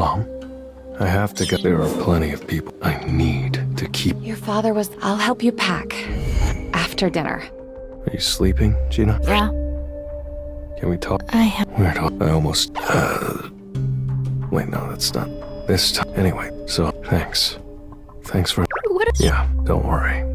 Mom, I have to go. There are plenty of people I need to keep. Your father was... I'll help you pack. After dinner. Are you sleeping, Gina? Yeah. Can we talk? I have... Weird. I almost... Wait, no, that's not... This time. Anyway, so, thanks. Thanks for... What? Yeah, don't worry.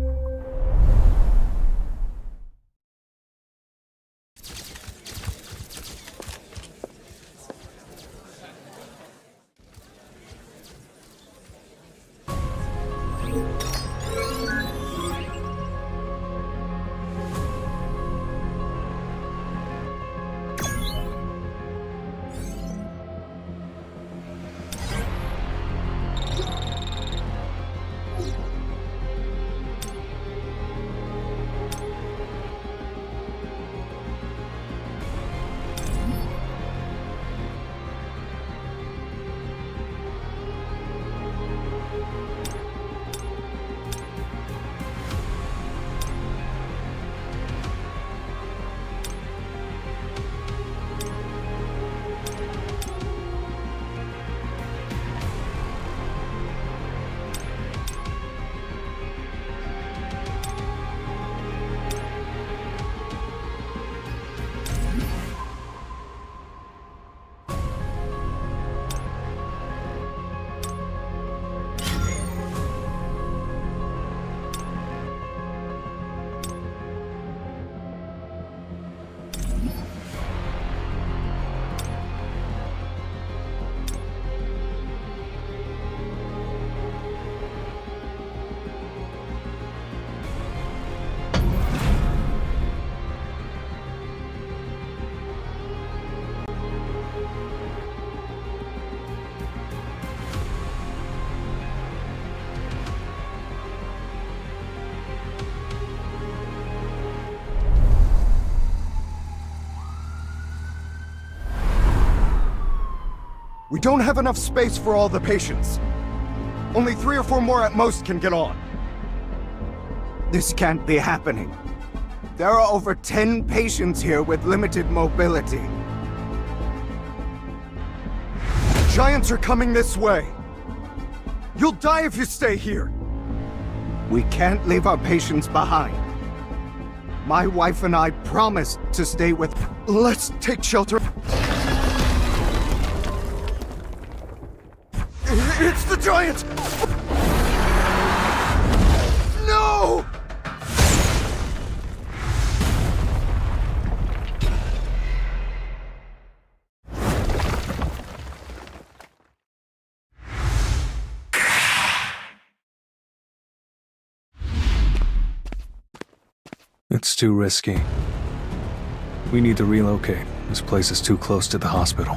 We don't have enough space for all the patients. Only 3 or 4 more at most can get on. This can't be happening. There are over 10 patients here with limited mobility. Giants are coming this way. You'll die if you stay here. We can't leave our patients behind. My wife and I promised to stay with... Let's take shelter. It's the giant! No! It's too risky. We need to relocate. This place is too close to the hospital.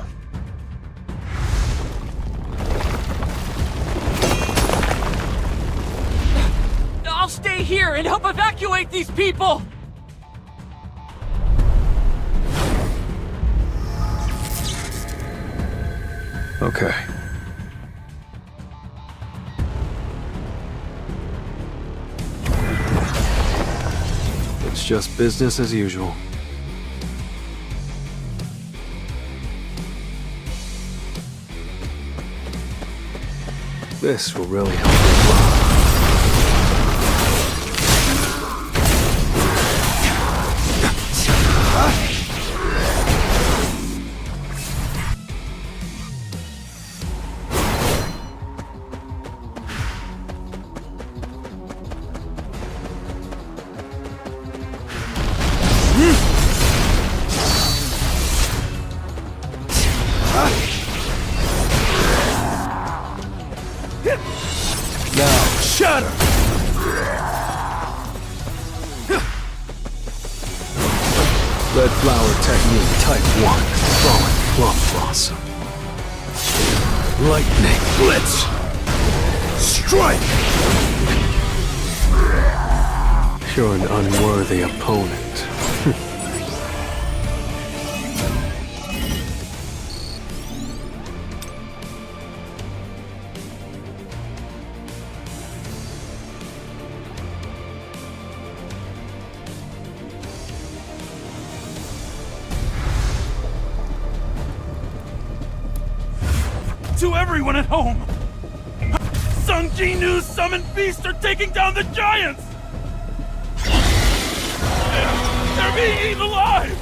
I'll stay here and help evacuate these people! Okay. It's just business as usual. This will really help. Now, shatter! Red flower technique type 1. Falling plum blossom. Lightning blitz. Strike! You're an unworthy opponent. To everyone at home, Sung Ji-Nu's summoned beasts are taking down the giants! They're being eaten alive!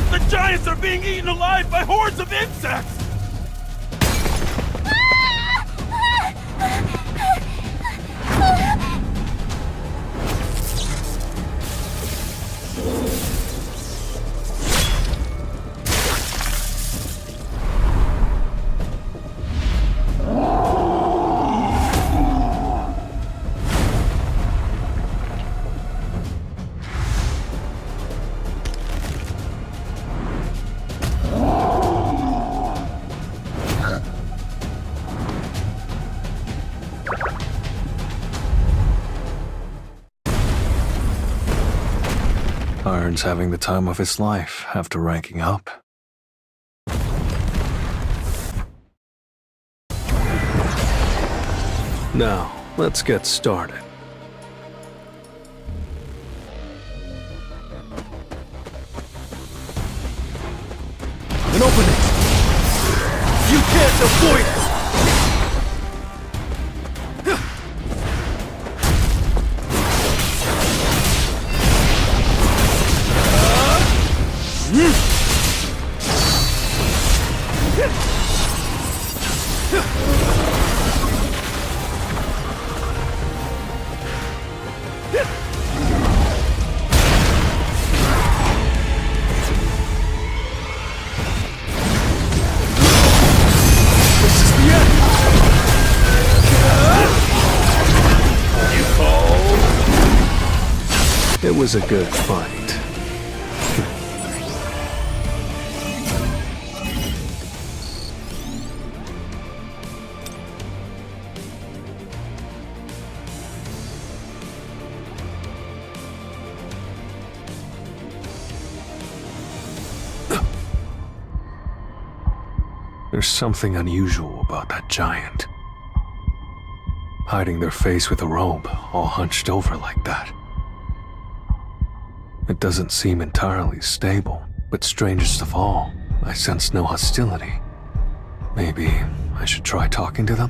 The giants are being eaten alive by hordes of insects! Iron's having the time of his life after ranking up. Now, let's get started. An opening! You can't avoid it! It was a good fight. There's something unusual about that giant. Hiding their face with a robe, all hunched over like that. It doesn't seem entirely stable, but strangest of all, I sense no hostility. Maybe I should try talking to them?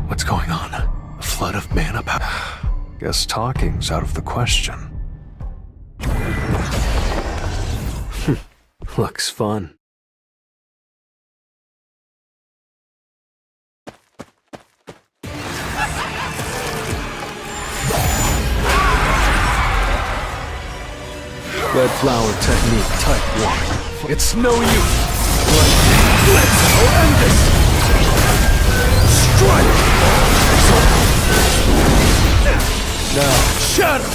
What's going on? A flood of mana power? Guess talking's out of the question. Looks fun. Red flower technique type 1. It's no use. Let's go end this. Strike. Now, shatter.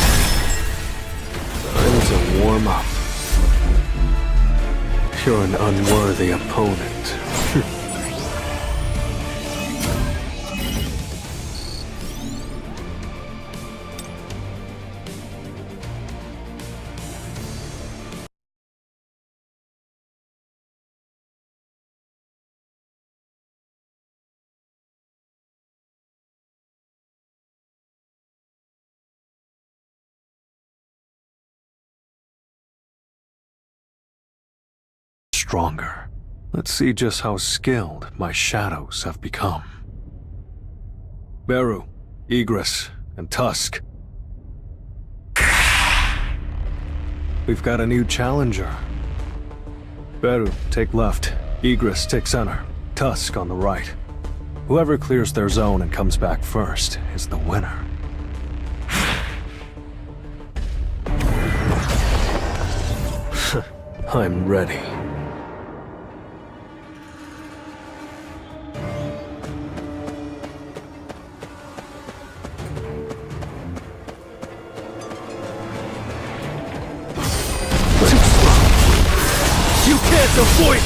Time to warm up. You're an unworthy opponent. Stronger. Let's see just how skilled my shadows have become. Beru, Egress, and Tusk. We've got a new challenger. Beru, take left. Egress, take center. Tusk on the right. Whoever clears their zone and comes back first is the winner. I'm ready. You can't avoid it!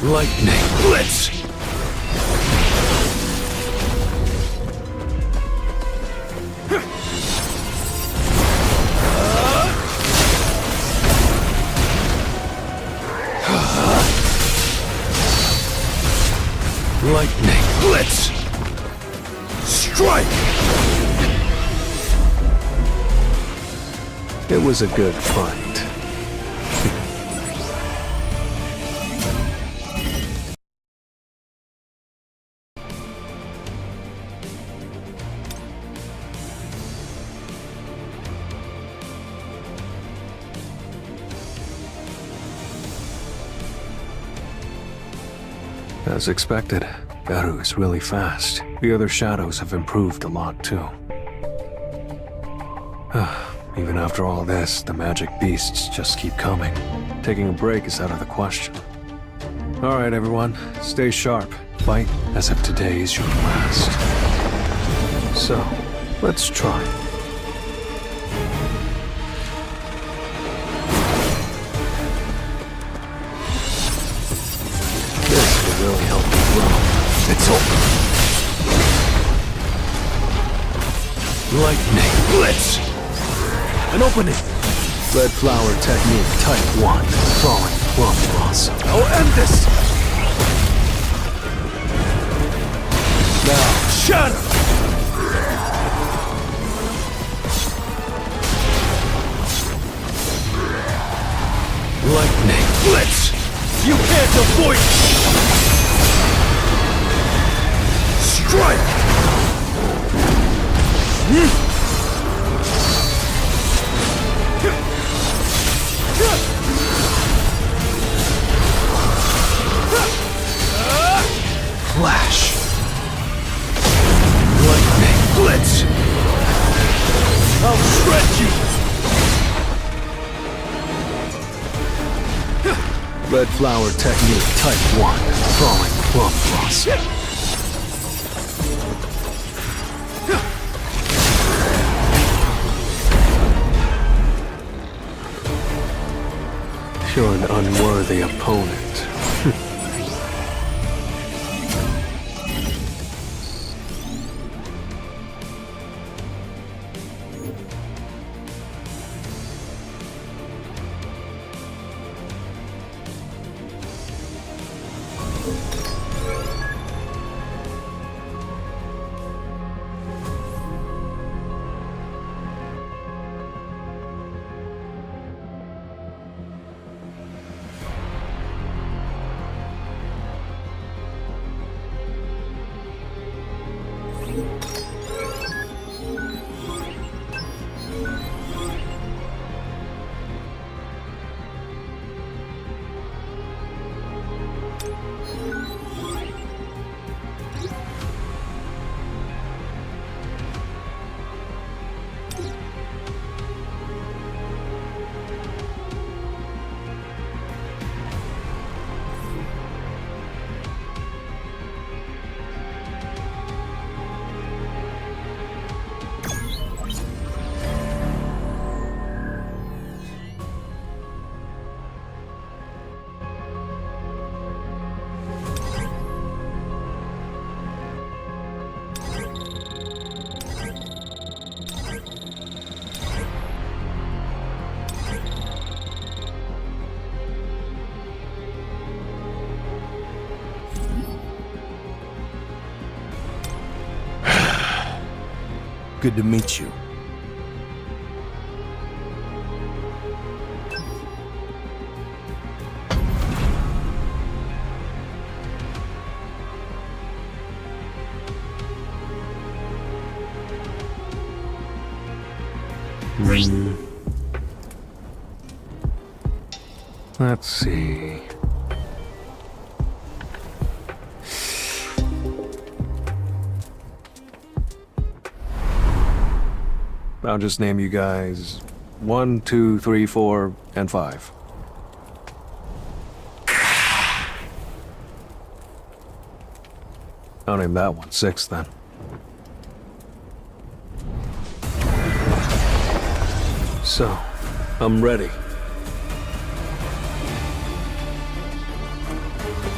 Lightning Blitz! Lightning Blitz! Strike! It was a good fight. As expected, Beru is really fast. The other shadows have improved a lot too. Even after all this, the magic beasts just keep coming. Taking a break is out of the question. Alright everyone, stay sharp. Fight as if today is your last. So, let's try. This will really help me grow. It's over. Lightning Blitz! An opening! Red Flower Technique Type 1. Falling Plum Blossom. I'll end this! Now, Shadow! Lightning Blitz! You can't avoid it! Strike! Flash! Lightning Blitz! I'll shred you! Red Flower Technique Type 1. Falling Plum Blossom. You're an unworthy opponent. Good to meet you. Let's see. I'll just name you guys 1, 2, 3, 4, and 5. I'll name that one 6 then. So, I'm ready.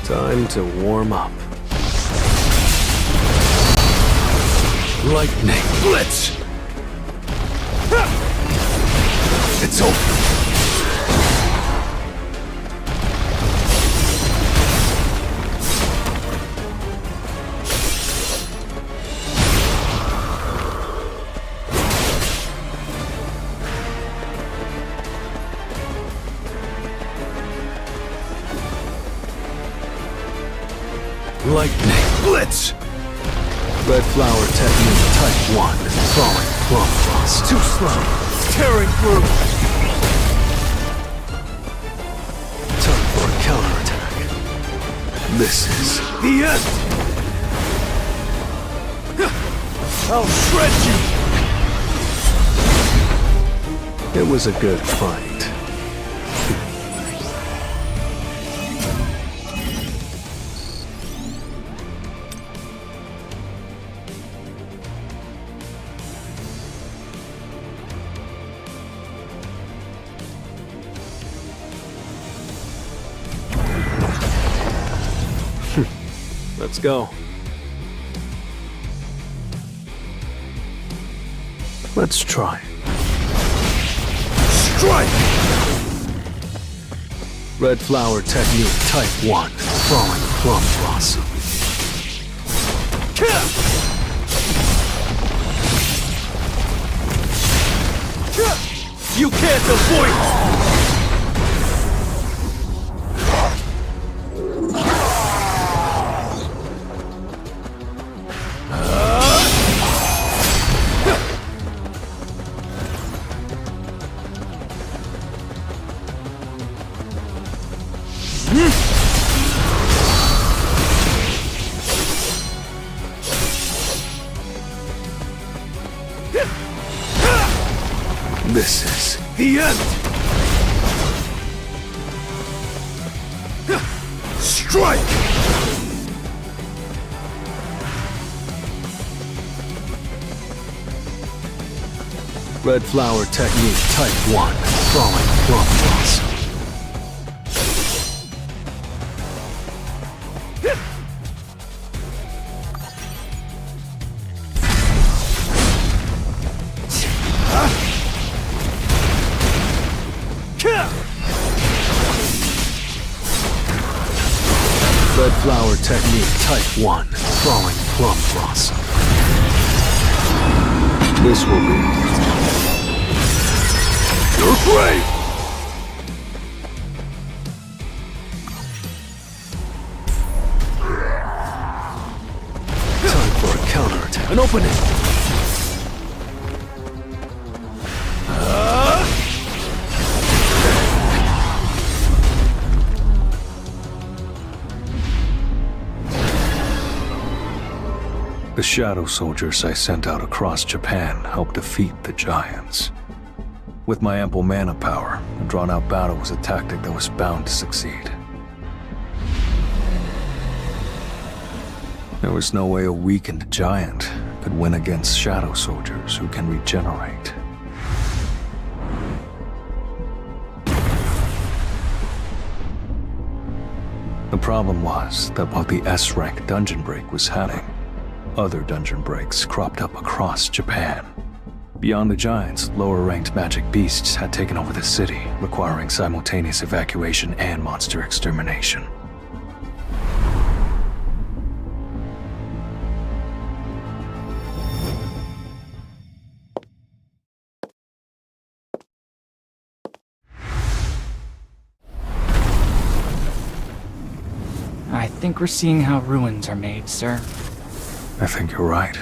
Time to warm up. Lightning Blitz! It's over! lightning. Blitz! Red flower technique type 1. Falling plum frost. Too slow. Tearing through. Time for a counterattack. This is the end! I'll shred you! It was a good fight. Let's go. Let's try. Strike! Red flower technique type 1. Falling plum blossom. You can't avoid it! This is the end! Strike! Red flower technique type 1. Falling plum blossom. Red flower technique type 1. Falling plum blossom. This will be your grave! Time for a counterattack. An opening! The shadow soldiers I sent out across Japan helped defeat the giants. With my ample mana power, a drawn-out battle was a tactic that was bound to succeed. There was no way a weakened giant could win against shadow soldiers who can regenerate. The problem was that while the S-rank dungeon break was happening, other dungeon breaks cropped up across Japan. Beyond the giants, lower-ranked magic beasts had taken over the city, requiring simultaneous evacuation and monster extermination. I think we're seeing how ruins are made, sir. I think you're right.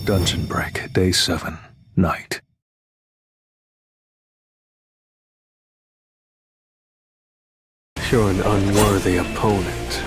Dungeon break, day 7, night. You're an unworthy opponent.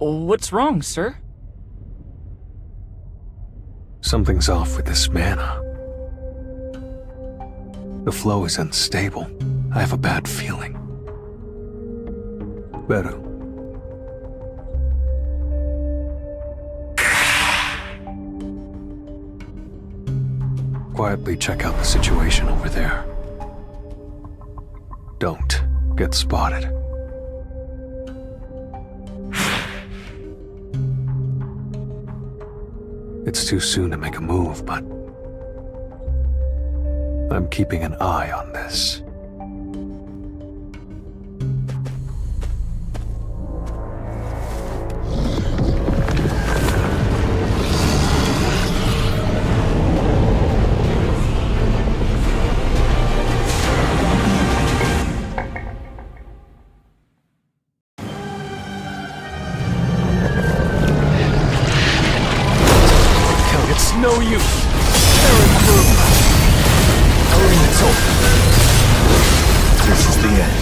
What's wrong, sir? Something's off with this mana. The flow is unstable. I have a bad feeling. Beru. Quietly check out the situation over there. Don't get spotted. It's too soon to make a move, but I'm keeping an eye on this. It's no use. Tearing through. Element's open. This is the end.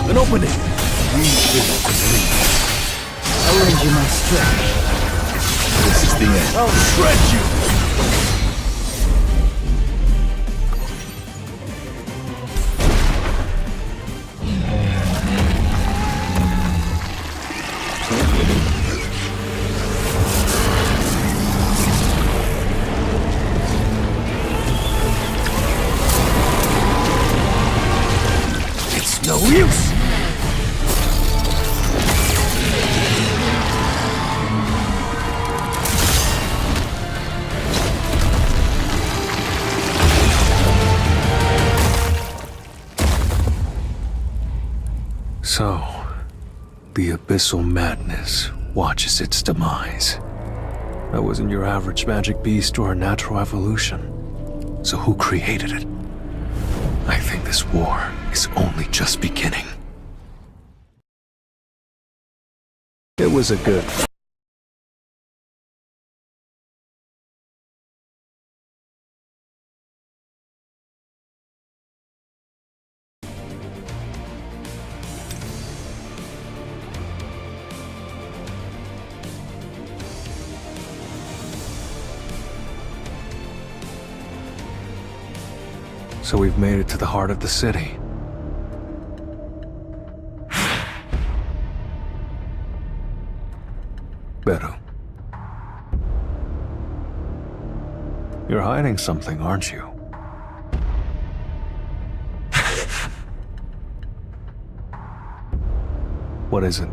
An opening! I'll lend you my strength. This is the end. I'll shred you! It's no use! So, the abyssal madness watches its demise. That wasn't your average magic beast or a natural evolution. So who created it? I think this war is only just beginning. It was a good... So we've made it to the heart of the city. Beru. You're hiding something, aren't you? What is it?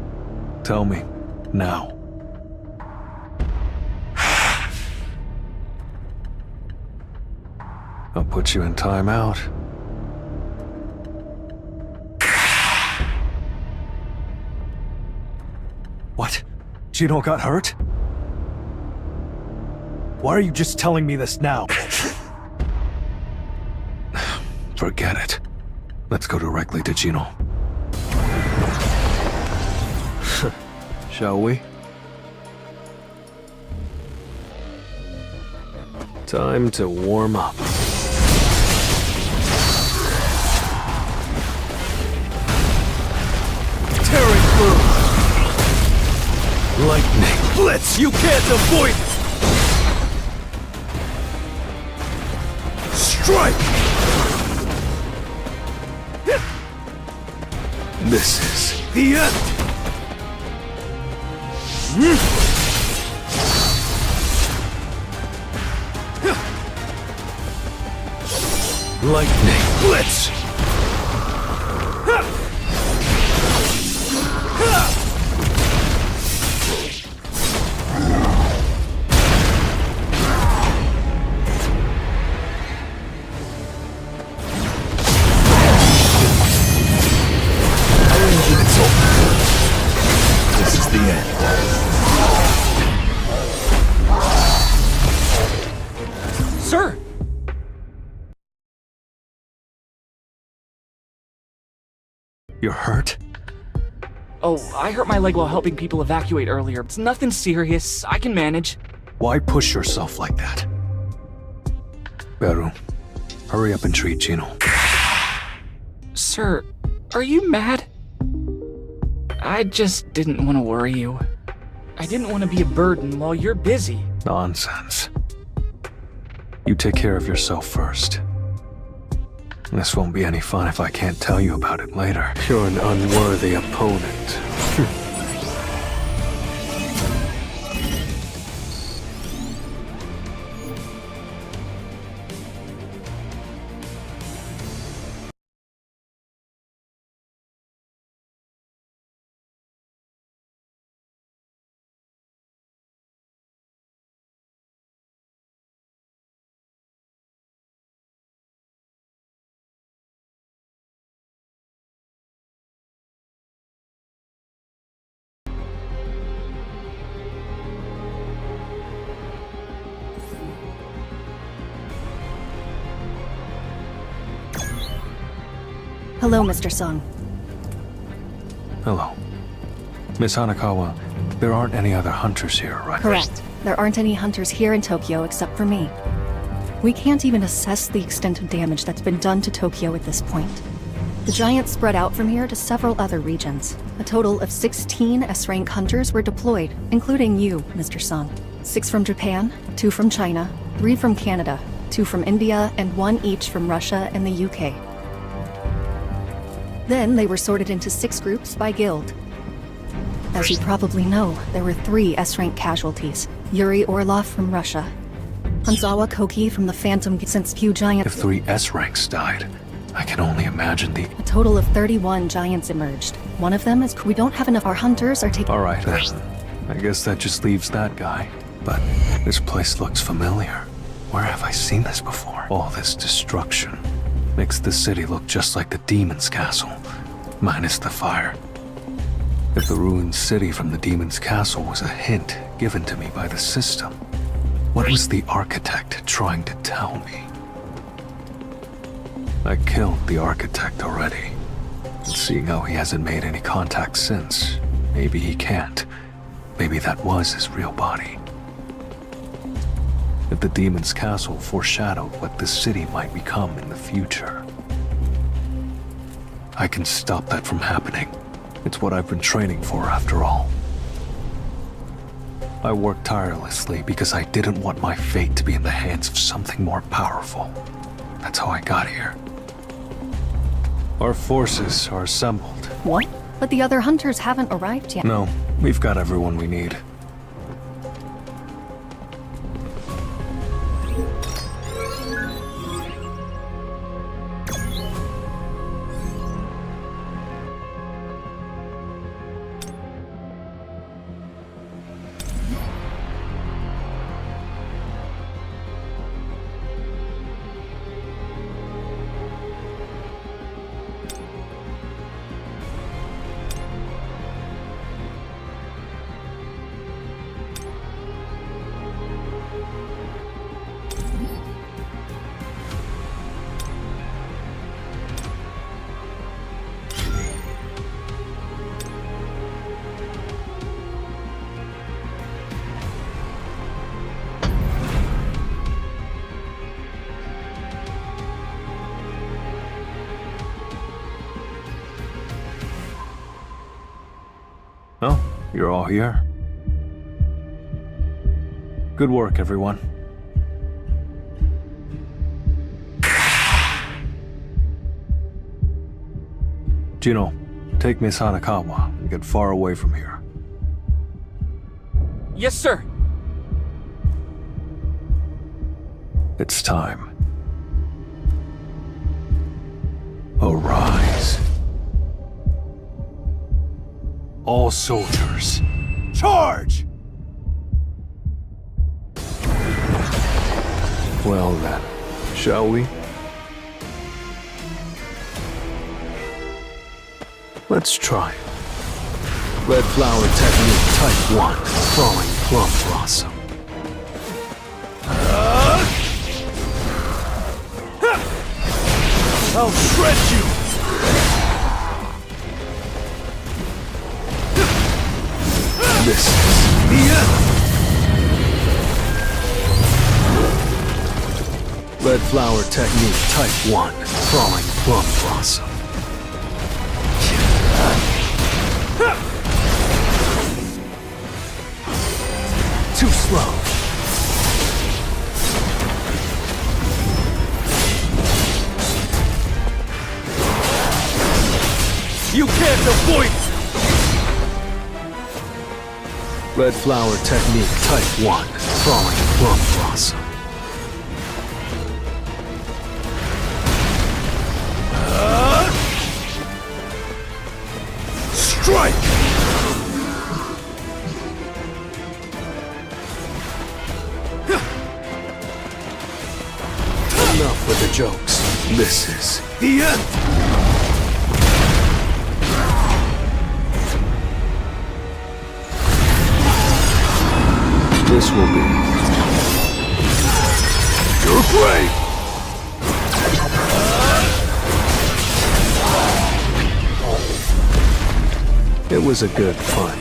Tell me, now. I'll put you in timeout. What? Gino got hurt? Why are you just telling me this now? Forget it. Let's go directly to Gino. Shall we? Time to warm up. Tearing through! Lightning! Blitz! You can't avoid it! Strike! This is... The end! Lightning! Blitz! You're hurt? Oh, I hurt my leg while helping people evacuate earlier. It's nothing serious. I can manage. Why push yourself like that? Beru, hurry up and treat Gino. Sir, are you mad? I just didn't want to worry you. I didn't want to be a burden while you're busy. Nonsense. You take care of yourself first. This won't be any fun if I can't tell you about it later. You're an unworthy opponent. Hello, Mr. Sung. Hello. Miss Hanakawa, there aren't any other hunters here, right? Correct. There aren't any hunters here in Tokyo except for me. We can't even assess the extent of damage that's been done to Tokyo at this point. The Giants spread out from here to several other regions. A total of 16 S-rank hunters were deployed, including you, Mr. Sung. 6 from Japan, 2 from China, 3 from Canada, 2 from India, and 1 each from Russia and the UK. Then they were sorted into 6 groups by guild. As you probably know, there were 3 S-rank casualties. Yuri Orlov from Russia, Hanzawa Koki from the Phantom since few giants... If 3 S-ranks died, I can only imagine the... A total of 31 giants emerged. One of them is... We don't have enough... Our hunters are taking... Alright, I guess that just leaves that guy. But this place looks familiar. Where have I seen this before? All this destruction makes the city look just like the Demon's Castle, minus the fire. If the ruined city from the Demon's Castle was a hint given to me by the system, what was the architect trying to tell me? I killed the architect already. And seeing how he hasn't made any contact since, maybe he can't. Maybe that was his real body. If the Demon's Castle foreshadowed what this city might become in the future, I can stop that from happening. It's what I've been training for, after all. I worked tirelessly because I didn't want my fate to be in the hands of something more powerful. That's how I got here. Our forces are assembled. What? But the other hunters haven't arrived yet. No, we've got everyone we need. Oh, you're all here. Good work, everyone. Gino, take Miss Hanakawa and get far away from here. Yes, sir. It's time. Arise. All soldiers, charge! Well then, shall we? Let's try. Red flower technique type 1, falling plum blossom. I'll shred you! Flower technique type 1. Crawling plum blossom. Too slow. You can't avoid it! Red flower technique type 1. Crawling plum blossom. Strike! Enough with the jokes. This is the end! This will be your grave! It was a good fight.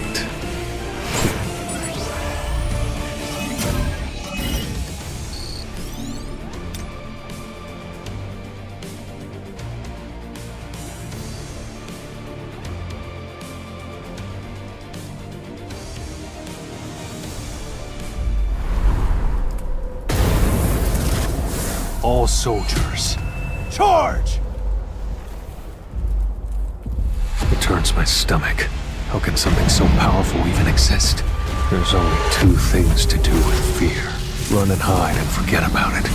All soldiers, charge! It turns my stomach. How can something so powerful even exist? There's only two things to do with fear. Run and hide and forget about it.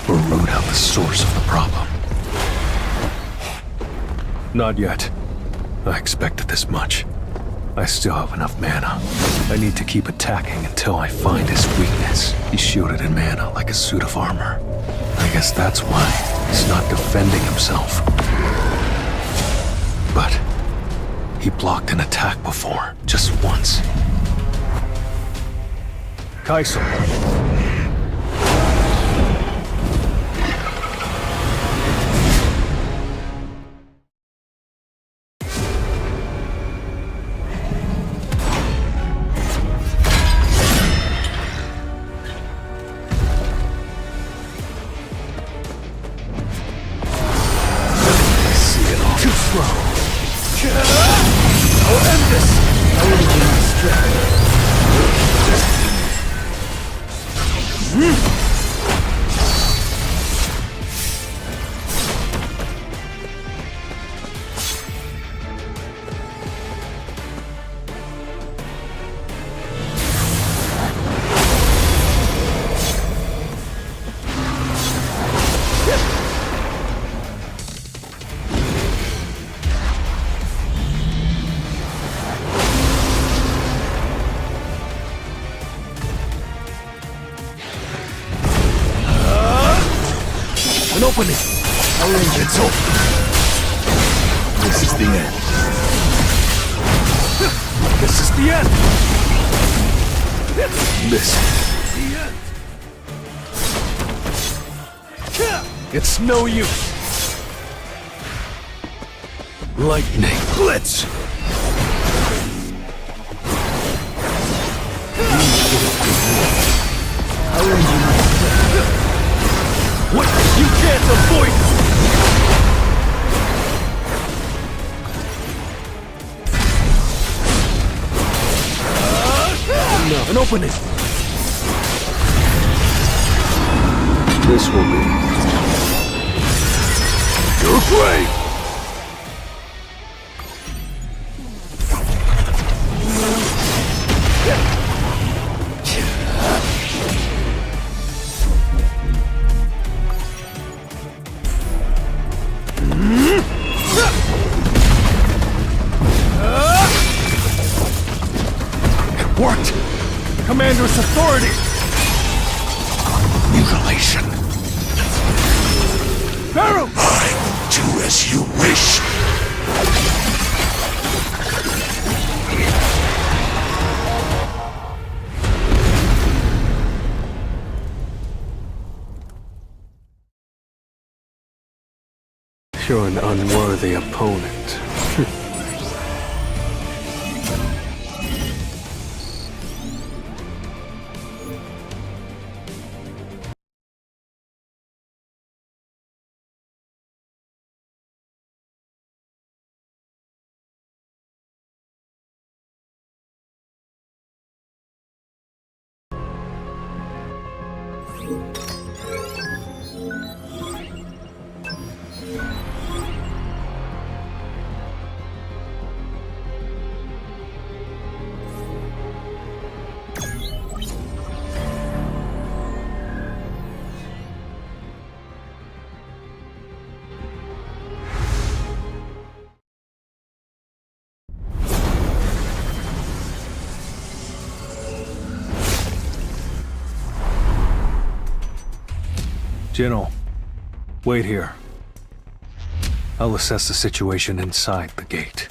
Or root out the source of the problem. Not yet. I expected this much. I still have enough mana. I need to keep attacking until I find his weakness. He's shielded in mana like a suit of armor. I guess that's why he's not defending himself. But he blocked an attack before, just once. Kaisel. An opening! It's open! This is the end. This is the end! This is the end! It's no use! Lightning Blitz! What? You can't avoid it! Enough. An opening! This will be your grave! Worked! Commander's authority! Mutilation! Pharaoh! Do as you wish! You're an unworthy opponent. Jinno, wait here. I'll assess the situation inside the gate.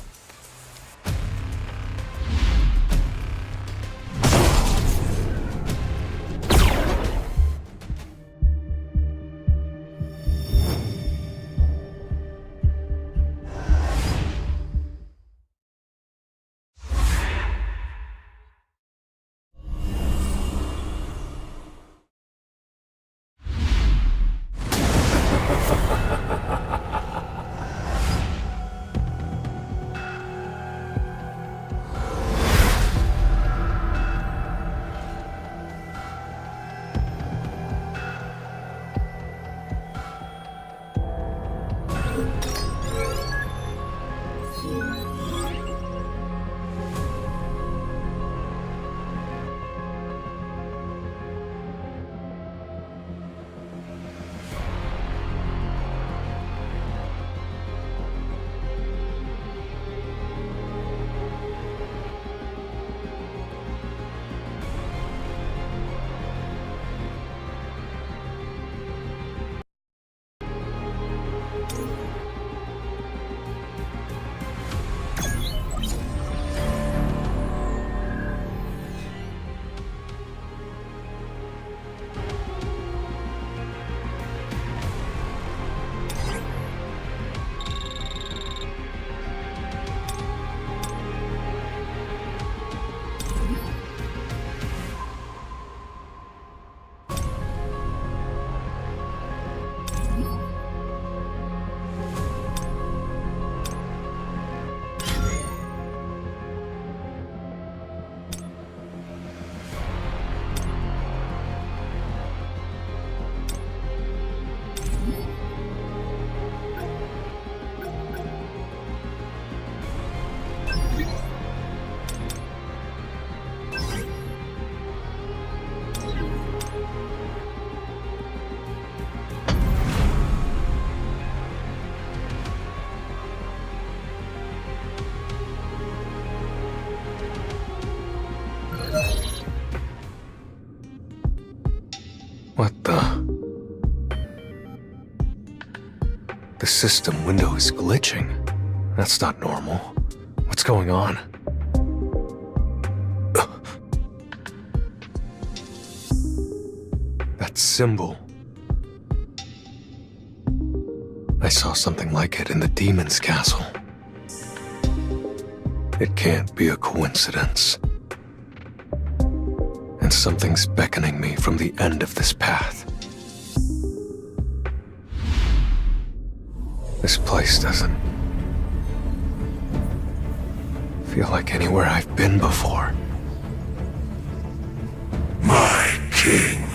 What the? The system window is glitching. That's not normal. What's going on? That symbol. I saw something like it in the demon's castle. It can't be a coincidence. And something's beckoning me from the end of this path. This place doesn't feel like anywhere I've been before. My king.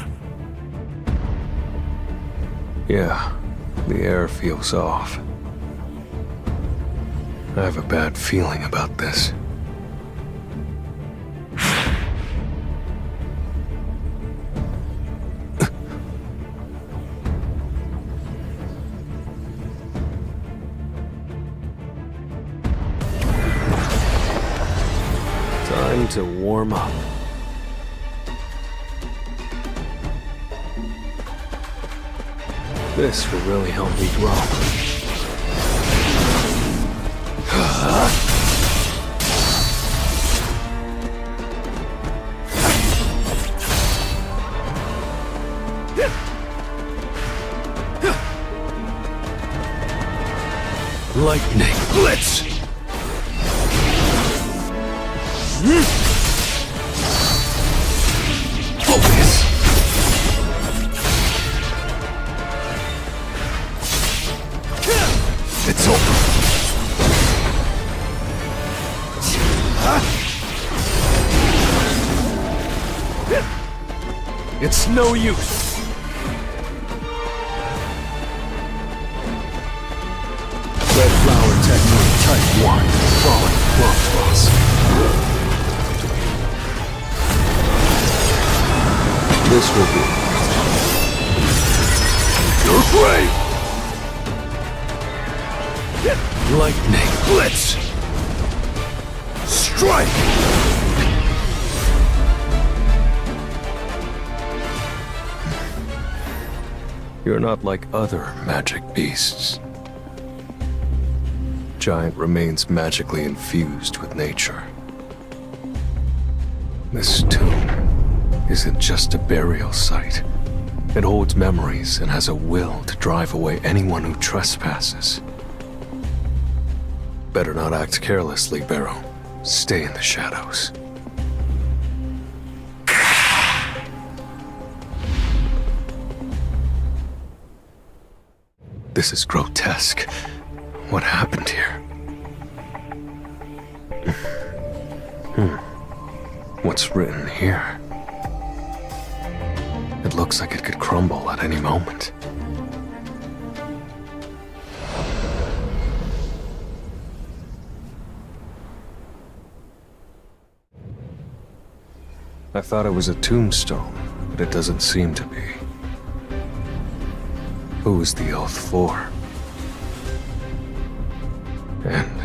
Yeah, the air feels off. I have a bad feeling about this. Time to warm up. This will really help me grow. Lightning blitz! Focus! It's over. It's no use. Red flower technique type 1. Falling clone boss. This will be your grave! Lightning Blitz! Strike! You're not like other magic beasts. Giant remains magically infused with nature. This tomb isn't just a burial site. It holds memories and has a will to drive away anyone who trespasses. Better not act carelessly, Barrow. Stay in the shadows. This is grotesque. What happened here? What's written here? It looks like it could crumble at any moment. I thought it was a tombstone, but it doesn't seem to be. Who is the oath for? And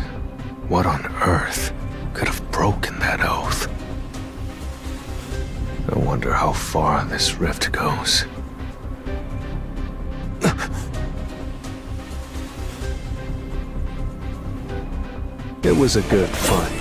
what on earth could have broken that oath? I wonder how far this rift goes. It was a good fight.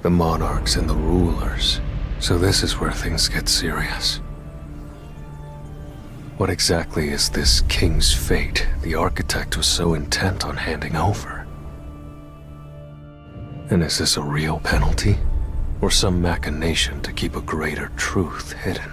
The monarchs and the rulers. So this is where things get serious. What exactly is this king's fate the architect was so intent on handing over? And is this a real penalty? Or some machination to keep a greater truth hidden?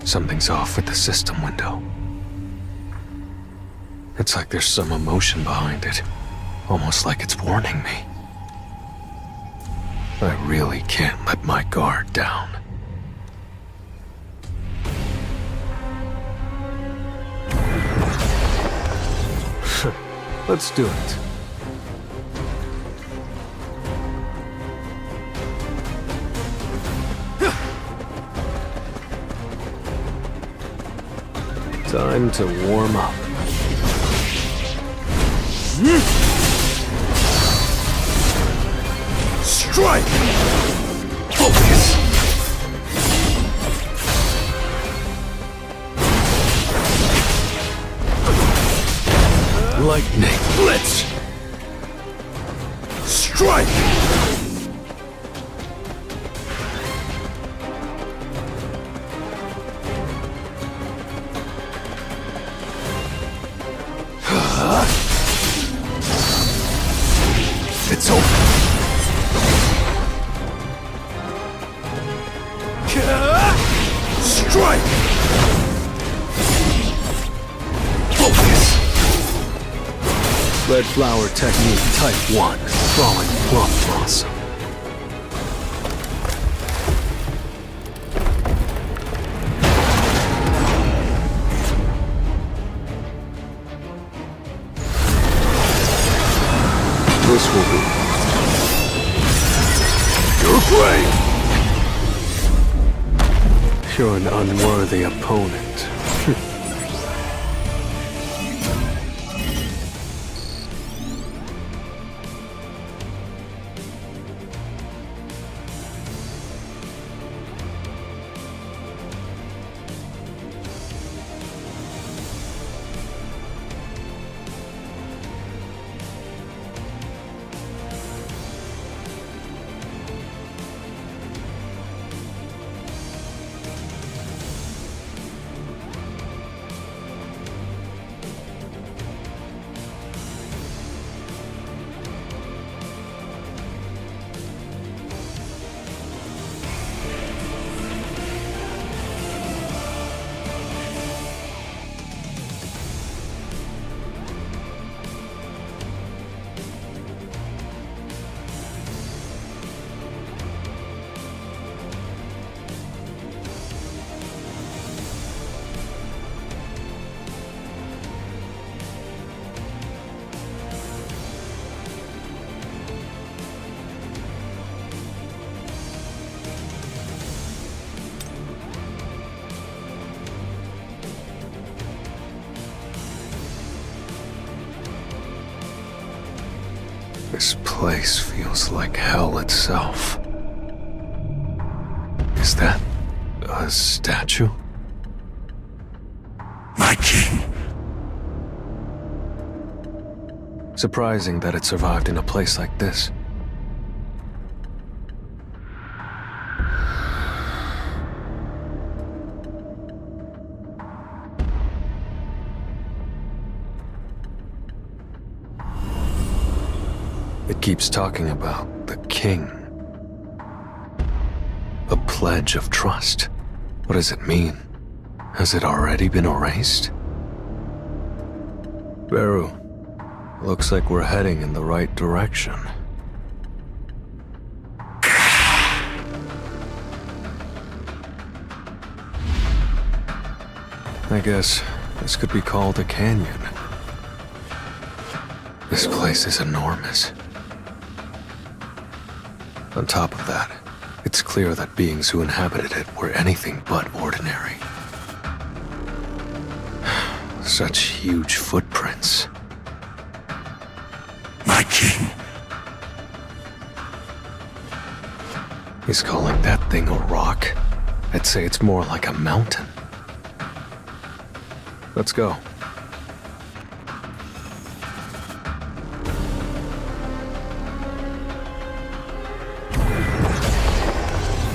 Something's off with the system window. It's like there's some emotion behind it. Almost like it's warning me. I really can't let my guard down. Let's do it. Time to warm up. Strike! Focus! Lightning blitz! Strike! It's over. Strike! Focus! Red flower technique type 1. Falling plum blossom. This will be your grave! You're an unworthy opponent. This place feels like hell itself. Is that a statue? My king. Surprising that it survived in a place like this. It keeps talking about the king. A pledge of trust. What does it mean? Has it already been erased? Beru, looks like we're heading in the right direction. I guess this could be called a canyon. This place is enormous. On top of that, it's clear that beings who inhabited it were anything but ordinary. Such huge footprints. My king. He's calling that thing a rock? I'd say it's more like a mountain. Let's go.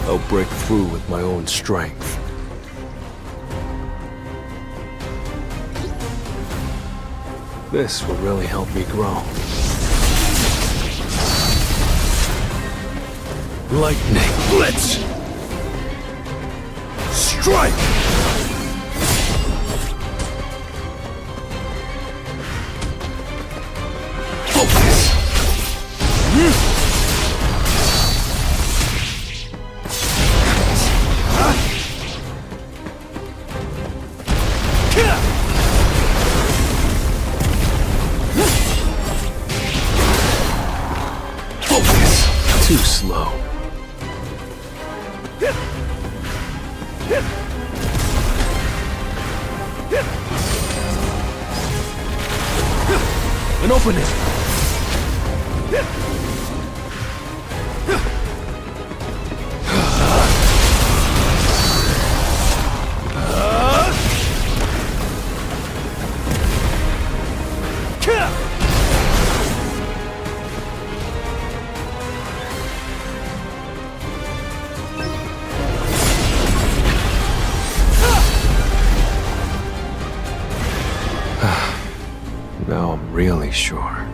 I'll break through with my own strength. This will really help me grow. Lightning Blitz! Strike! Focus! Focus! Too slow. And open it. Now I'm really sure.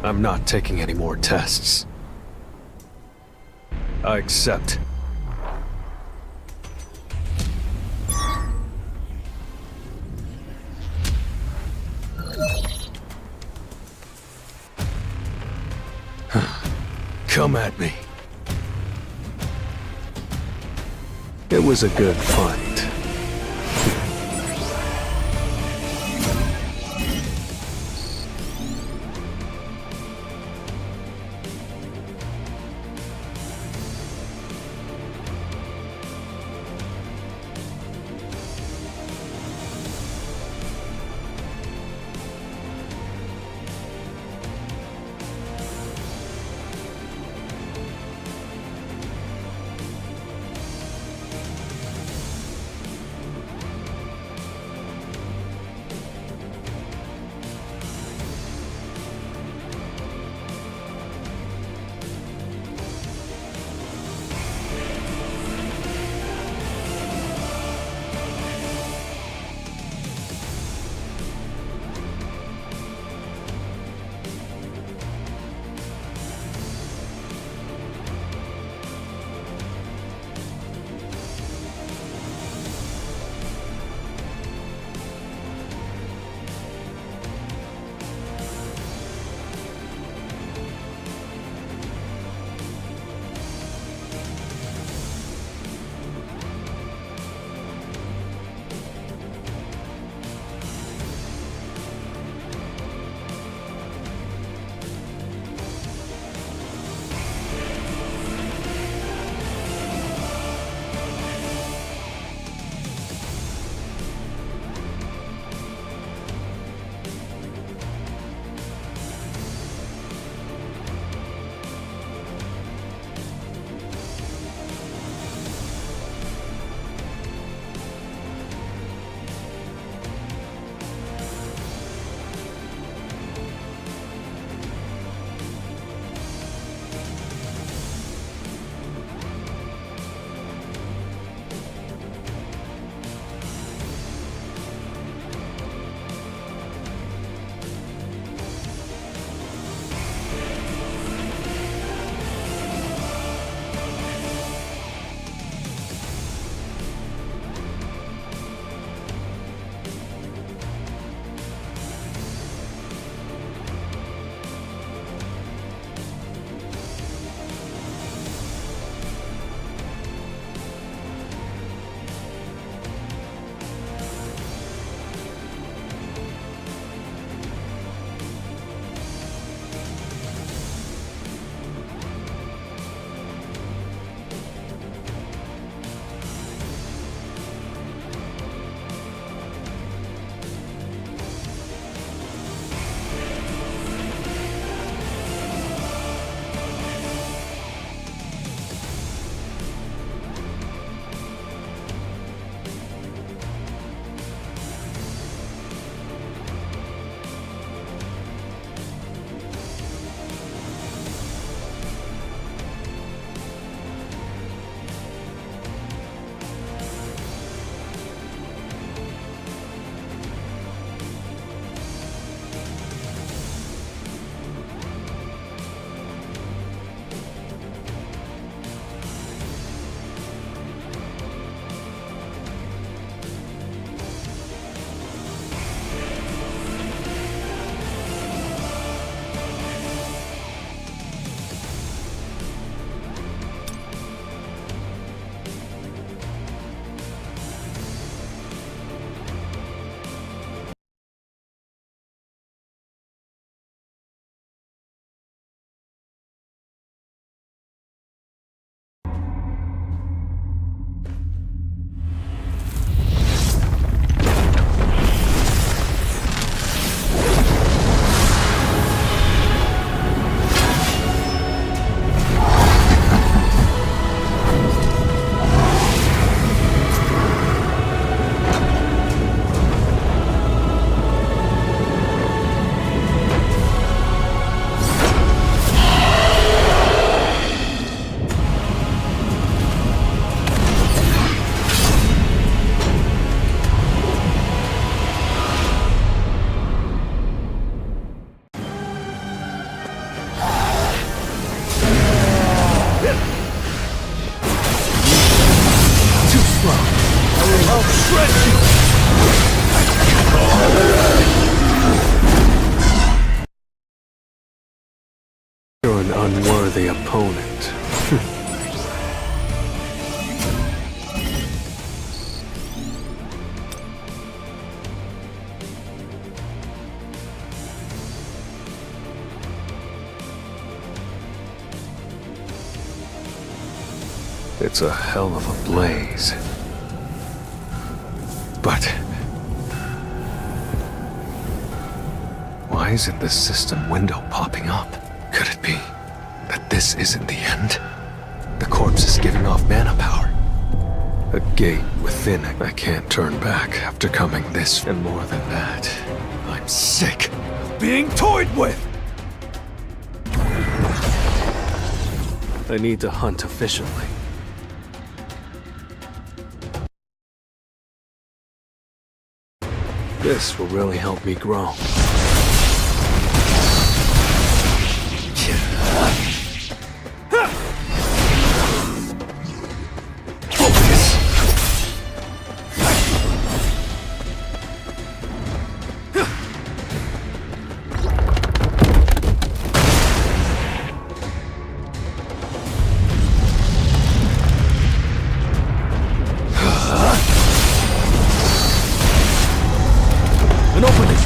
I'm not taking any more tests. I accept. Come at me. It was a good fight. unworthy opponent. It's a hell of a blaze. But why isn't this system window popping up? Could it be that this isn't the end? The corpse is giving off mana power. A gate within it. I can't turn back after coming this, and more than that, I'm sick of being toyed with! I need to hunt efficiently. This will really help me grow. An opening!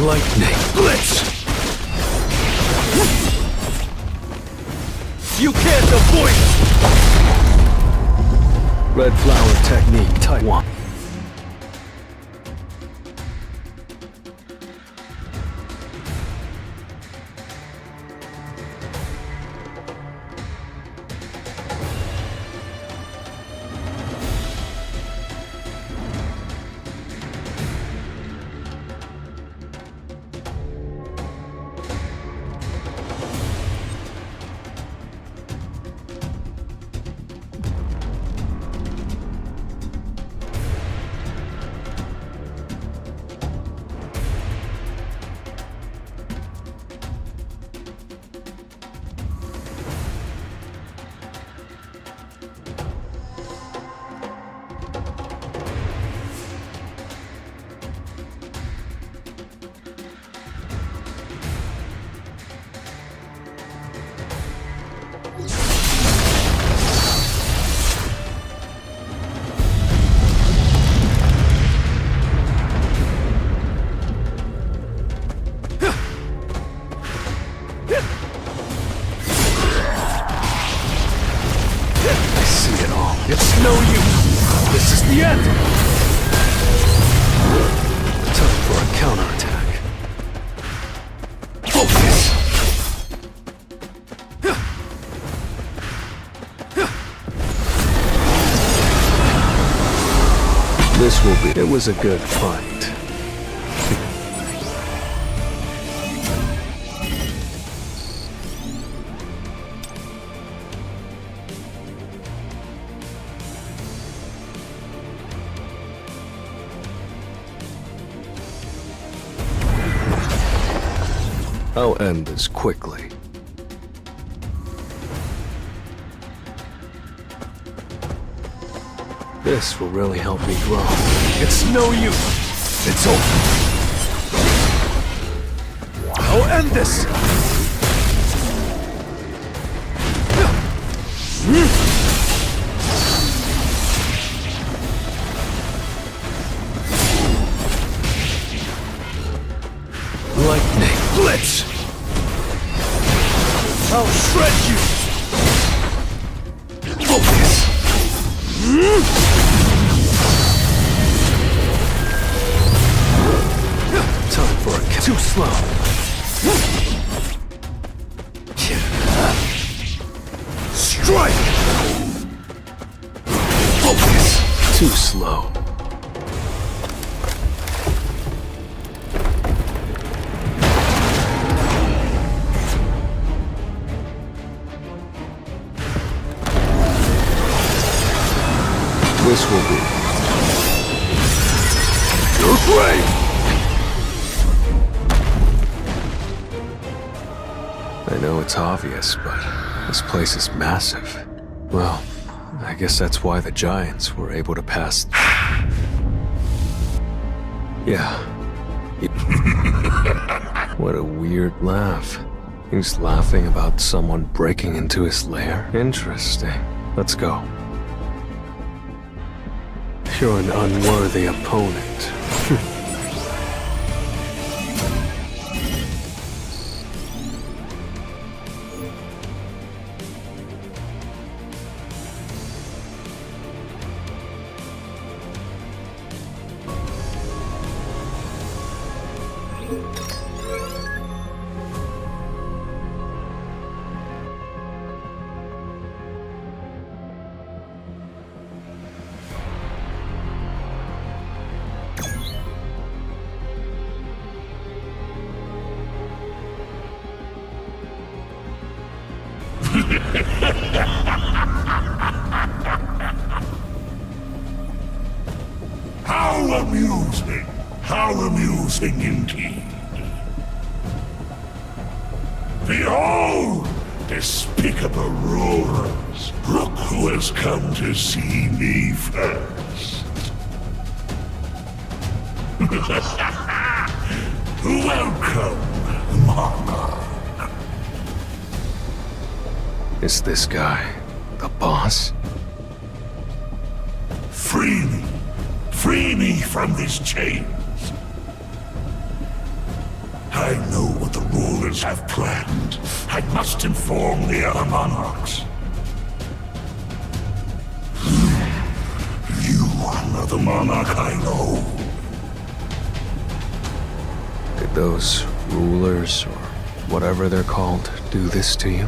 Lightning blitz! You can't avoid it! Red flower technique, Taiwan. It's no use! This is the end! Time for a counterattack. Focus! This will be... It was a good fight. I'll end this quickly. This will really help me grow. It's no use! It's over! I'll end this! Lightning blitz! I'll shred you! Focus! Time for a too slow. Strike! Focus! Too slow. This will be your grave! I know it's obvious, but this place is massive. Well, I guess that's why the giants were able to pass. Yeah. What a weird laugh. He's laughing about someone breaking into his lair? Interesting. Let's go. You're an unworthy opponent. How amusing! How amusing indeed! Behold! Despicable rulers! Look who has come to see me first! Welcome, Monarch! Is this guy the boss? Free me! Free me from these chains! I know what the rulers have planned. I must inform the other monarchs. You are the monarch I know. Did those rulers, or whatever they're called, do this to you?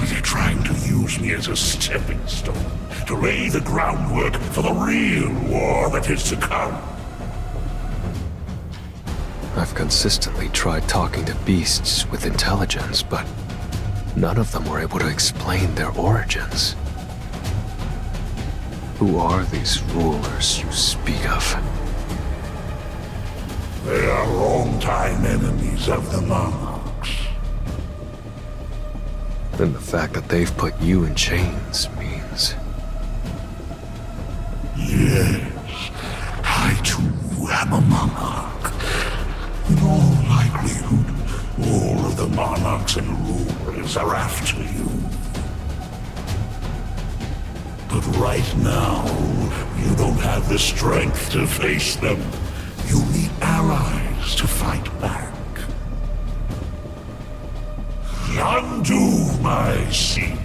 They're trying to use me as a stepping stone, to lay the groundwork for the real war that is to come. I've consistently tried talking to beasts with intelligence, but none of them were able to explain their origins. Who are these rulers you speak of? They are longtime enemies of the monarchs. Then the fact that they've put you in chains means... Yes, I too am a monarch. In all likelihood, all of the monarchs and rulers are after you. But right now, you don't have the strength to face them. You need allies to fight back. Undo my seal.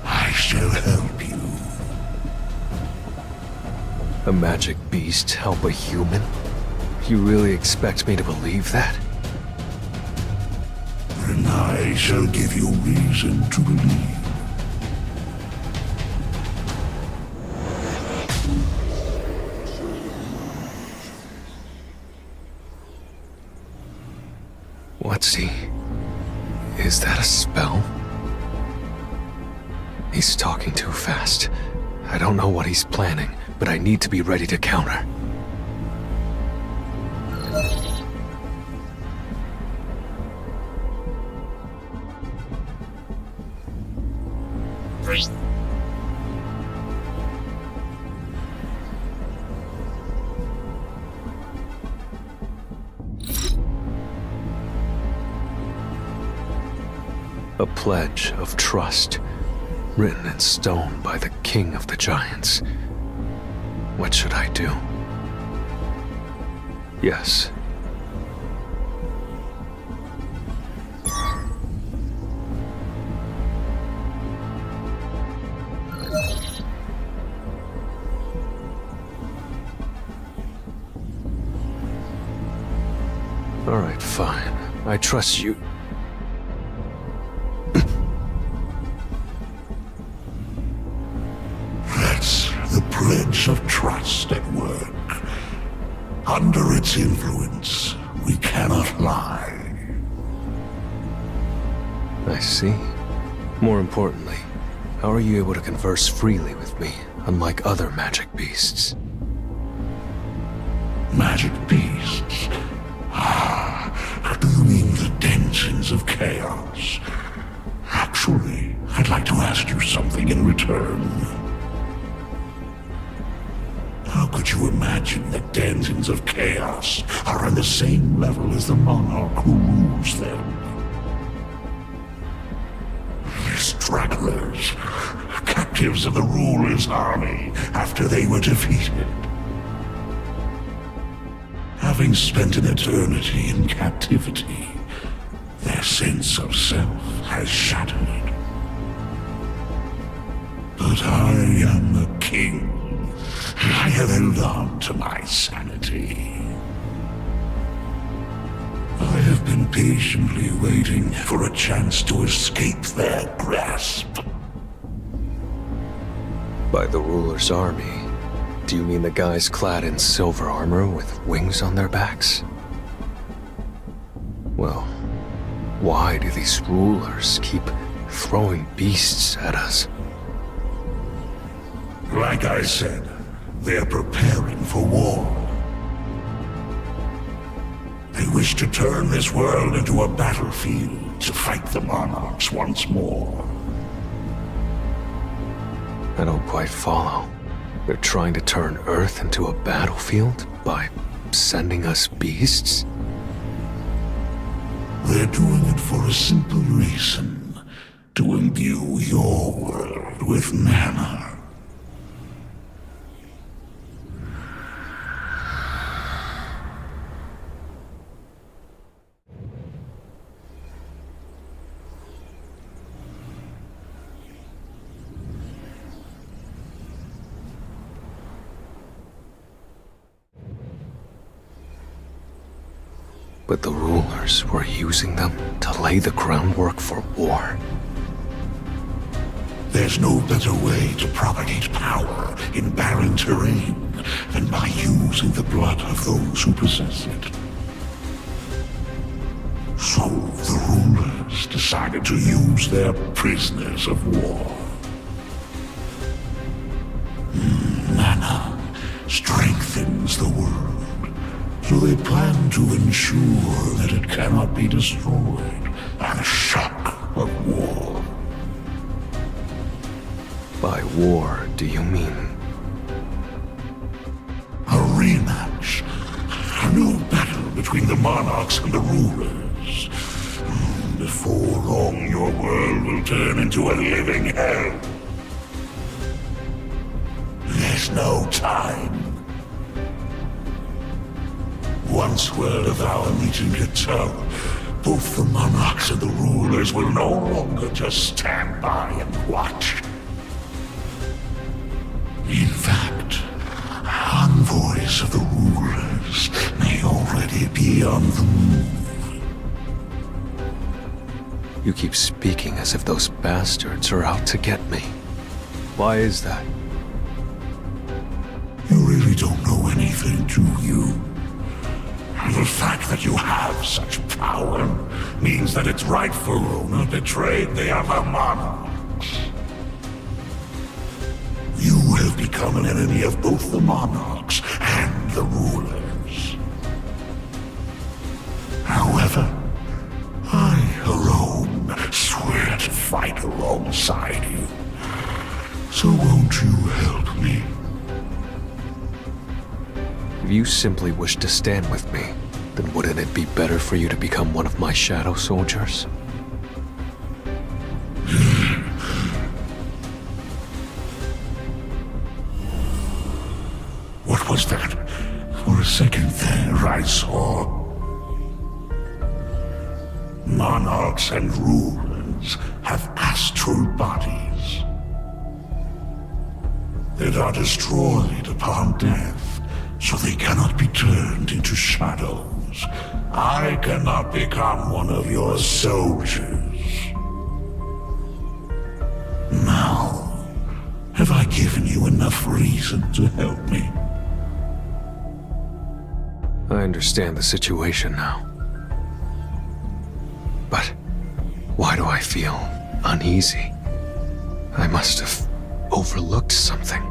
I shall help you. A magic beast help a human? You really expect me to believe that? And I shall give you reason to believe. What's he... Is that a spell? He's talking too fast. I don't know what he's planning, but I need to be ready to counter. A pledge of trust, written in stone by the King of the Giants. What should I do? Yes. All right, fine. I trust you. The pledge of trust at work. Under its influence, we cannot lie. I see. More importantly, how are you able to converse freely with me, unlike other magic beasts? Magic beasts? Ah, do you mean the denizens of chaos? Actually, I'd like to ask you something in return. How could could you imagine that denizens of chaos are on the same level as the monarch who rules them? Stragglers, captives of the ruler's army after they were defeated. Having spent an eternity in captivity, their sense of self has shattered. But I am the king. I have held on to my sanity. I have been patiently waiting for a chance to escape their grasp. By the ruler's army, do you mean the guys clad in silver armor with wings on their backs? Well, why do these rulers keep throwing beasts at us? Like I said, they're preparing for war. They wish to turn this world into a battlefield to fight the monarchs once more. I don't quite follow. They're trying to turn Earth into a battlefield by sending us beasts? They're doing it for a simple reason. To imbue your world with mana. But the rulers were using them to lay the groundwork for war. There's no better way to propagate power in barren terrain than by using the blood of those who possess it. So the rulers decided to use their prisoners of war. Mana strengthens the world. So they plan to ensure that it cannot be destroyed by the shock of war. By war, do you mean? A rematch. A new battle between the monarchs and the rulers. Before long, your world will turn into a living hell. There's no time. Once word of our meeting gets out, both the monarchs and the rulers will no longer just stand by and watch. In fact, envoys of the rulers may already be on the move. You keep speaking as if those bastards are out to get me. Why is that? You really don't know anything, do you? The fact that you have such power means that its rightful owner betrayed the other monarchs. You have become an enemy of both the monarchs and the rulers. However, I alone swear to fight alongside you. So won't you help me? If you simply wish to stand with me, then wouldn't it be better for you to become one of my shadow soldiers? What was that? For a second there, I saw monarchs and rulers have astral bodies that are destroyed upon death, so they cannot be turned into shadows. I cannot become one of your soldiers. Now, have I given you enough reason to help me? I understand the situation now. But why do I feel uneasy? I must have overlooked something.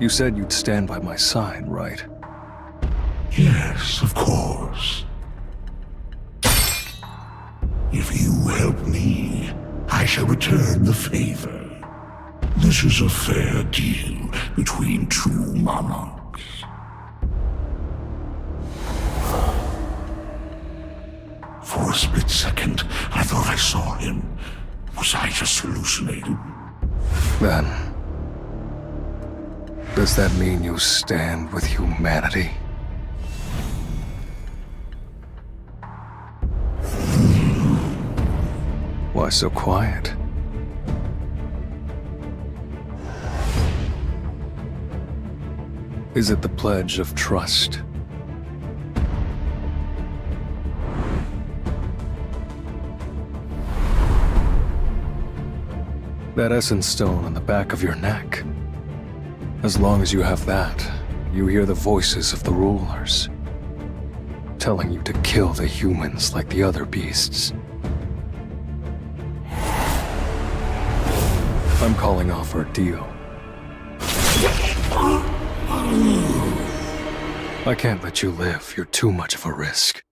You said you'd stand by my side, right? Yes, of course. If you help me, I shall return the favor. This is a fair deal between two monarchs. For a split second, I thought I saw him. Was I just hallucinating? Then, does that mean you stand with humanity? Why so quiet? Is it the pledge of trust? That essence stone on the back of your neck. As long as you have that, you hear the voices of the rulers, telling you to kill the humans like the other beasts. I'm calling off our deal. I can't let you live. You're too much of a risk.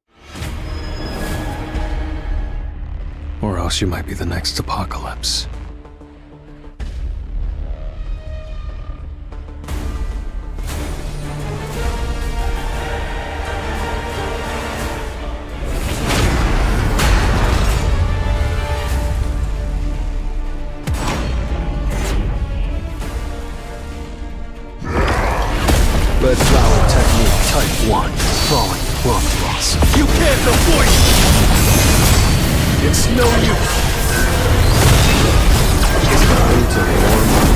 Or else you might be the next apocalypse. Red flower technique type 1. Falling plum blossom. You can't avoid it! It's no use! It's time to warm up.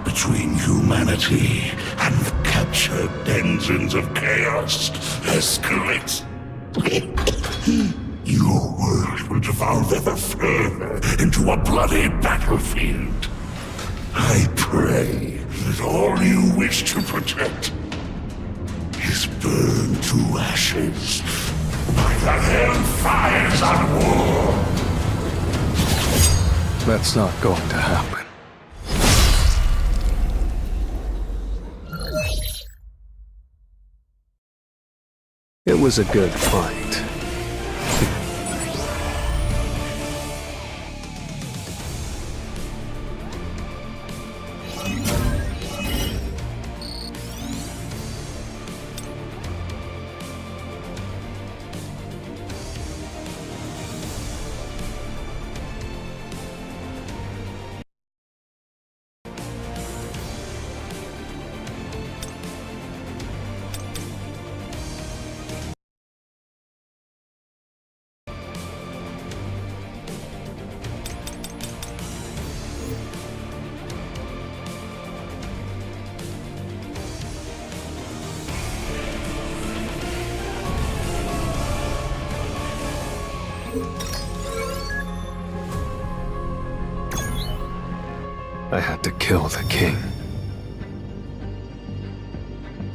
Between humanity and the captured engines of chaos escalates. Your world will devolve ever further into a bloody battlefield. I pray that all you wish to protect is burned to ashes by the hellfires of war. That's not going to happen. It was a good fight. I had to kill the king.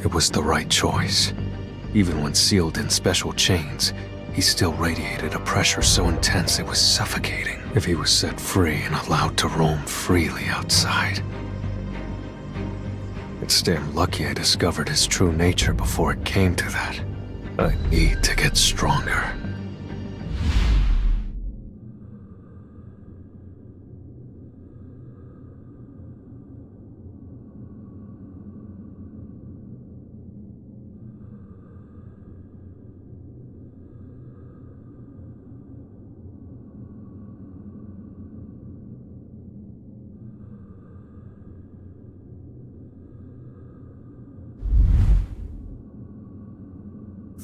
It was the right choice. Even when sealed in special chains, he still radiated a pressure so intense it was suffocating. If he was set free and allowed to roam freely outside. It's damn lucky I discovered his true nature before it came to that. I need to get stronger.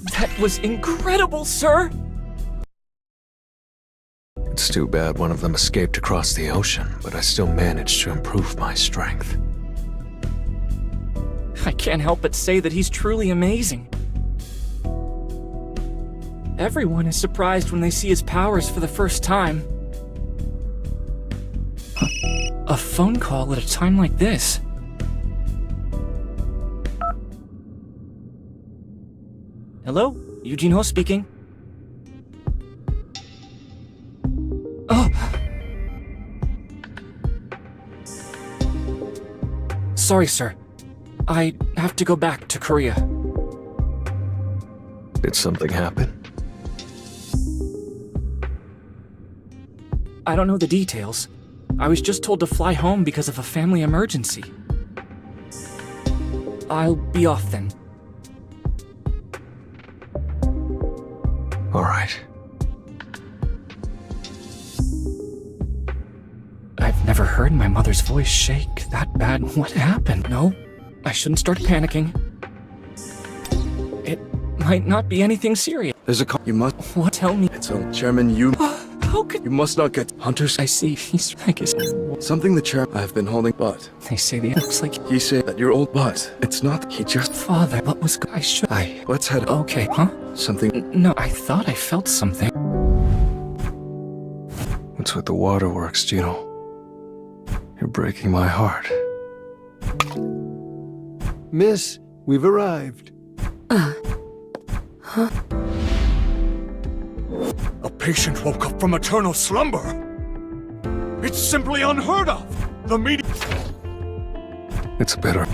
That was incredible, sir! It's too bad one of them escaped across the ocean, but I still managed to improve my strength. I can't help but say that he's truly amazing. Everyone is surprised when they see his powers for the first time. A phone call at a time like this. Hello? Eugene Ho speaking. Oh! Sorry, sir. I have to go back to Korea. Did something happen? I don't know the details. I was just told to fly home because of a family emergency. I'll be off then. All right. I've never heard my mother's voice shake that bad. What happened? No, I shouldn't start panicking. It might not be anything serious. There's a call. You must. What? Tell me. It's a Chairman, you. How could... You must not get hunters. I see. He's like his... Something the chair I have been holding, but They say the... Looks like... he said that you're old, but it's not. He just. Father, what was... I should... Let's head. Okay, huh? Something. No, I thought I felt something. What's with the waterworks, Gino? You're breaking my heart. Miss, we've arrived. A patient woke up from eternal slumber. It's simply unheard of. The media... It's bitter.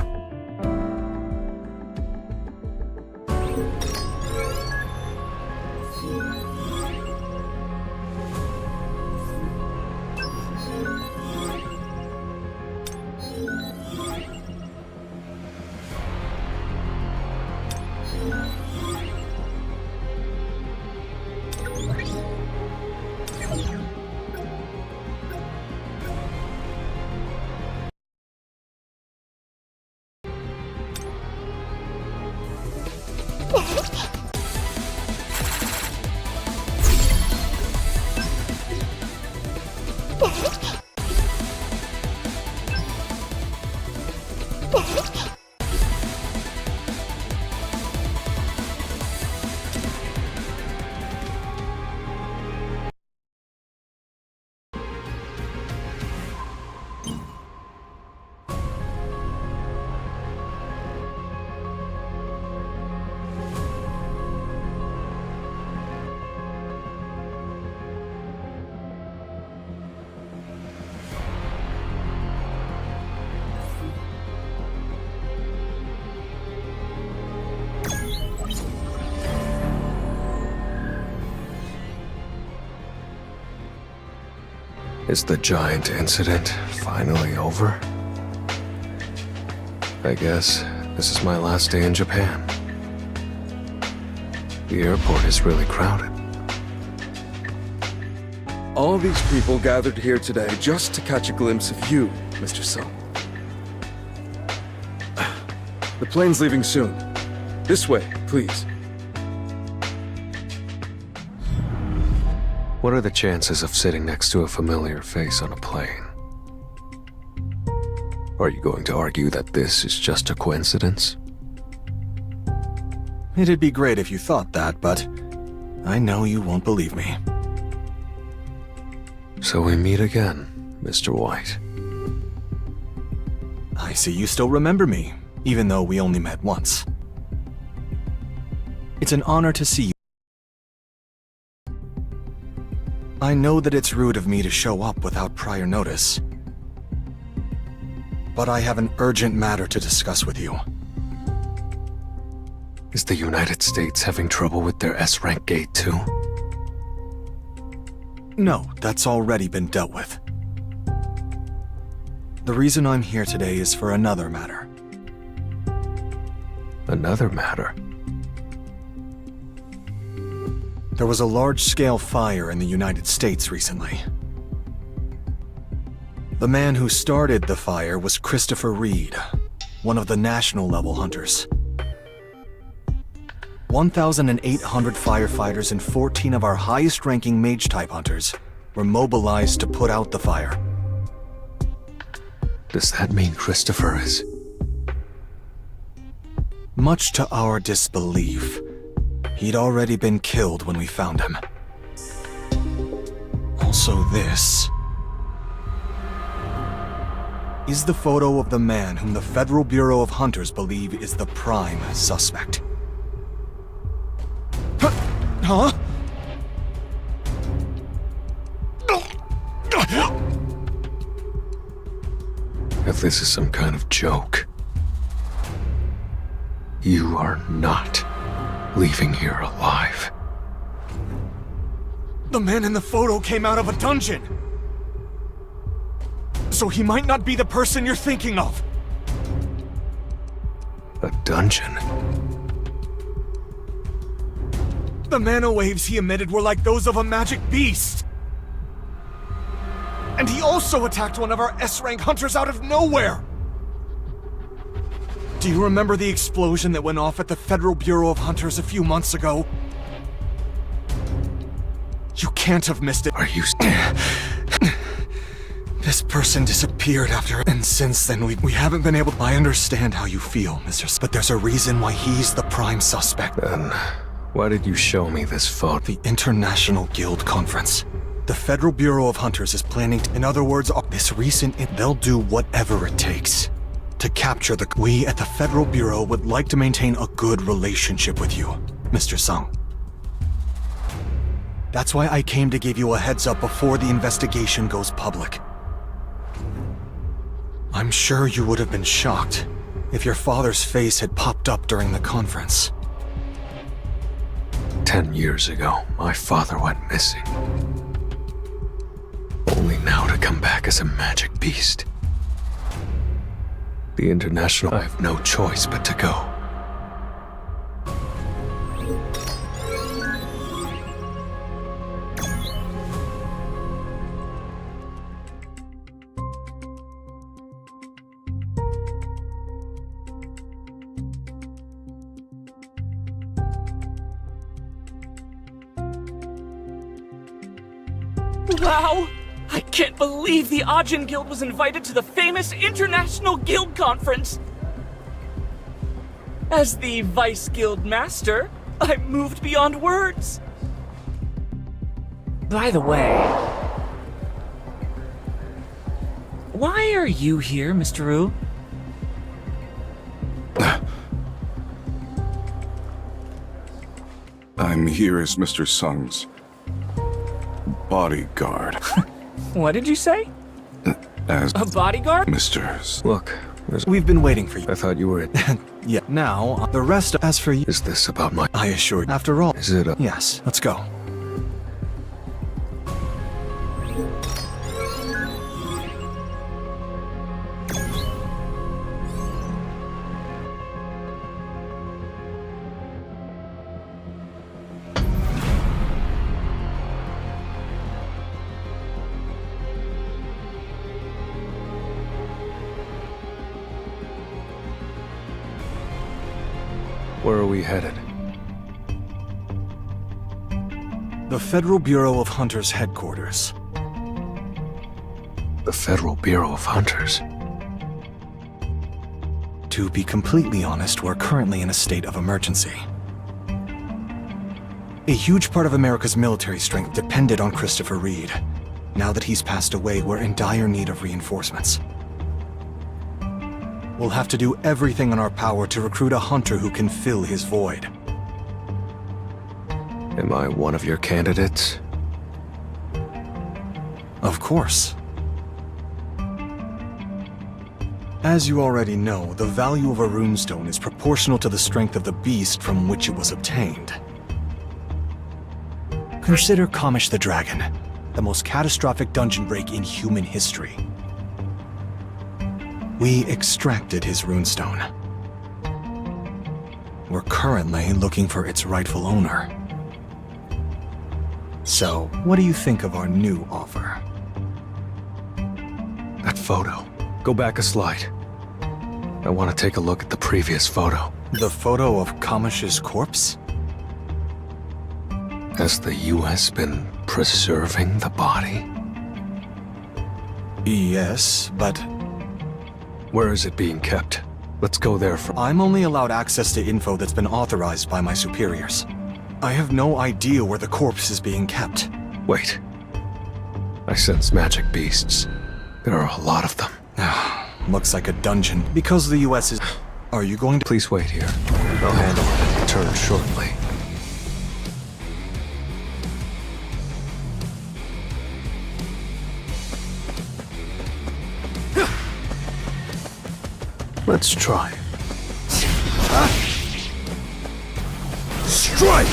Is the giant incident finally over? I guess this is my last day in Japan. The airport is really crowded. All these people gathered here today just to catch a glimpse of you, Mr. Sung. The plane's leaving soon. This way, please. What are the chances of sitting next to a familiar face on a plane? Are you going to argue that this is just a coincidence? It'd be great if you thought that, but I know you won't believe me. So we meet again, Mr. White. I see you still remember me, even though we only met once. It's an honor to see you. I know that it's rude of me to show up without prior notice, but I have an urgent matter to discuss with you. Is the United States having trouble with their S-rank gate too? No, that's already been dealt with. The reason I'm here today is for another matter. Another matter? There was a large-scale fire in the United States recently. The man who started the fire was Christopher Reed, one of the national-level hunters. 1,800 firefighters and 14 of our highest-ranking mage-type hunters were mobilized to put out the fire. Does that mean Christopher is... Much to our disbelief, he'd already been killed when we found him. Also this is the photo of the man whom the Federal Bureau of Hunters believe is the prime suspect. Huh? If this is some kind of joke, you are not leaving here alive. The man in the photo came out of a dungeon. So he might not be the person you're thinking of. A dungeon? The mana waves he emitted were like those of a magic beast. And he also attacked one of our S-rank hunters out of nowhere. Do you remember the explosion that went off at the Federal Bureau of Hunters a few months ago? You can't have missed it. Are you... This person disappeared after, and since then we haven't been able... I understand how you feel, but there's a reason why he's the prime suspect. Then, why did you show me this photo? The International Guild Conference. The Federal Bureau of Hunters is planning to, in other words, this recent... They'll do whatever it takes to capture the... We at the Federal Bureau would like to maintain a good relationship with you, Mr. Sung. That's why I came to give you a heads up before the investigation goes public. I'm sure you would have been shocked if your father's face had popped up during the conference. 10 years ago, my father went missing. Only now to come back as a magic beast. The International... I have no choice but to go. Wow! I can't believe the Ajin Guild was invited to the famous International Guild Conference! As the Vice Guild Master, I'm moved beyond words! By the way, why are you here, Mr. Wu? I'm here as Mr. Sung's bodyguard. What did you say? As a bodyguard? Mr. Look, We've been waiting for you. I thought you were it. Yeah, now, the rest, as for you... Is this about my... I assure you. After all... Is it a... Yes, let's go. Where are we headed? The Federal Bureau of Hunters headquarters. The Federal Bureau of Hunters? To be completely honest, we're currently in a state of emergency. A huge part of America's military strength depended on Christopher Reed. Now that he's passed away, we're in dire need of reinforcements. We'll have to do everything in our power to recruit a hunter who can fill his void. Am I one of your candidates? Of course. As you already know, the value of a runestone is proportional to the strength of the beast from which it was obtained. Consider Kamish the Dragon, the most catastrophic dungeon break in human history. We extracted his runestone. We're currently looking for its rightful owner. So, what do you think of our new offer? That photo. Go back a slide. I want to take a look at the previous photo. The photo of Kamish's corpse? Has the US been preserving the body? Yes, but Where is it being kept? Let's go there for. I'm only allowed access to info that's been authorized by my superiors. I have no idea where the corpse is being kept. Wait. I sense magic beasts. There are a lot of them. Looks like a dungeon. Because the US is... Are you going to... Please wait here. I'll handle it and return shortly. Let's try. Strike!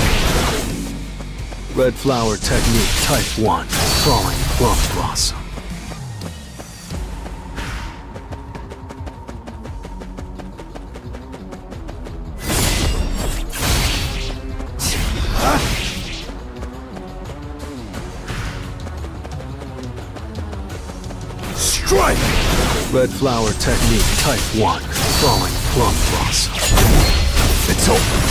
Red flower technique type 1. Crawling plum blossom. Strike! Red flower technique type 1. Crawling plum blossom. It's over.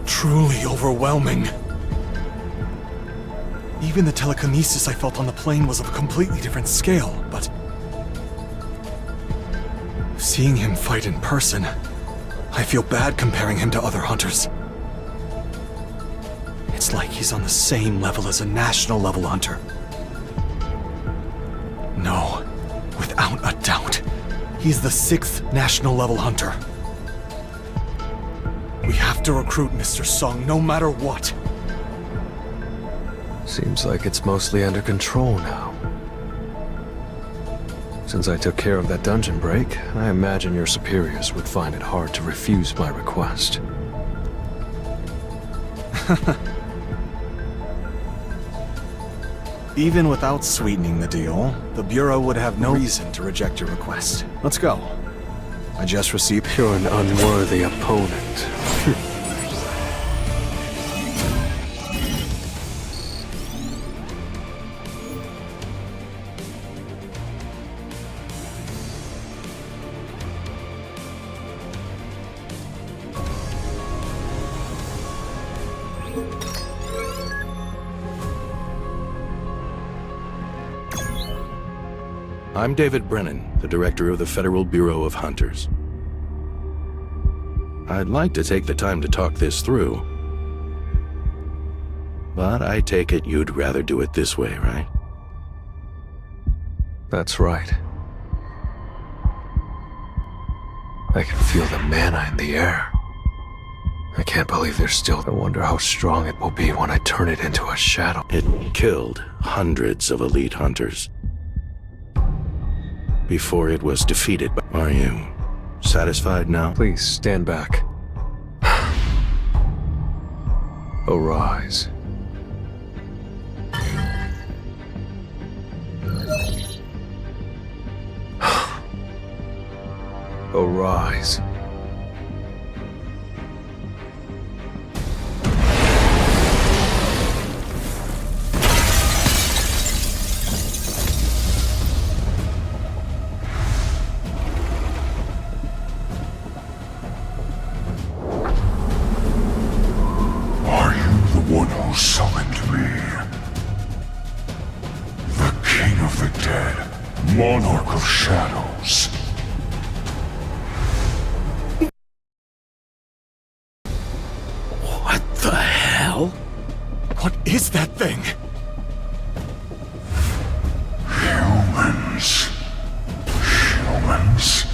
Truly overwhelming. Even the telekinesis I felt on the plane was of a completely different scale, but... seeing him fight in person, I feel bad comparing him to other hunters. It's like he's on the same level as a national level hunter. No, without a doubt, he's the 6th national level hunter. We have to recruit Mr. Song no matter what. Seems like it's mostly under control now. Since I took care of that dungeon break, I imagine your superiors would find it hard to refuse my request. Even without sweetening the deal, the Bureau would have no reason to reject your request. Let's go. I just received... You're an unworthy opponent. I'm David Brennan, the director of the Federal Bureau of Hunters. I'd like to take the time to talk this through, but I take it you'd rather do it this way, right? That's right. I can feel the mana in the air. I can't believe there's still... I wonder how strong it will be when I turn it into a shadow. It killed hundreds of elite hunters before it was defeated. Are you satisfied now? Please stand back. Arise. Arise. Are you the one who summoned me? The King of the Dead, Monarch of Shadows. What the hell? What is that thing? Humans. Humans.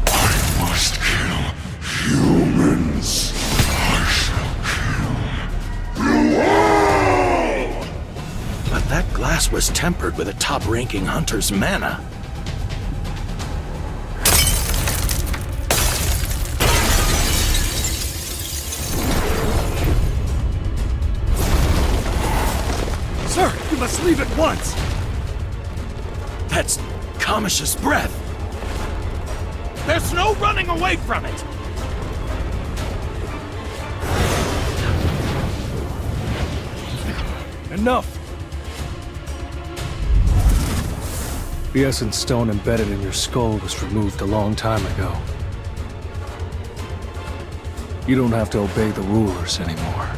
I must kill humans. I shall kill you all! But that glass was tempered with a top-ranking hunter's mana. Sir, you must leave at once! That's Kamish's breath. There's no running away from it. Enough! The essence stone embedded in your skull was removed a long time ago. You don't have to obey the rulers anymore.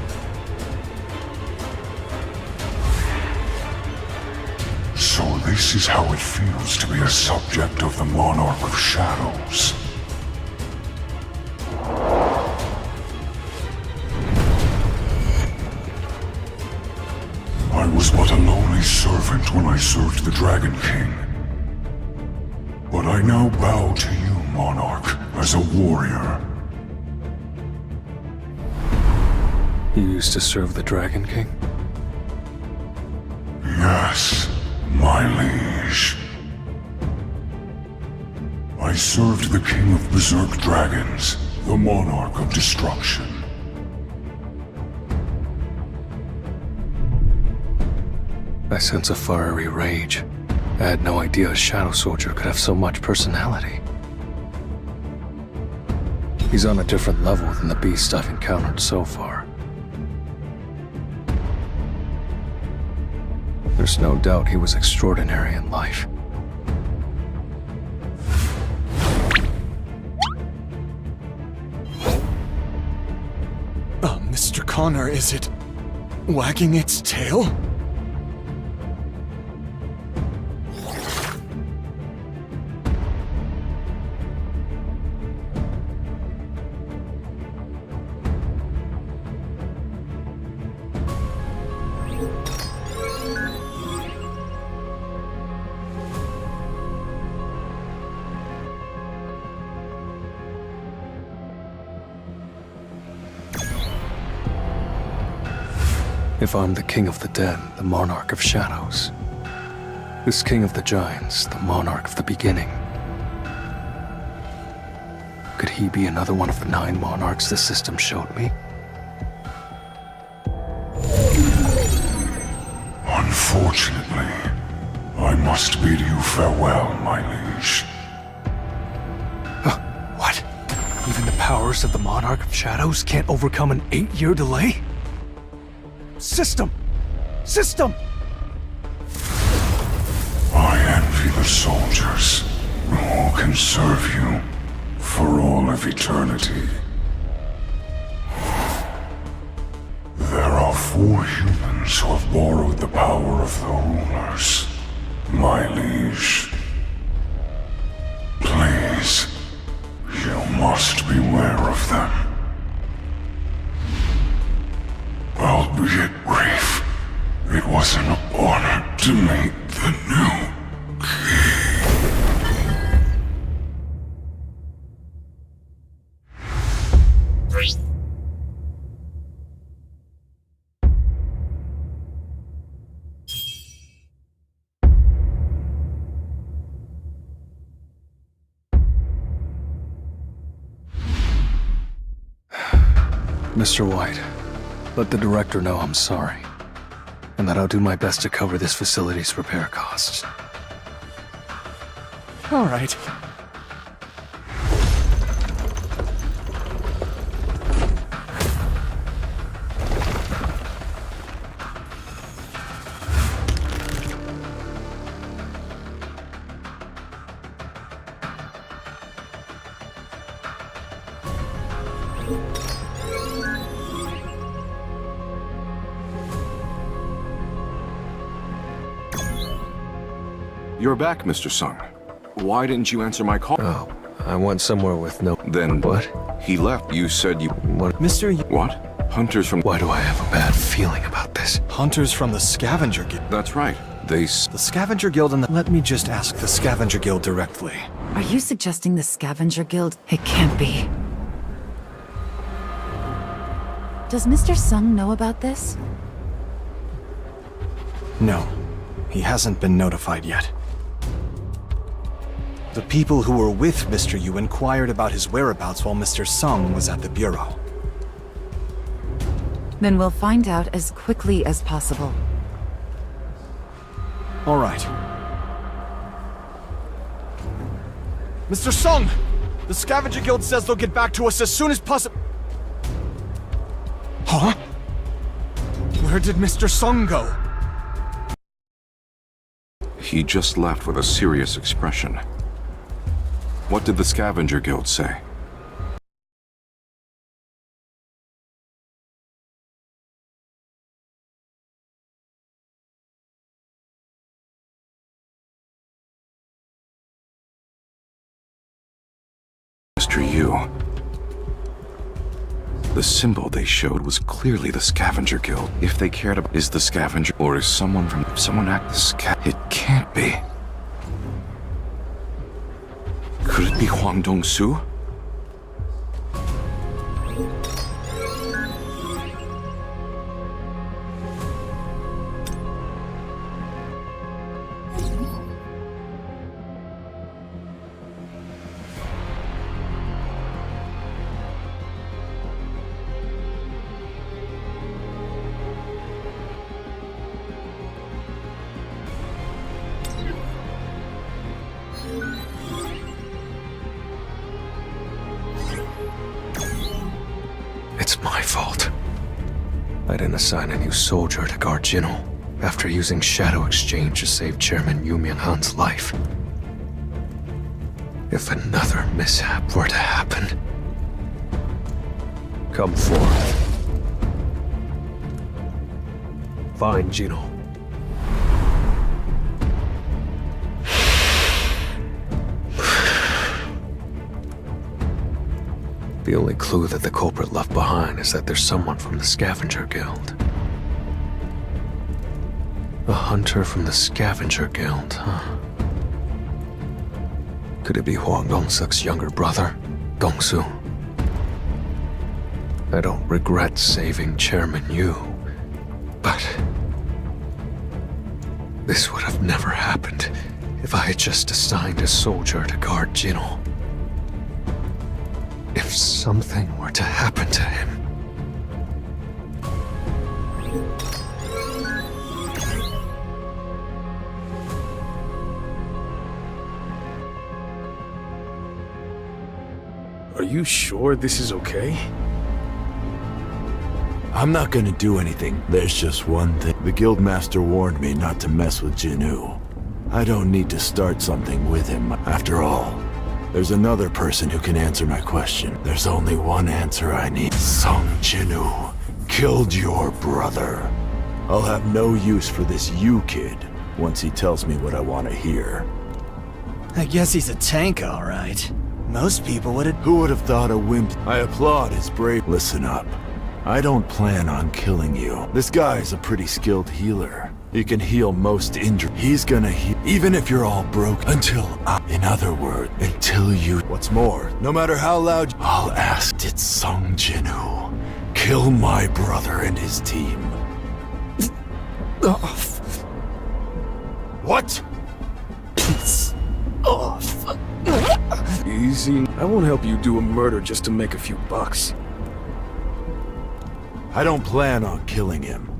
So this is how it feels to be a subject of the Monarch of Shadows. I was but a lowly servant when I served the Dragon King. But I now bow to you, Monarch, as a warrior. You used to serve the Dragon King? Yes, my liege. I served the King of Berserk Dragons, the Monarch of Destruction. I sense a fiery rage. I had no idea a Shadow Soldier could have so much personality. He's on a different level than the beast I've encountered so far. There's no doubt he was extraordinary in life. Mr. Connor, is it wagging its tail? If I'm the King of the Dead, the Monarch of Shadows, this King of the Giants, the Monarch of the Beginning, could he be another one of the 9 monarchs the system showed me? Unfortunately, I must bid you farewell, my liege. What? Even the powers of the Monarch of Shadows can't overcome an 8-year delay? System! System! I envy the soldiers who can serve you for all of eternity. There are 4 humans who have borrowed the power of the rulers, my liege. Please, you must beware of them. Albeit brief, it was an honor to meet the new Mr. White, let the director know I'm sorry, and that I'll do my best to cover this facility's repair costs. All right. You're back, Mr. Sung. Why didn't you answer my call? Oh, I went somewhere with no... Then What? He left. You said you... What? Mr. What? Hunters from... Why do I have a bad feeling about this? Hunters from the Scavenger Guild. That's right. They... The Scavenger Guild and the... Let me just ask the Scavenger Guild directly. Are you suggesting the Scavenger Guild? It can't be. Does Mr. Sung know about this? No, he hasn't been notified yet. The people who were with Mr. Yu inquired about his whereabouts while Mr. Sung was at the Bureau. Then we'll find out as quickly as possible. All right. Mr. Sung! The Scavenger Guild says they'll get back to us as soon as possible. Huh? Where did Mr. Sung go? He just left with a serious expression. What did the Scavenger Guild say? Mr. Yu. The symbol they showed was clearly the Scavenger Guild. If they cared about is the Scavenger, or is someone from someone at the it can't be. Could it be Huang Dongsu? It's my fault. I didn't assign a new soldier to guard Jinho after using Shadow Exchange to save Chairman Yu Minghan's life. If another mishap were to happen... Come forth. Find Jinho. The only clue that the culprit left behind is that there's someone from the Scavenger Guild. A hunter from the Scavenger Guild, huh? Could it be Huang Dongsuk's younger brother, Dongsu? I don't regret saving Chairman Yu, but... this would have never happened if I had just assigned a soldier to guard Jinho. If something were to happen to him... Are you sure this is okay? I'm not gonna do anything. There's just one thing. The Guildmaster warned me not to mess with Jinhu. I don't need to start something with him. After all, there's another person who can answer my question. There's only one answer I need. Sung Jinhu killed your brother. I'll have no use for this Yu kid once he tells me what I want to hear. I guess he's a tank, all right. Most people would have... Who would have thought a wimp? I applaud his brave... Listen up. I don't plan on killing you. This guy's a pretty skilled healer. He can heal most injuries. He's gonna heal, even if you're all broke, in other words, until you... What's more, no matter how loud... I'll ask, did Sung Jinhu kill my brother and his team? What? Piss off. Easy. I won't help you do a murder just to make a few bucks. I don't plan on killing him.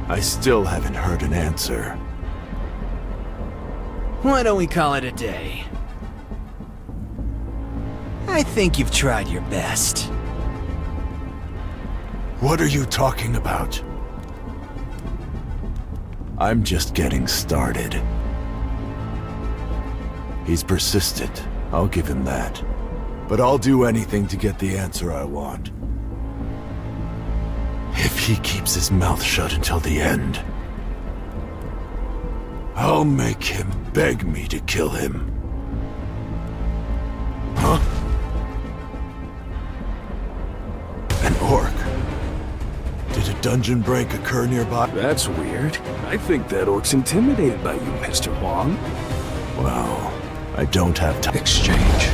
I still haven't heard an answer. Why don't we call it a day? I think you've tried your best. What are you talking about? I'm just getting started. He's persistent, I'll give him that. But I'll do anything to get the answer I want. If he keeps his mouth shut until the end, I'll make him beg me to kill him. Huh? An orc? Did a dungeon break occur nearby? That's weird. I think that orc's intimidated by you, Mr. Huang. Well, I don't have time. Exchange.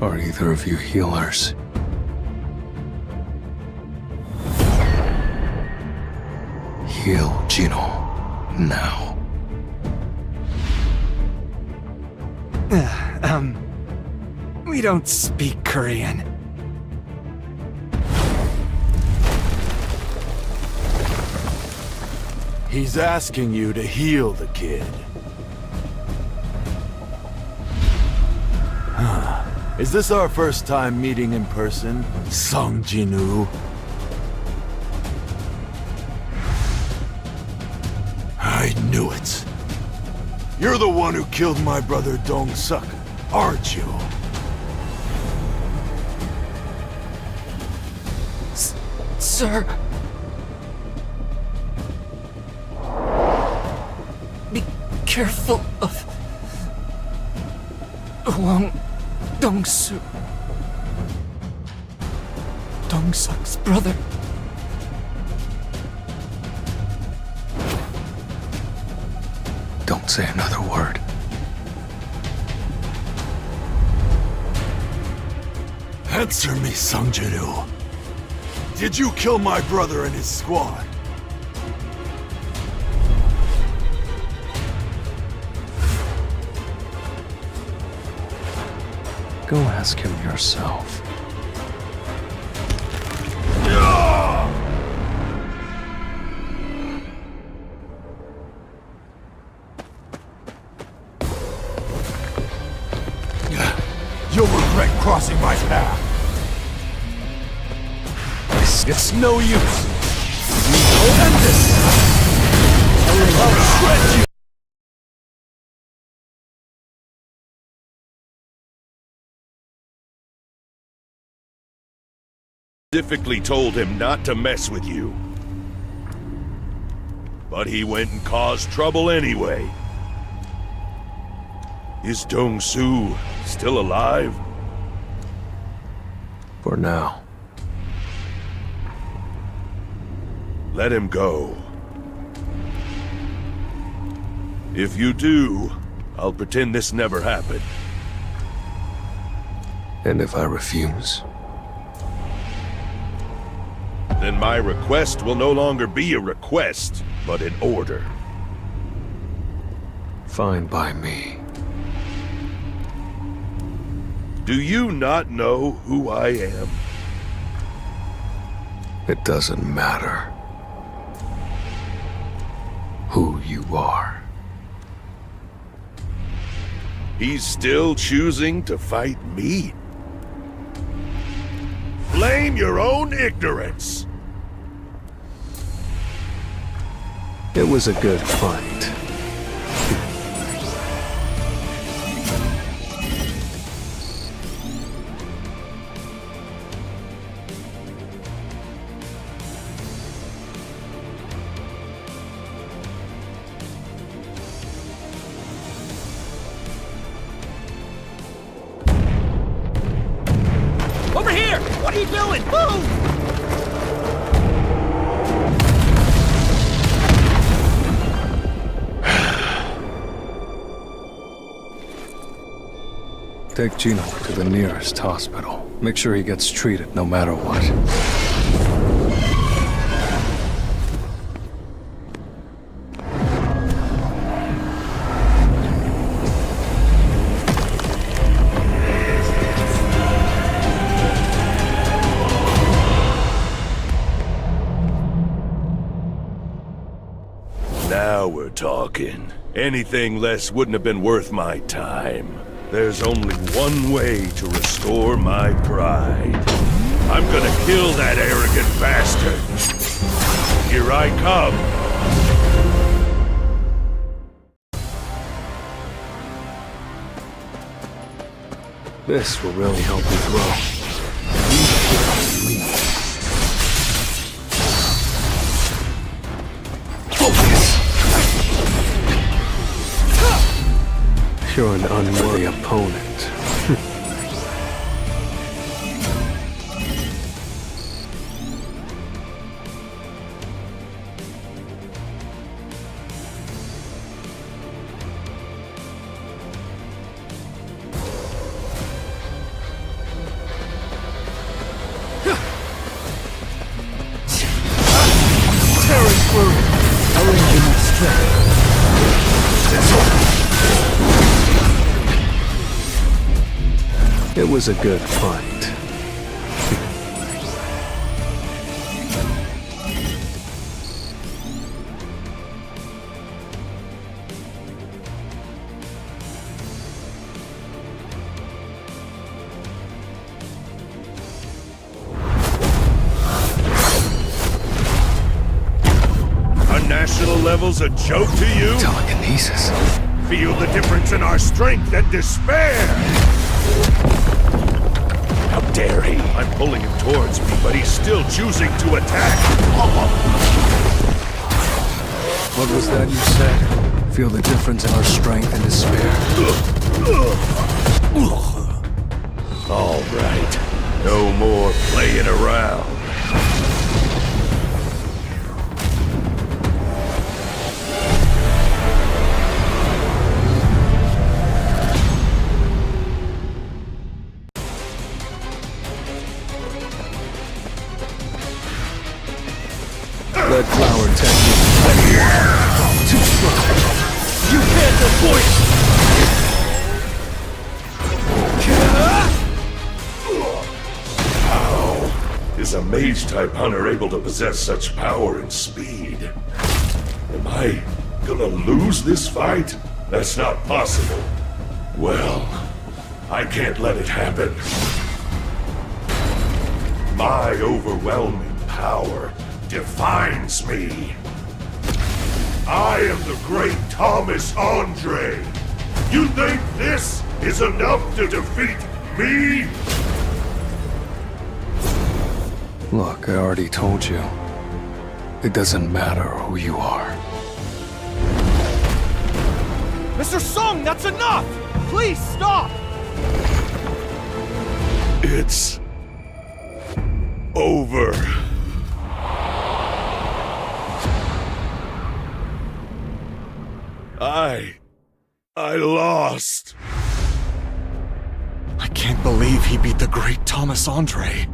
Are either of you healers? Heal Gino now. We don't speak Korean. He's asking you to heal the kid. Is this our first time meeting in person, Sung Jin-woo? I knew it. You're the one who killed my brother Dong-suk, aren't you? Sir. Be careful of Wang Dong-suk. Dong-suk's brother. Don't say another word. Answer me, Sung Jin-woo. Did you kill my brother and his squad? Go ask him yourself. You'll regret crossing my path. It's no use. You'll end this. I'll shred you. Specifically told him not to mess with you. But he went and caused trouble anyway. Is Dong-su still alive? For now. Let him go. If you do, I'll pretend this never happened. And if I refuse? Then my request will no longer be a request, but an order. Fine by me. Do you not know who I am? It doesn't matter who you are. He's still choosing to fight me? Blame your own ignorance! It was a good fight. Over here! What are you doing? Move! Take Gino to the nearest hospital. Make sure he gets treated no matter what. Now we're talking. Anything less wouldn't have been worth my time. There's only one way to restore my pride. I'm gonna kill that arrogant bastard. Here I come. This will really help you grow. You're an unworthy opponent. arranging our strength. It was a good fight. National level's a joke to you? Telekinesis. Feel the difference in our strength and despair! How dare he? I'm pulling him towards me, but he's still choosing to attack. What was that you said? Feel the difference in our strength and despair. All right. No more playing around. Red flower technique. Too slow. You can't avoid it! How is a mage-type hunter able to possess such power and speed? Am I gonna lose this fight? That's not possible. Well, I can't let it happen. My overwhelming power defines me. I am the great Thomas Andre. You think this is enough to defeat me? Look, I already told you. It doesn't matter who you are. Mr. Song, that's enough! Please stop! It's over. I lost. I can't believe he beat the great Thomas Andre.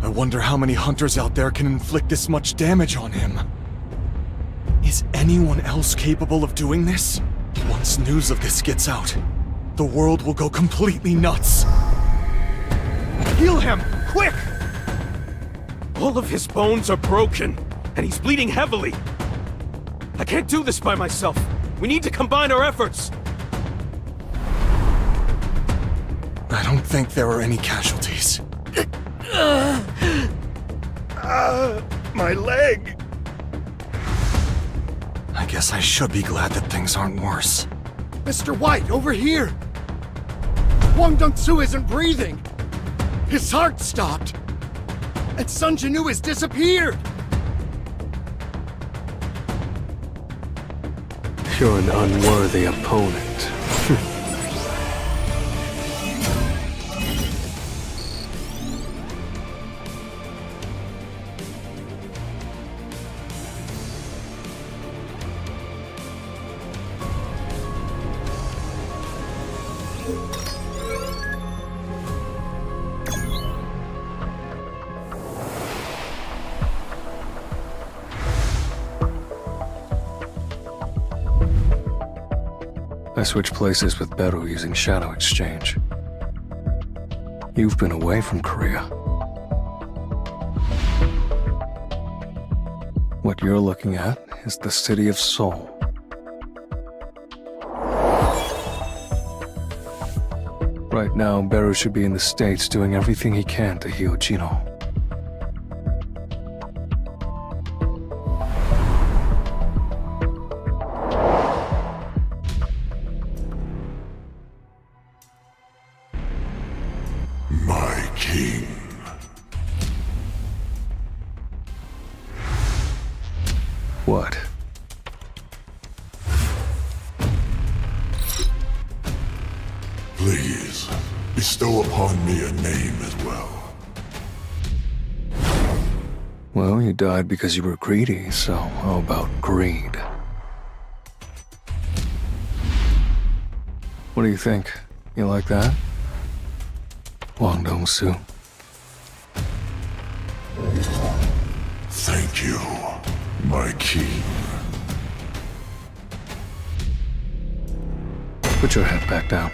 I wonder how many hunters out there can inflict this much damage on him. Is anyone else capable of doing this? Once news of this gets out, the world will go completely nuts. Heal him! Quick! All of his bones are broken, and he's bleeding heavily. I can't do this by myself. We need to combine our efforts. I don't think there are any casualties. My leg! I guess I should be glad that things aren't worse. Mr. White, over here! Wang Dongsu isn't breathing! His heart stopped! And Sun Jinnu has disappeared! You're an unworthy opponent. I switched places with Beru using Shadow Exchange. You've been away from Korea. What you're looking at is the city of Seoul. Right now, Beru should be in the States doing everything he can to heal Gino. My king. What? Please, bestow upon me a name as well. Well, you died because you were greedy, so how about greed? What do you think? You like that? Huang Dong-su. Thank you, my king. Put your head back down.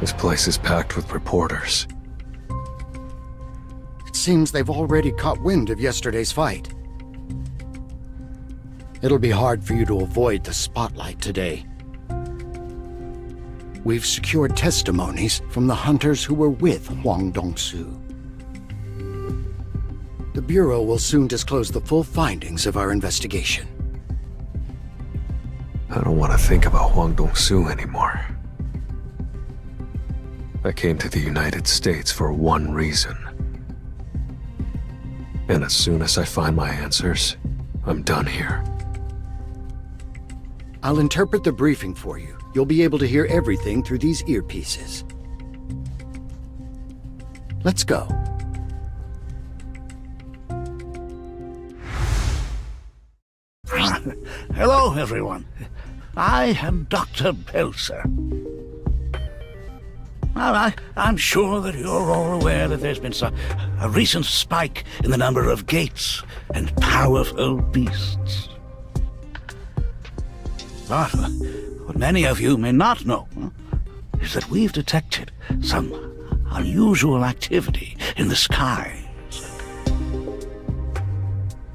This place is packed with reporters. It seems they've already caught wind of yesterday's fight. It'll be hard for you to avoid the spotlight today. We've secured testimonies from the hunters who were with Huang Dong-su. The Bureau will soon disclose the full findings of our investigation. I don't want to think about Huang Dong-su anymore. I came to the United States for one reason. And as soon as I find my answers, I'm done here. I'll interpret the briefing for you. You'll be able to hear everything through these earpieces. Let's go. Hello, everyone. I am Dr. Pelser. Now, I'm sure that you're all aware that there's been a recent spike in the number of gates and powerful beasts. But what many of you may not know is that we've detected some unusual activity in the skies.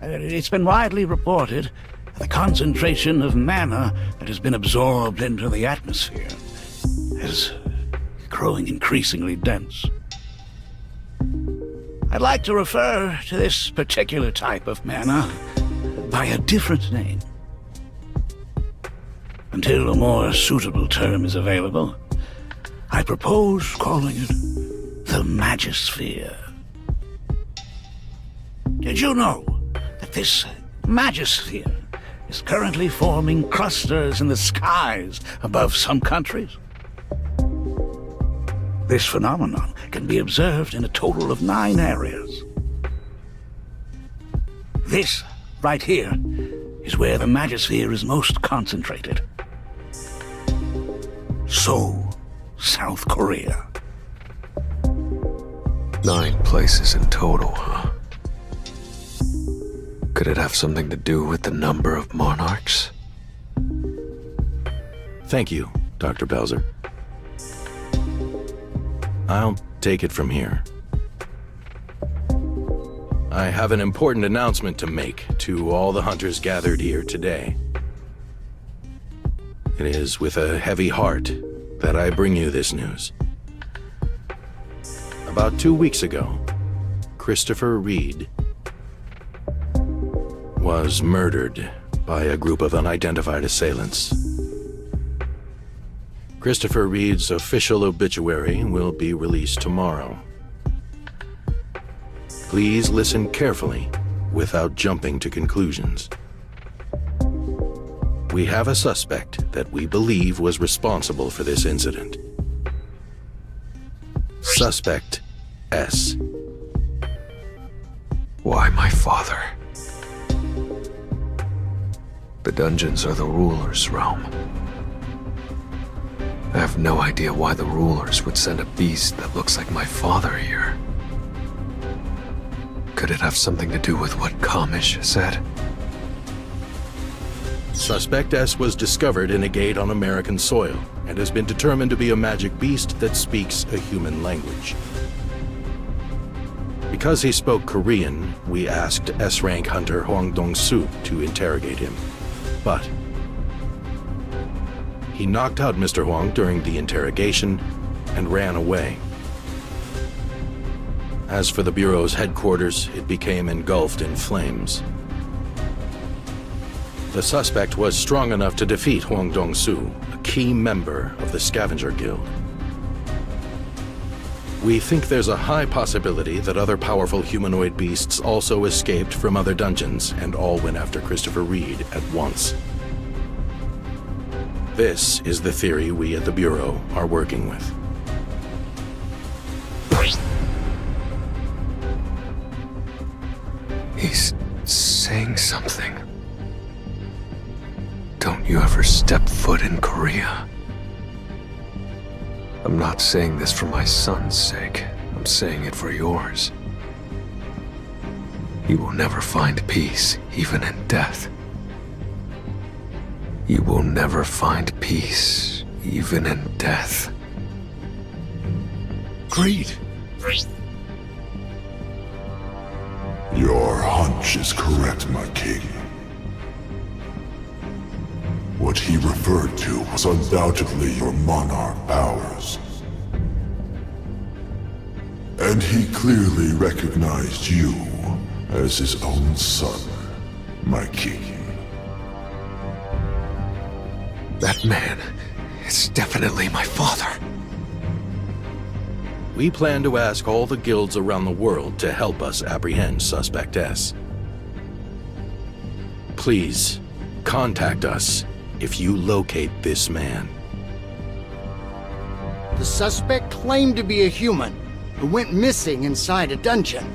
It's been widely reported that the concentration of mana that has been absorbed into the atmosphere is growing increasingly dense. I'd like to refer to this particular type of mana by a different name. Until a more suitable term is available, I propose calling it the Magisphere. Did you know that this Magisphere is currently forming clusters in the skies above some countries? This phenomenon can be observed in a total of 9 areas. This, right here, is where the Magisphere is most concentrated. Seoul, South Korea. 9 places in total, huh? Could it have something to do with the number of monarchs? Thank you, Dr. Pelser. I'll take it from here. I have an important announcement to make to all the hunters gathered here today. It is with a heavy heart that I bring you this news. About 2 weeks ago, Christopher Reed was murdered by a group of unidentified assailants. Christopher Reed's official obituary will be released tomorrow. Please listen carefully without jumping to conclusions. We have a suspect that we believe was responsible for this incident. Suspect S. Why my father? The dungeons are the ruler's realm. I have no idea why the rulers would send a beast that looks like my father here. Could it have something to do with what Kamish said? Suspect S was discovered in a gate on American soil and has been determined to be a magic beast that speaks a human language. Because he spoke Korean, we asked S-rank hunter Huang Dong-su to interrogate him. But he knocked out Mr. Huang during the interrogation and ran away. As for the Bureau's headquarters, it became engulfed in flames. The suspect was strong enough to defeat Huang Dong-su, a key member of the Scavenger Guild. We think there's a high possibility that other powerful humanoid beasts also escaped from other dungeons and all went after Christopher Reed at once. This is the theory we at the Bureau are working with. He's saying something. Don't you ever step foot in Korea. I'm not saying this for my son's sake. I'm saying it for yours. You will never find peace, even in death. You will never find peace, even in death. Greed. Your hunch is correct, my king. What he referred to was undoubtedly your monarch powers. And he clearly recognized you as his own son, my king. That man is definitely my father. We plan to ask all the guilds around the world to help us apprehend Suspect S. Please, contact us if you locate this man. The suspect claimed to be a human who went missing inside a dungeon.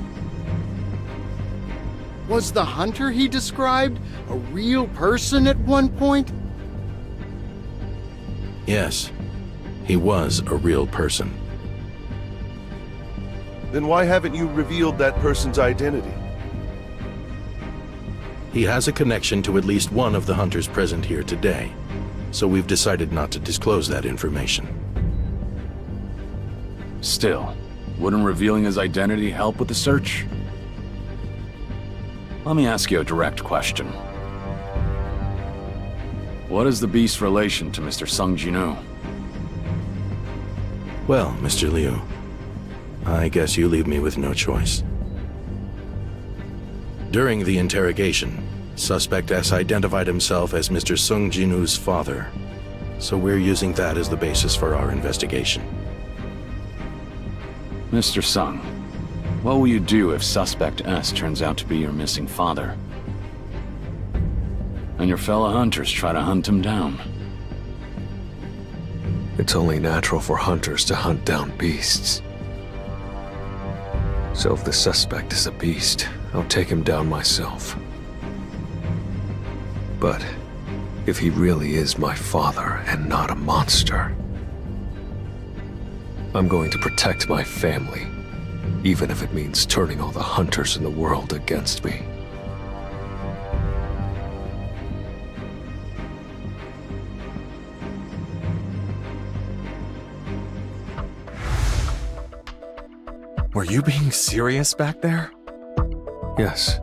Was the hunter he described a real person at one point? Yes, he was a real person. Then why haven't you revealed that person's identity? He has a connection to at least one of the hunters present here today, so we've decided not to disclose that information. Still, wouldn't revealing his identity help with the search? Let me ask you a direct question. What is the beast's relation to Mr. Sung Jin-woo? Well, Mr. Liu, I guess you leave me with no choice. During the interrogation, Suspect S identified himself as Mr. Sung Jin-woo's father, so we're using that as the basis for our investigation. Mr. Sung, what will you do if Suspect S turns out to be your missing father? And your fellow hunters try to hunt him down? It's only natural for hunters to hunt down beasts. So if the suspect is a beast, I'll take him down myself. But if he really is my father and not a monster, I'm going to protect my family, even if it means turning all the hunters in the world against me. Were you being serious back there? Yes.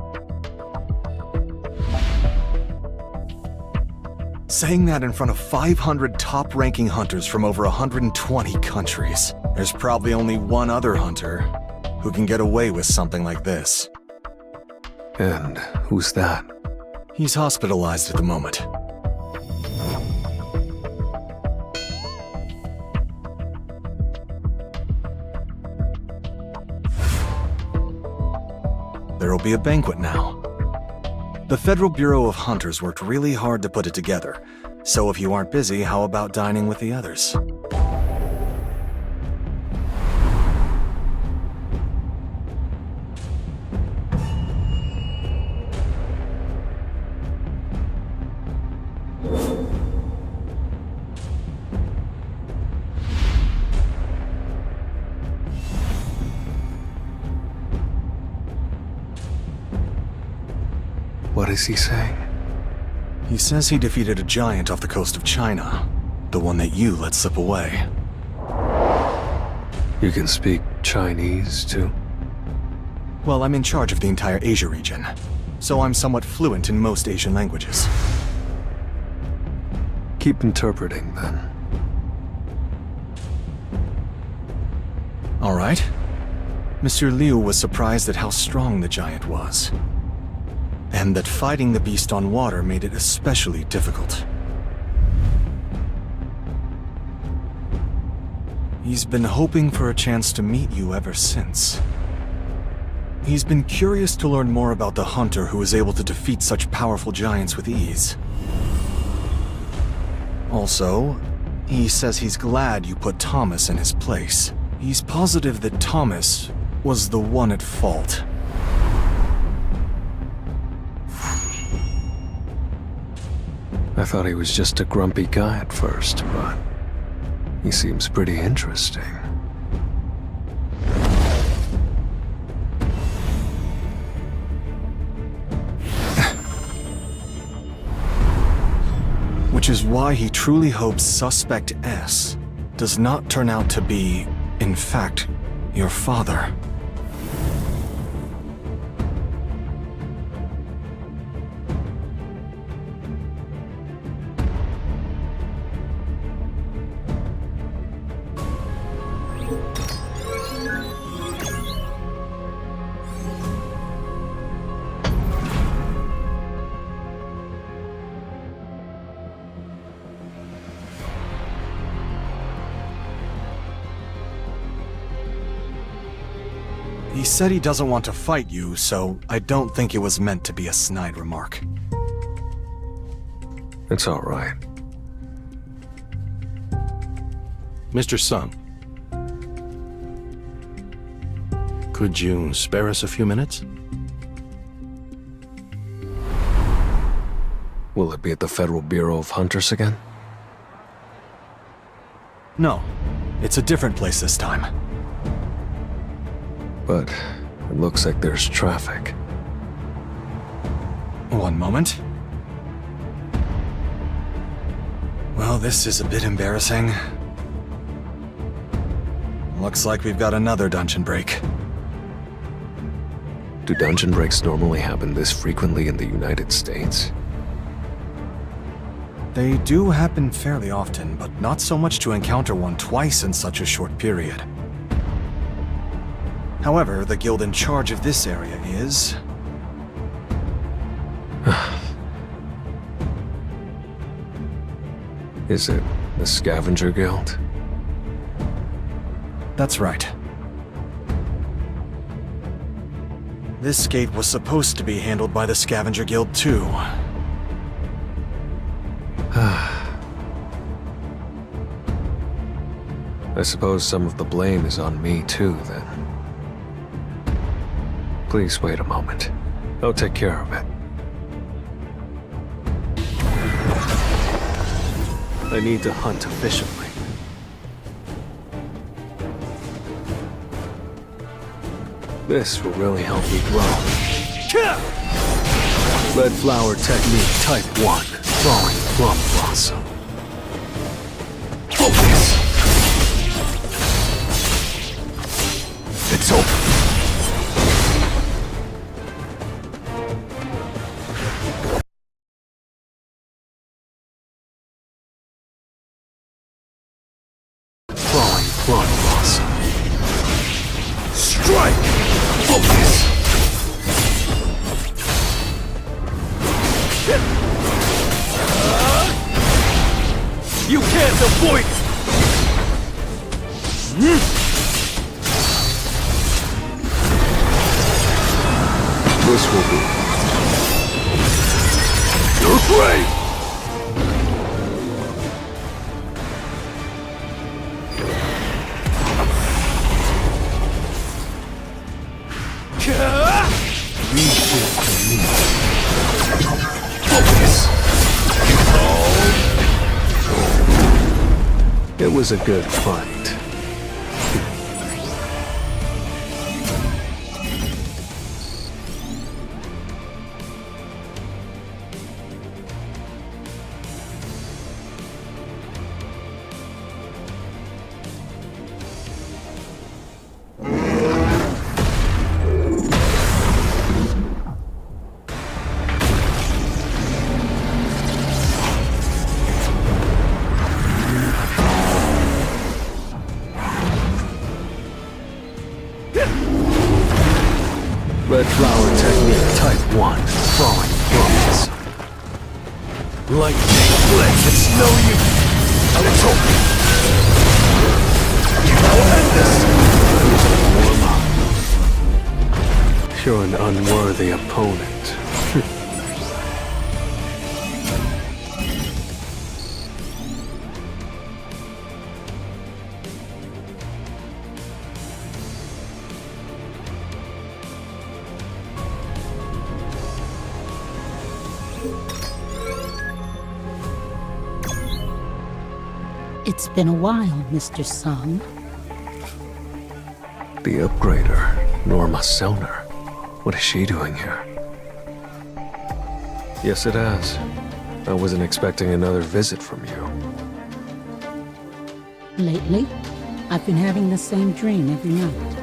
Saying that in front of 500 top-ranking hunters from over 120 countries. There's probably only one other hunter who can get away with something like this. And who's that? He's hospitalized at the moment. There'll be a banquet now. The Federal Bureau of Hunters worked really hard to put it together, so if you aren't busy, how about dining with the others? What is he saying? He says he defeated a giant off the coast of China. The one that you let slip away. You can speak Chinese, too? Well, I'm in charge of the entire Asia region, so I'm somewhat fluent in most Asian languages. Keep interpreting, then. All right. Mr. Liu was surprised at how strong the giant was. And that fighting the beast on water made it especially difficult. He's been hoping for a chance to meet you ever since. He's been curious to learn more about the hunter who was able to defeat such powerful giants with ease. Also, he says he's glad you put Thomas in his place. He's positive that Thomas was the one at fault. I thought he was just a grumpy guy at first, but he seems pretty interesting. Which is why he truly hopes Suspect S does not turn out to be, in fact, your father. He said he doesn't want to fight you, so I don't think it was meant to be a snide remark. It's all right. Mr. Sung, could you spare us a few minutes? Will it be at the Federal Bureau of Hunters again? No, it's a different place this time. But it looks like there's traffic. One moment. Well, this is a bit embarrassing. Looks like we've got another dungeon break. Do dungeon breaks normally happen this frequently in the United States? They do happen fairly often, but not so much to encounter one twice in such a short period. However, the guild in charge of this area is... Is it the Scavenger Guild? That's right. This gate was supposed to be handled by the Scavenger Guild too. I suppose some of the blame is on me too, then. Please wait a moment. I'll take care of it. I need to hunt efficiently. This will really help me grow. Red Flower Technique Type 1. Throwing Plum Blossom. Focus! It's over. Plum Blossom. Strike! Focus! You can't avoid it! This will be... You're brave! It was a good fight. Red Flower Technique Type 1. Throwing Plums. Lightning Blitz, it's no use. It's over. I'll end this. Warm up. You're an unworthy opponent. It's been a while, Mr. Sung. The upgrader, Norma Selner. What is she doing here? Yes, it has. I wasn't expecting another visit from you. Lately, I've been having the same dream every night.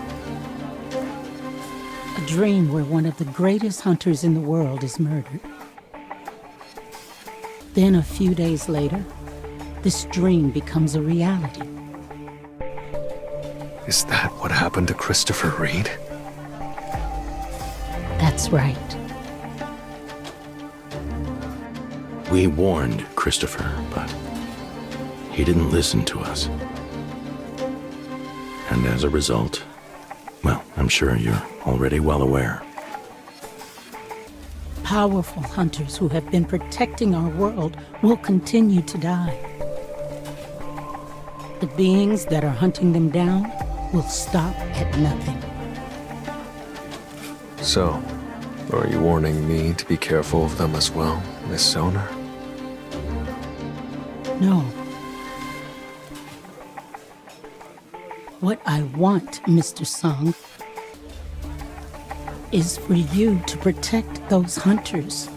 A dream where one of the greatest hunters in the world is murdered. Then a few days later, this dream becomes a reality. Is that what happened to Christopher Reed? That's right. We warned Christopher, but he didn't listen to us. And as a result, well, I'm sure you're already well aware. Powerful hunters who have been protecting our world will continue to die. The beings that are hunting them down will stop at nothing. So, are you warning me to be careful of them as well, Miss Soner? No. What I want, Mr. Sung, is for you to protect those hunters.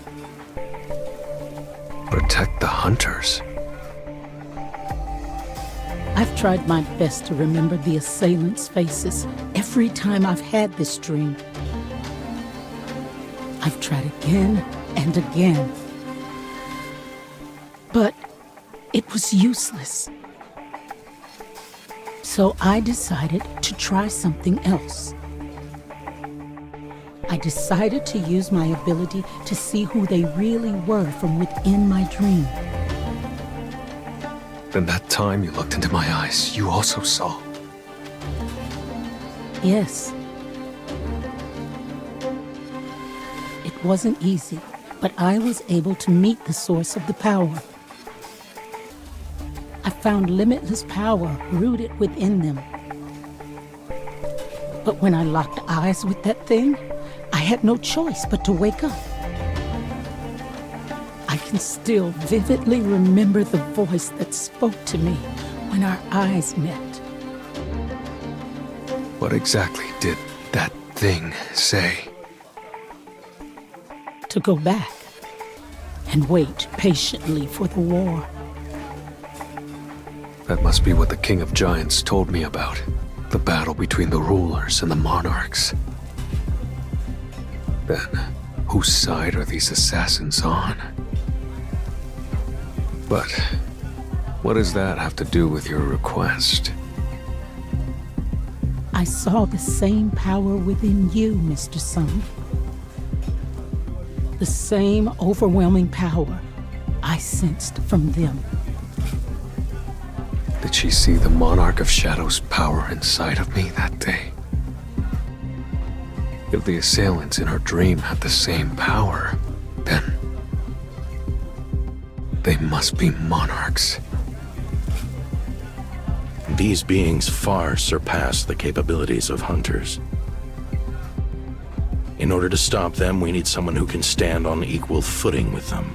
Protect the hunters? I've tried my best to remember the assailants' faces every time I've had this dream. I've tried again and again. But it was useless. So I decided to try something else. I decided to use my ability to see who they really were from within my dream. Then that time you looked into my eyes, you also saw. Yes. It wasn't easy, but I was able to meet the source of the power. I found limitless power rooted within them. But when I locked eyes with that thing, I had no choice but to wake up. I can still vividly remember the voice that spoke to me when our eyes met. What exactly did that thing say? To go back and wait patiently for the war. That must be what the King of Giants told me about. The battle between the rulers and the monarchs. Then, whose side are these assassins on? But what does that have to do with your request? I saw the same power within you, Mr. Sung. The same overwhelming power I sensed from them. Did she see the Monarch of Shadow's power inside of me that day? If the assailants in her dream had the same power, then they must be monarchs. These beings far surpass the capabilities of hunters. In order to stop them, we need someone who can stand on equal footing with them.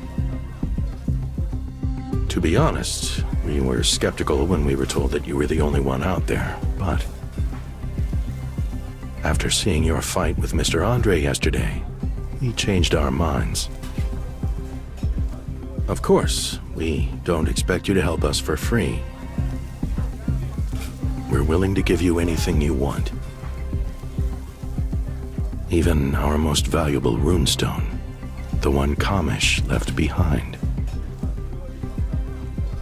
To be honest, we were skeptical when we were told that you were the only one out there, but after seeing your fight with Mr. Andre yesterday, we changed our minds. Of course, we don't expect you to help us for free. We're willing to give you anything you want. Even our most valuable runestone, the one Kamish left behind.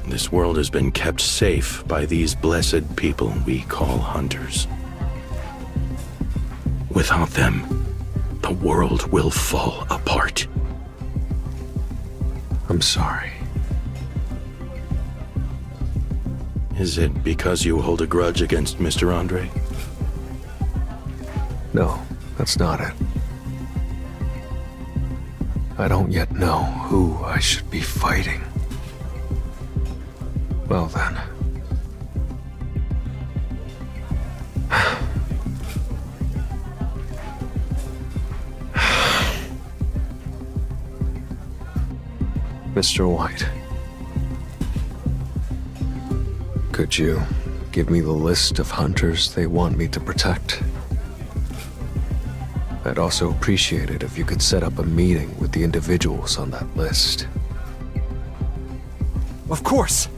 This world has been kept safe by these blessed people we call hunters. Without them, the world will fall apart. I'm sorry. Is it because you hold a grudge against Mr. Andre? No, that's not it. I don't yet know who I should be fighting. Well then. Mr. White. Could you give me the list of hunters they want me to protect? I'd also appreciate it if you could set up a meeting with the individuals on that list. Of course!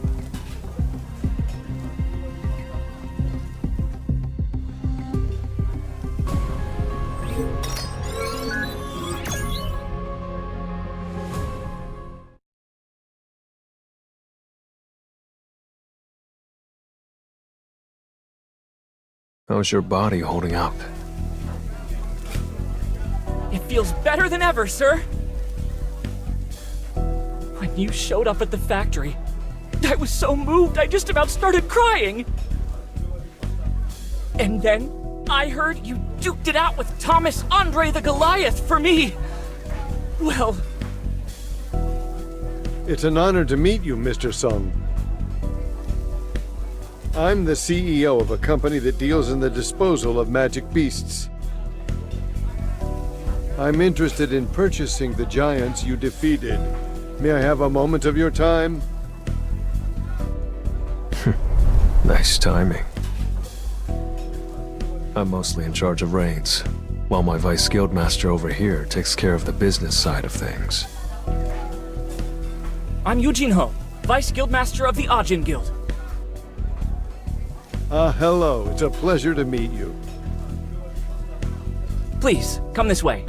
How's your body holding up? It feels better than ever, sir! When you showed up at the factory, I was so moved I just about started crying! And then I heard you duked it out with Thomas Andre the Goliath for me! Well... It's an honor to meet you, Mr. Sung. I'm the CEO of a company that deals in the disposal of magic beasts. I'm interested in purchasing the giants you defeated. May I have a moment of your time? Nice timing. I'm mostly in charge of raids, while my Vice Guildmaster over here takes care of the business side of things. I'm Eugene Ho, Vice Guildmaster of the Ajin Guild. Hello. It's a pleasure to meet you. Please, come this way.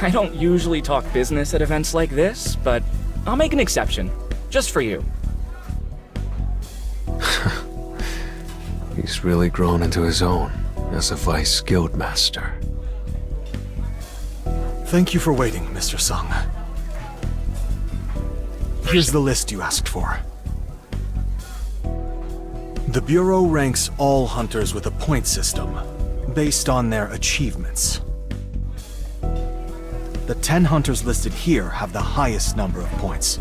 I don't usually talk business at events like this, but I'll make an exception. Just for you. He's really grown into his own as a Vice Guildmaster. Thank you for waiting, Mr. Sung. Here's the list you asked for. The Bureau ranks all hunters with a point system, based on their achievements. The 10 hunters listed here have the highest number of points.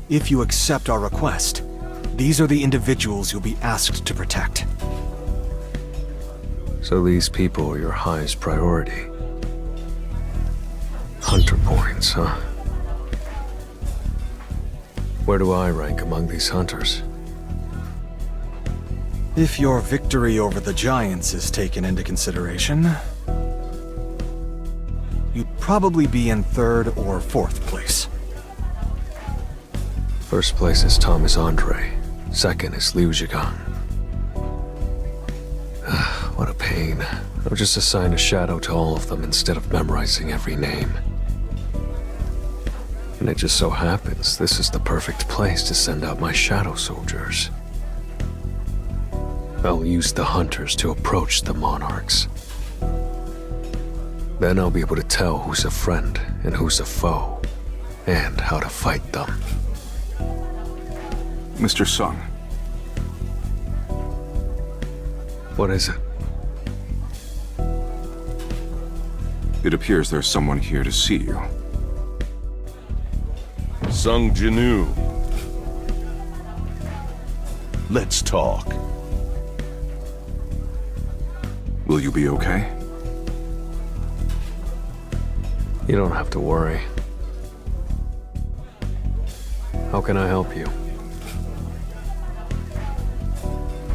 If you accept our request, these are the individuals you'll be asked to protect. So these people are your highest priority. Hunter points, huh? Where do I rank among these hunters? If your victory over the Giants is taken into consideration, you'd probably be in 3rd or 4th place. First place is Thomas Andre. Second is Liu Zhigang. What a pain. I'll just assign a shadow to all of them instead of memorizing every name. And it just so happens this is the perfect place to send out my shadow soldiers. I'll use the hunters to approach the monarchs. Then I'll be able to tell who's a friend and who's a foe, and how to fight them. Mr. Sung. What is it? It appears there's someone here to see you. Sung Jinu. Let's talk. Will you be okay? You don't have to worry. How can I help you?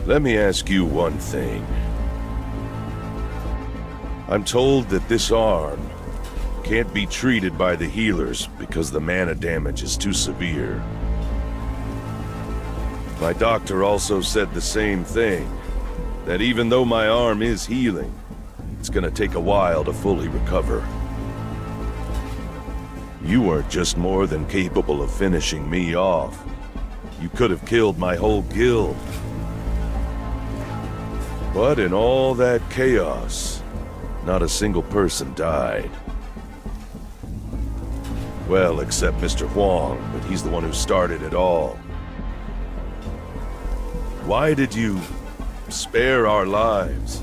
Let me ask you one thing. I'm told that this arm can't be treated by the healers because the mana damage is too severe. My doctor also said the same thing, that even though my arm is healing, it's gonna take a while to fully recover. You weren't just more than capable of finishing me off. You could have killed my whole guild. But in all that chaos, not a single person died. Well, except Mr. Huang, but he's the one who started it all. Why did you spare our lives?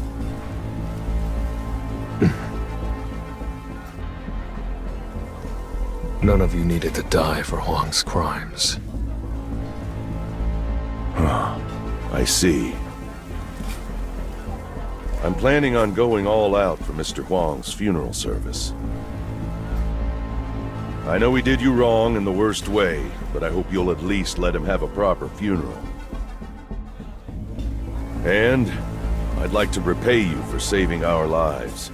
None of you needed to die for Huang's crimes. I see. I'm planning on going all out for Mr. Huang's funeral service. I know he did you wrong in the worst way, but I hope you'll at least let him have a proper funeral. And I'd like to repay you for saving our lives.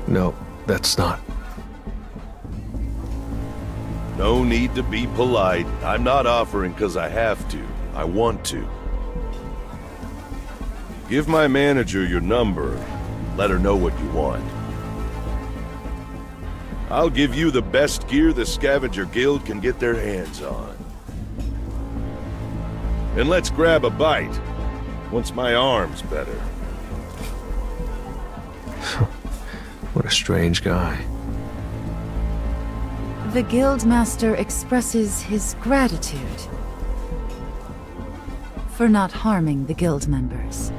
No, that's not. No need to be polite. I'm not offering because I have to. I want to. Give my manager your number. Let her know what you want. I'll give you the best gear the Scavenger Guild can get their hands on. And let's grab a bite, once my arm's better. What a strange guy. The Guildmaster expresses his gratitude for not harming the Guild members.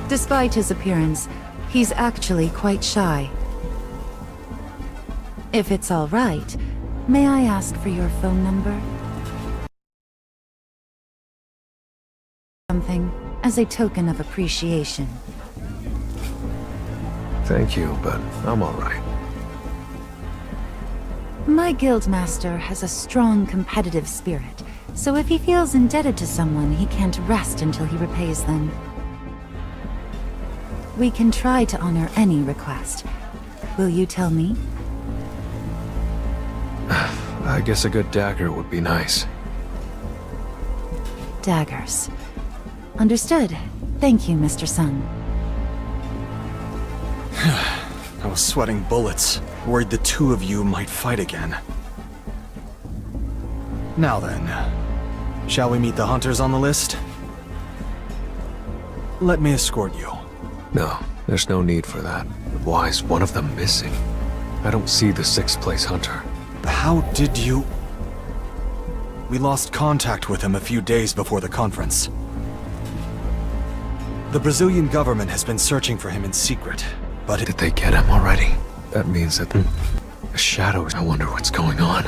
Despite his appearance, he's actually quite shy. If it's all right, may I ask for your phone number? Something as a token of appreciation. Thank you, but I'm all right. My Guildmaster has a strong competitive spirit, so if he feels indebted to someone, he can't rest until he repays them. We can try to honor any request. Will you tell me? I guess a good dagger would be nice. Daggers. Understood. Thank you, Mr. Sun. I was sweating bullets, worried the two of you might fight again. Now then, shall we meet the hunters on the list? Let me escort you. No, there's no need for that. Why is one of them missing? I don't see the sixth-place hunter. How did you... We lost contact with him a few days before the conference. The Brazilian government has been searching for him in secret, but... Did they get him already? That means that the shadows... I wonder what's going on.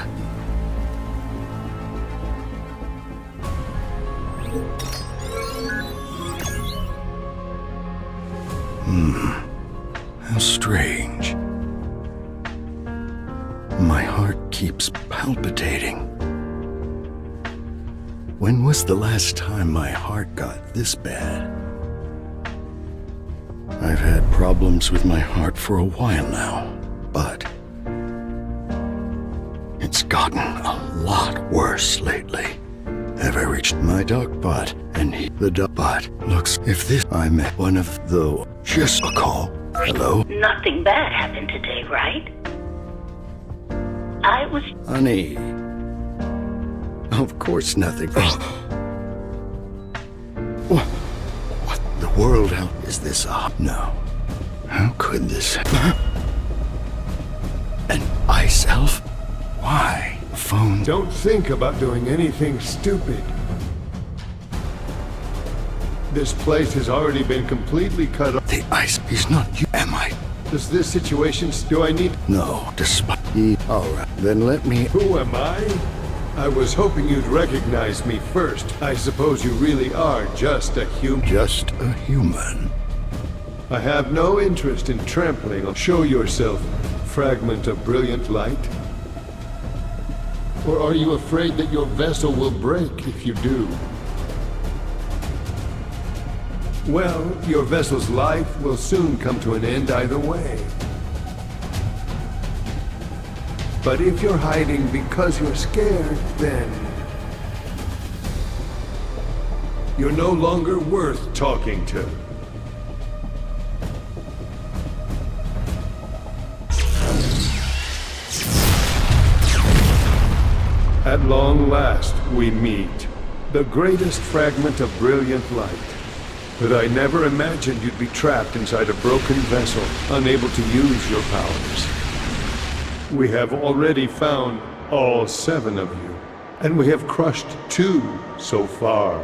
How strange. My heart keeps palpitating. When was the last time my heart got this bad? I've had problems with my heart for a while now, but it's gotten a lot worse lately. Have I reached my dog butt? And the dog butt looks... If this... I met one of the... Just a call. Hello? Nothing bad happened today, right? I was... Honey. Of course nothing. What the world hell is this up? No. How could this... An ice elf? Why? Phone... Don't think about doing anything stupid. This place has already been completely cut off. The ice... He's not you, am I? Does this situation... Do I need... No, despite... Alright, then let me... Who am I? I was hoping you'd recognize me first. I suppose you really are just a human. Just a human. I have no interest in trampling on... Show yourself, fragment of brilliant light. Or are you afraid that your vessel will break if you do? Well, your vessel's life will soon come to an end either way. But if you're hiding because you're scared, then... you're no longer worth talking to. At long last, we meet. The greatest fragment of brilliant light. But I never imagined you'd be trapped inside a broken vessel, unable to use your powers. We have already found all 7 of you, and we have crushed 2 so far.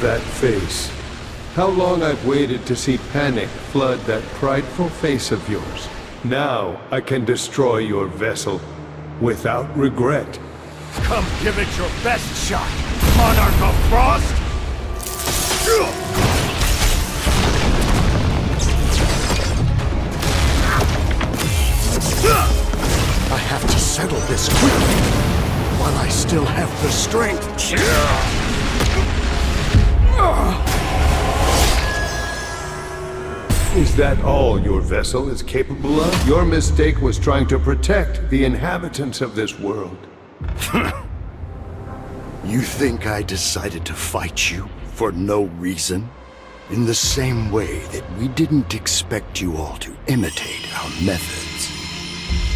That face. How long I've waited to see panic flood that prideful face of yours. Now I can destroy your vessel without regret. Come give it your best shot, Monarch of Frost! this quickly, while I still have the strength. Is that all your vessel is capable of? Your mistake was trying to protect the inhabitants of this world. You think I decided to fight you for no reason? In the same way that we didn't expect you all to imitate our methods.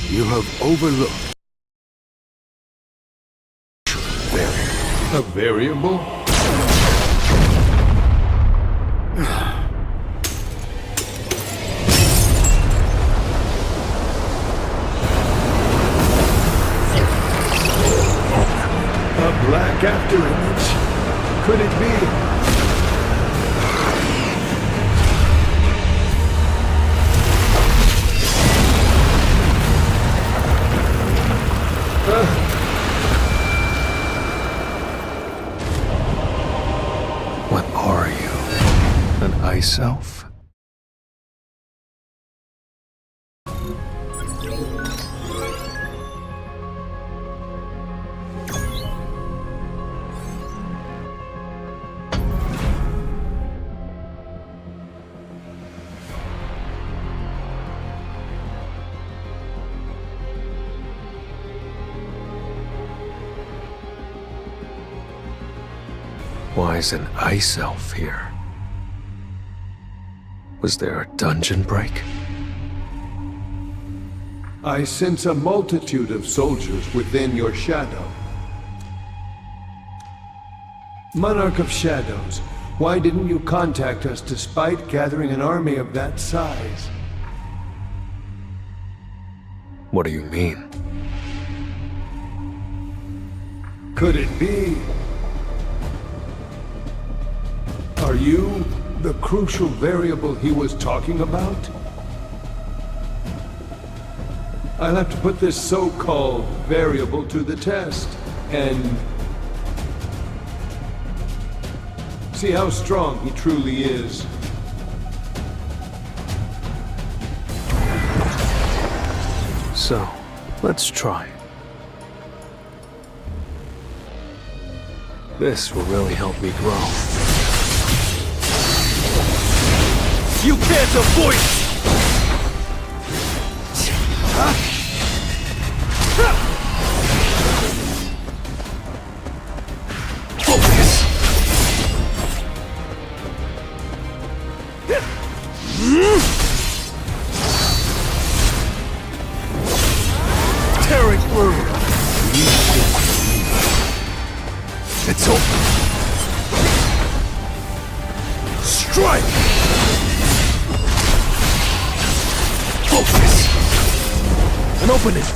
You have overlooked a variable? A black afterimage. Could it be? What are you? An ice elf? Why is an ice elf here? Was there a dungeon break? I sense a multitude of soldiers within your shadow. Monarch of Shadows, why didn't you contact us despite gathering an army of that size? What do you mean? Could it be? Are you the crucial variable he was talking about? I'll have to put this so-called variable to the test, and see how strong he truly is. So, let's try. This will really help me grow. You can't avoid it! Focus! Tearing through! It's over! Strike! Focus! And open it!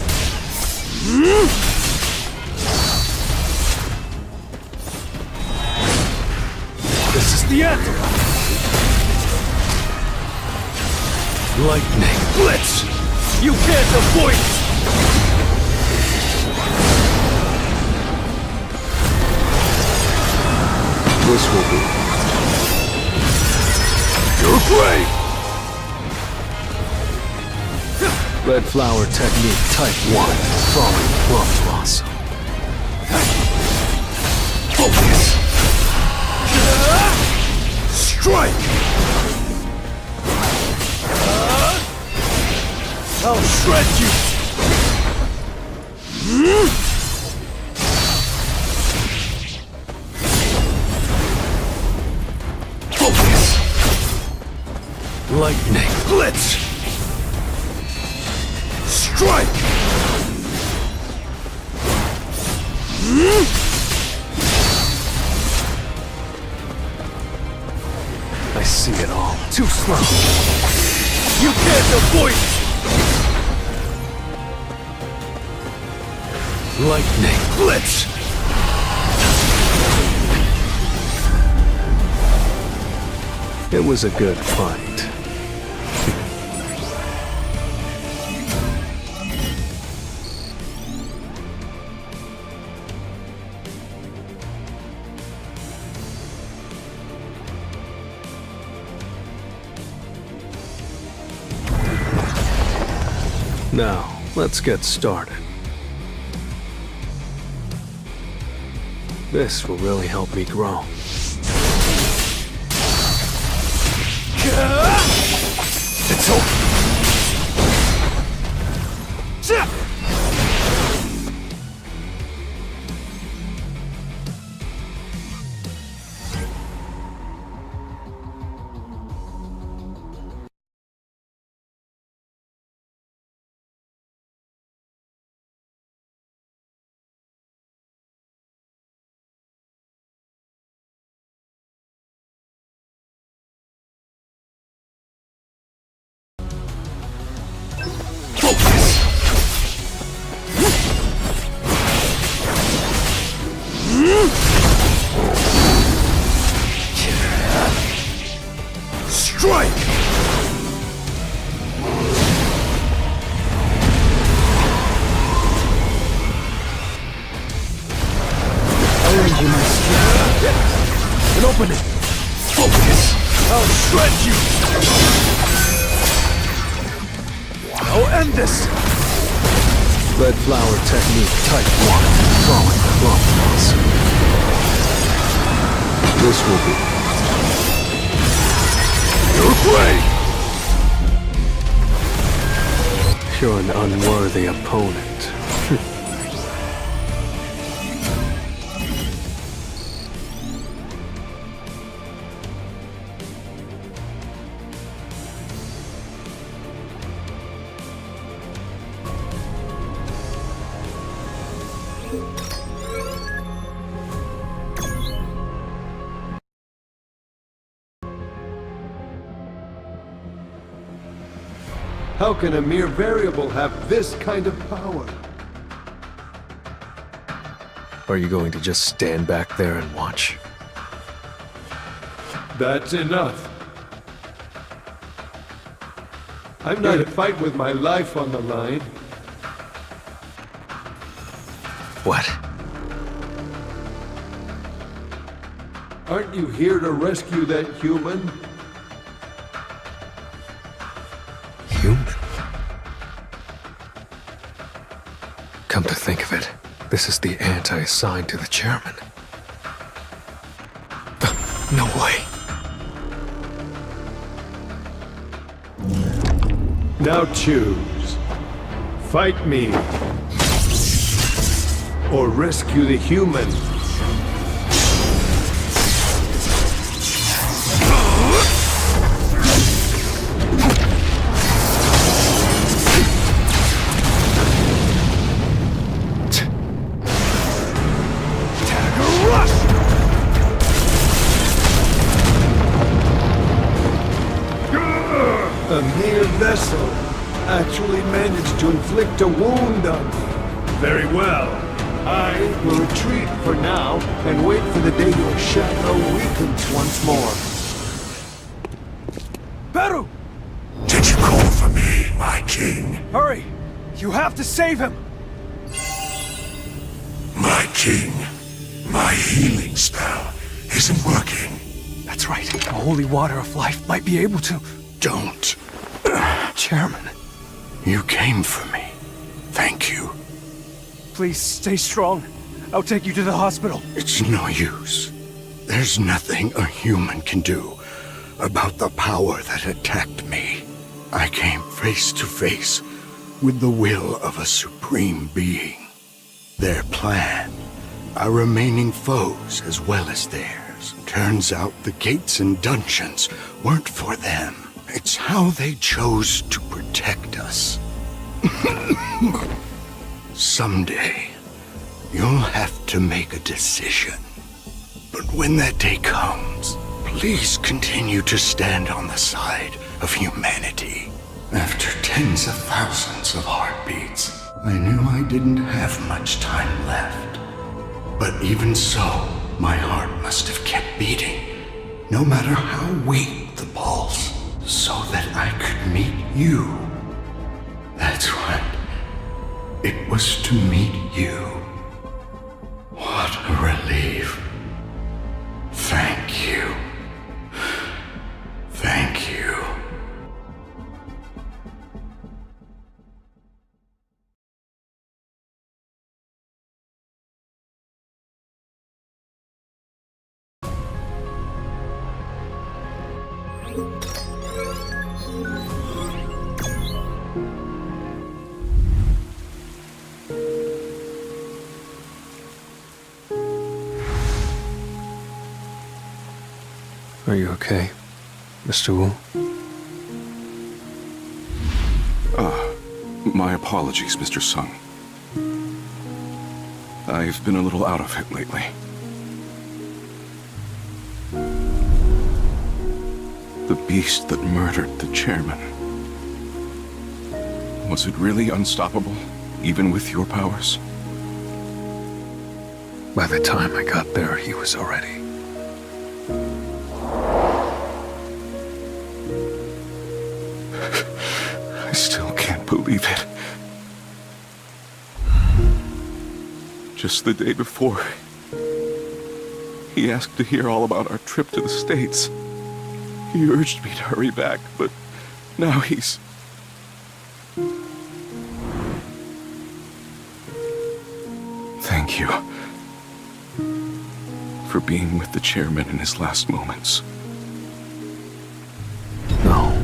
This is the end! Lightning! Blitz! You can't avoid it! This will be. You're great! Red flower technique type 1. Falling plum blossom. Focus! Strike! I'll shred you! Focus! Lightning! Blitz! Strike! I see it all. Too slow. You can't avoid it! Lightning! Blitz! It was a good fight. Now, let's get started. This will really help me grow. It's over. Strike! I'll lend you my strength. And open it. Focus! I'll shred you! I'll end this! Red flower technique type 1. Throwing clumps. This will be... You're afraid! You're an unworthy opponent. How can a mere variable have this kind of power? Are you going to just stand back there and watch? That's enough. I'm not in a fight with my life on the line. What? Aren't you here to rescue that human? Human? Come to think of it, this is the ant I assigned to the chairman. No way. Now choose. Fight me. Or rescue the human. A mere vessel actually managed to inflict a wound on me. Very well. I will retreat for now and wait for the day your shadow weakens once more. Beru! Did you call for me, my king? Hurry! You have to save him! My king, my healing spell isn't working. That's right. The holy water of life might be able to. Don't. Chairman. You came for me. Thank you. Please stay strong. I'll take you to the hospital. It's no use. There's nothing a human can do about the power that attacked me. I came face to face with the will of a supreme being. Their plan, our remaining foes as well as theirs. Turns out the gates and dungeons weren't for them. It's how they chose to protect us. Someday, you'll have to make a decision. But when that day comes, please continue to stand on the side of humanity. After tens of thousands of heartbeats, I knew I didn't have much time left. But even so, my heart must have kept beating, no matter how weak the pulse, so that I could meet you. That's right. It was to meet you. What a relief. Thank you. Thank you. Are you okay, Mr. Wu? My apologies, Mr. Sung. I've been a little out of it lately. The beast that murdered the chairman. Was it really unstoppable, even with your powers? By the time I got there, he was already... I still can't believe it. Just the day before, he asked to hear all about our trip to the States. He urged me to hurry back, but now he's... Thank you for being with the chairman in his last moments. No.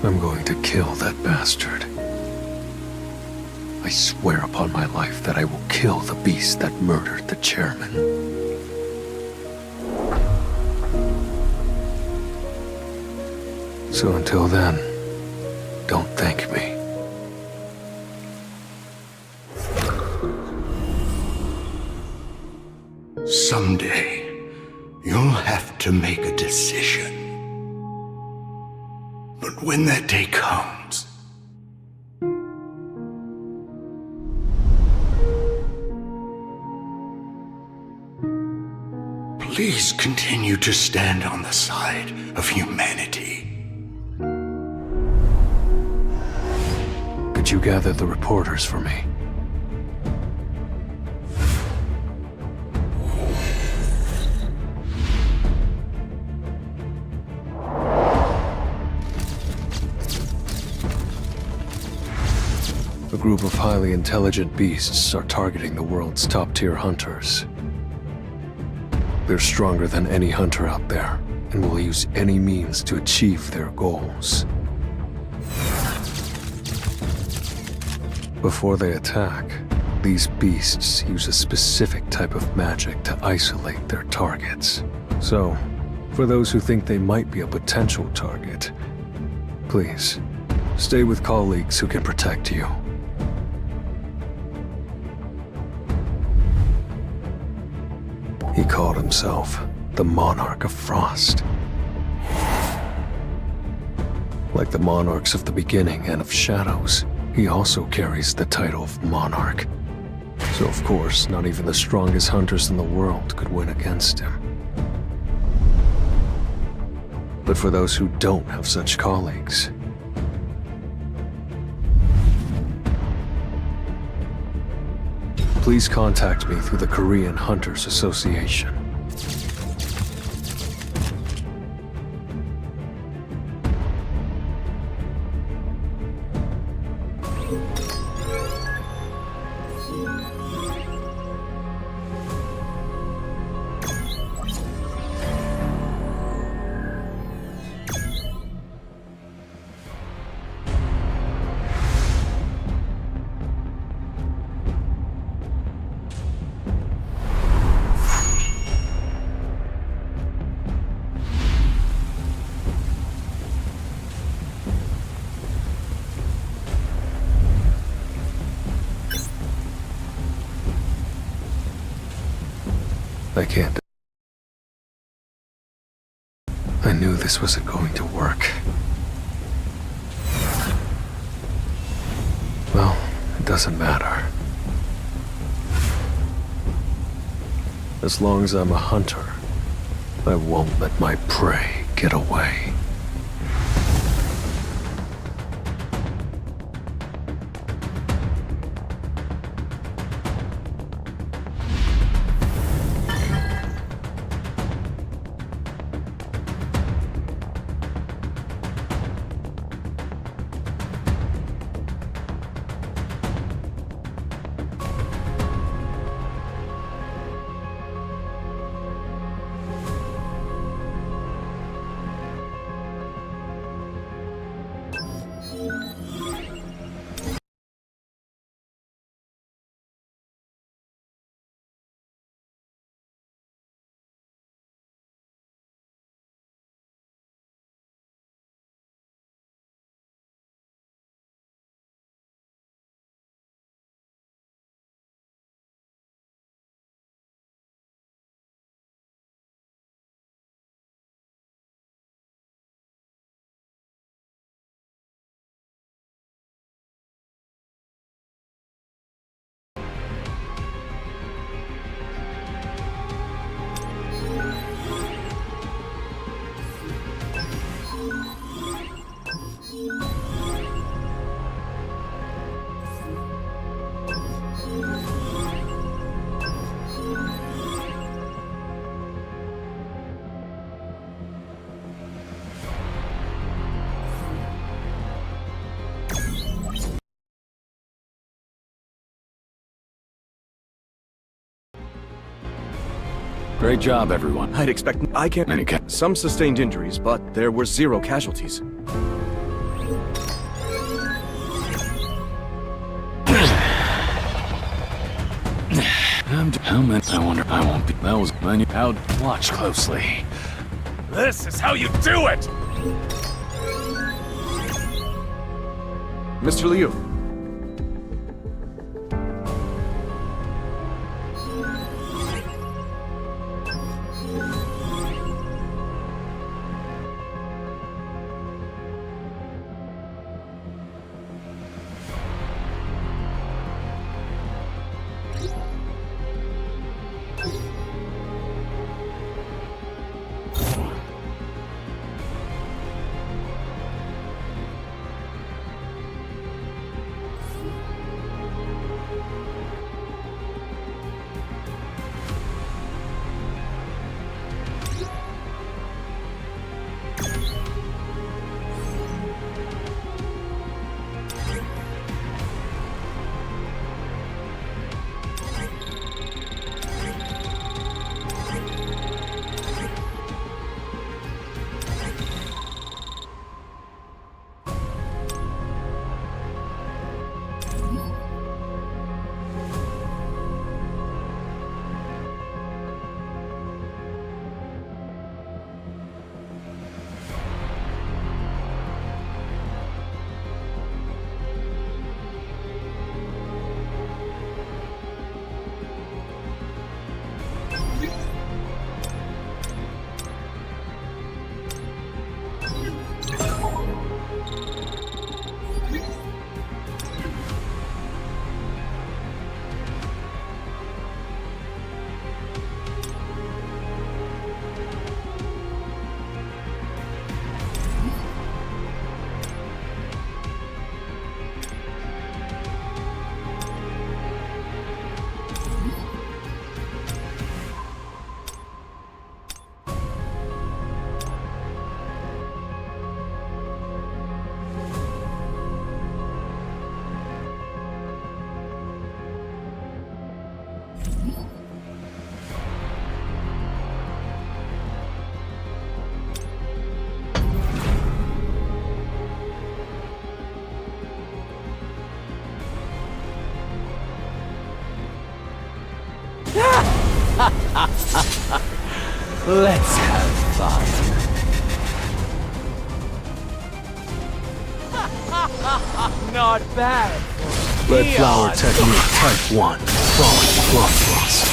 I'm going to kill that bastard. I swear upon my life that I will kill the beast that murdered the chairman. So until then, don't thank me. Someday, you'll have to make a decision. But when that day comes, please continue to stand on the side of humanity. Could you gather the reporters for me? A group of highly intelligent beasts are targeting the world's top-tier hunters. They're stronger than any hunter out there, and will use any means to achieve their goals. Before they attack, these beasts use a specific type of magic to isolate their targets. So, for those who think they might be a potential target, please, stay with colleagues who can protect you. He called himself the Monarch of Frost. Like the monarchs of the beginning and of Shadows, he also carries the title of Monarch. So of course, not even the strongest hunters in the world could win against him. But for those who don't have such colleagues, please contact me through the Korean Hunters Association. I can't. I knew this wasn't going to work. Well, it doesn't matter. As long as I'm a hunter, I won't let my prey get away. Great job, everyone. I'd expect... I can't... Some sustained injuries, but there were 0 casualties. How many? I wonder. I won't be. That was many. How? Watch closely. This is how you do it! Mr. Liu. Let's have fun. Not bad. Red flower technique type 1. Falling plum thrust.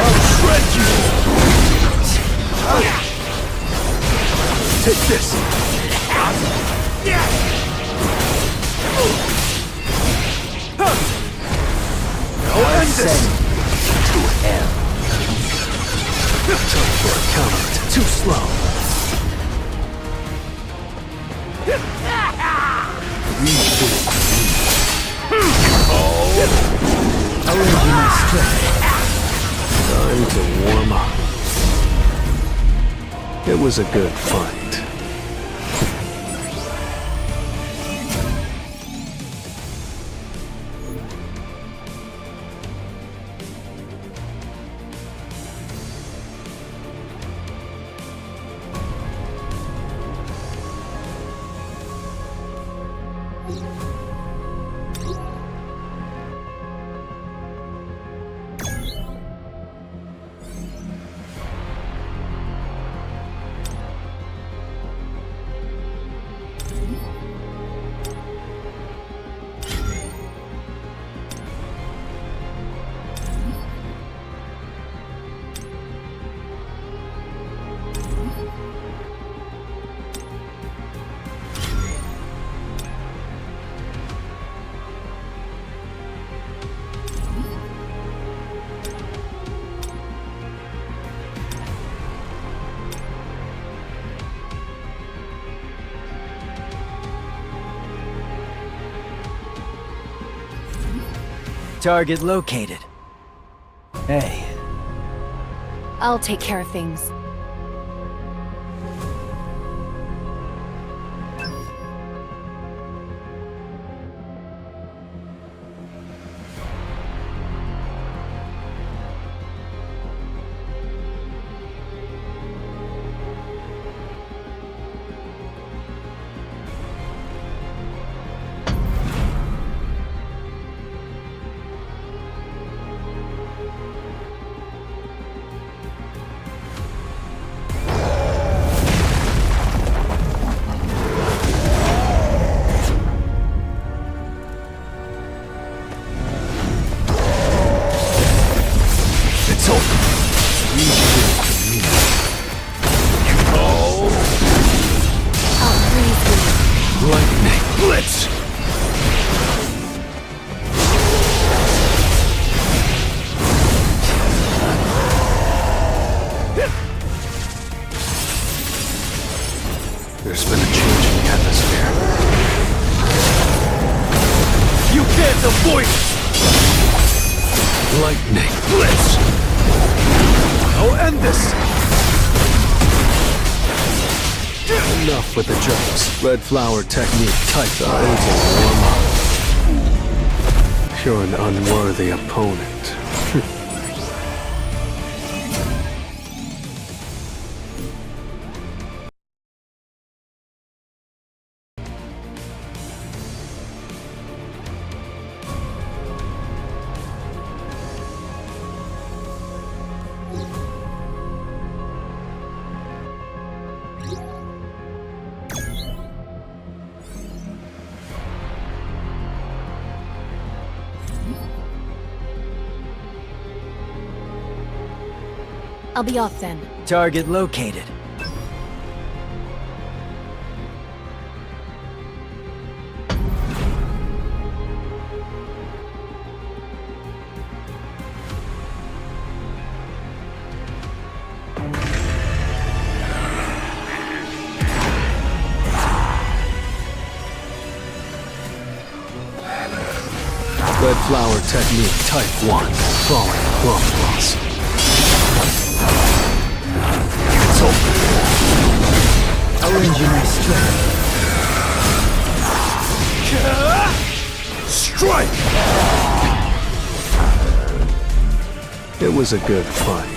I'll shred you! Take this! I'll end this! To hell. Time for a counter. Too slow. I'll lend you my strength. Time to warm up. It was a good fight. Target located. Hey. I'll take care of things. There's been a change in the atmosphere. You can't avoid it! Lightning blitz! I'll end this! Enough with the jokes. Red flower technique type the warm up. You're an unworthy opponent. I'll be off then. Target located. Red flower technique type 1. Falling cross. It's over. I'll lend you my strength. Strike! It was a good fight.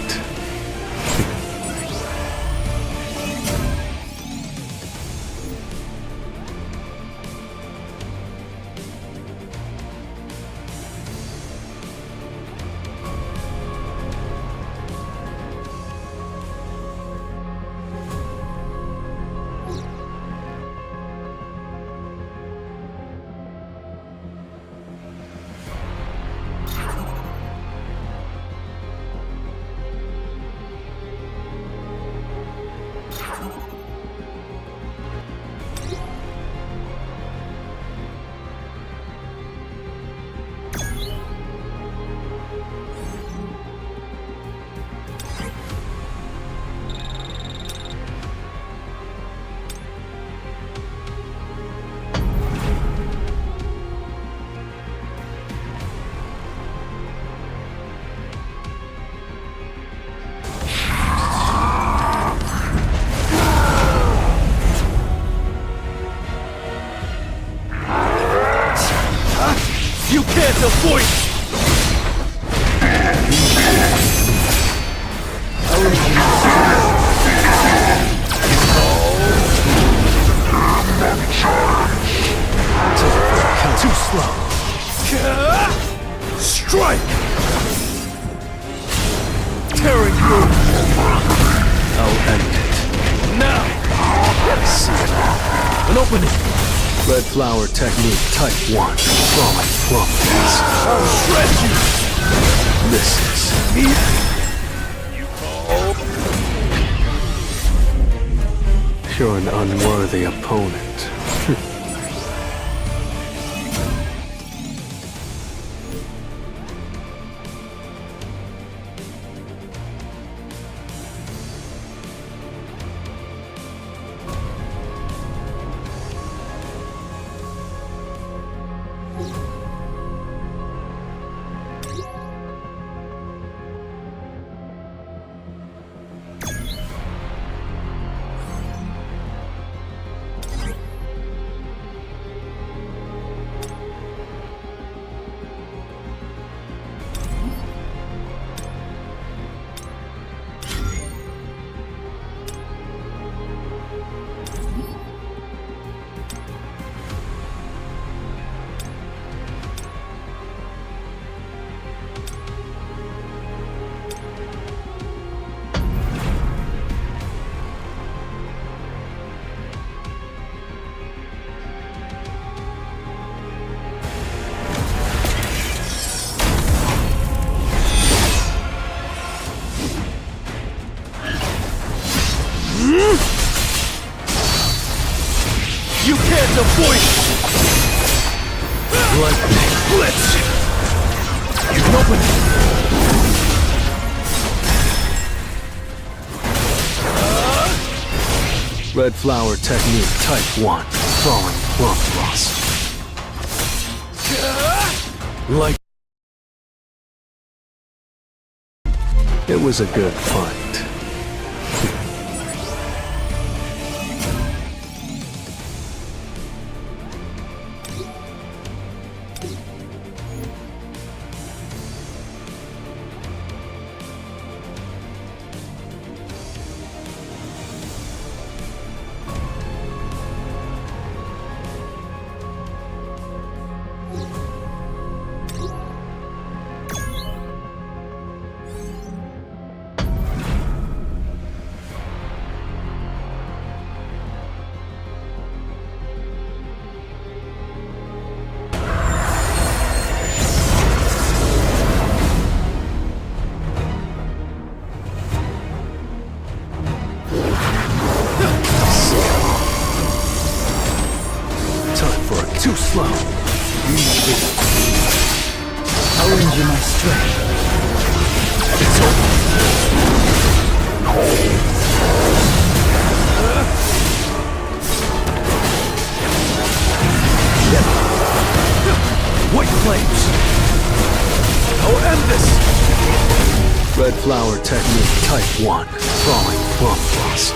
You can't avoid it! Too slow. Strike! Tearing through. I'll end it. Now! I see it. An opening. Red flower technique type 1. Falling crumbles. I'll shred you! Misses. You're an unworthy opponent. You can't avoid it! Lightning blitz! You can open it! Red flower technique type 1. Falling plum frost. Light. It was a good fight. Too slow. I'll lend you my strength. It's over. White flames. I'll end this. Red flower technique type 1. Falling plum frost.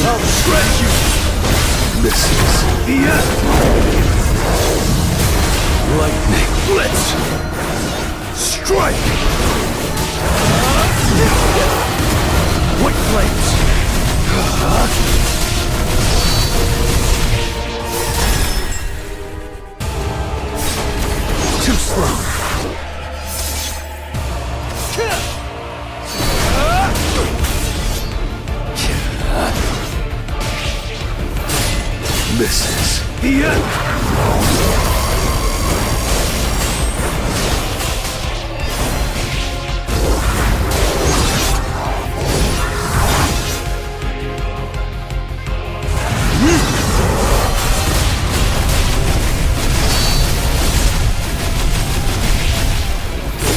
I'll shred you! This is the end! Lightning blitz! Strike! White flames! Too slow! This is the end!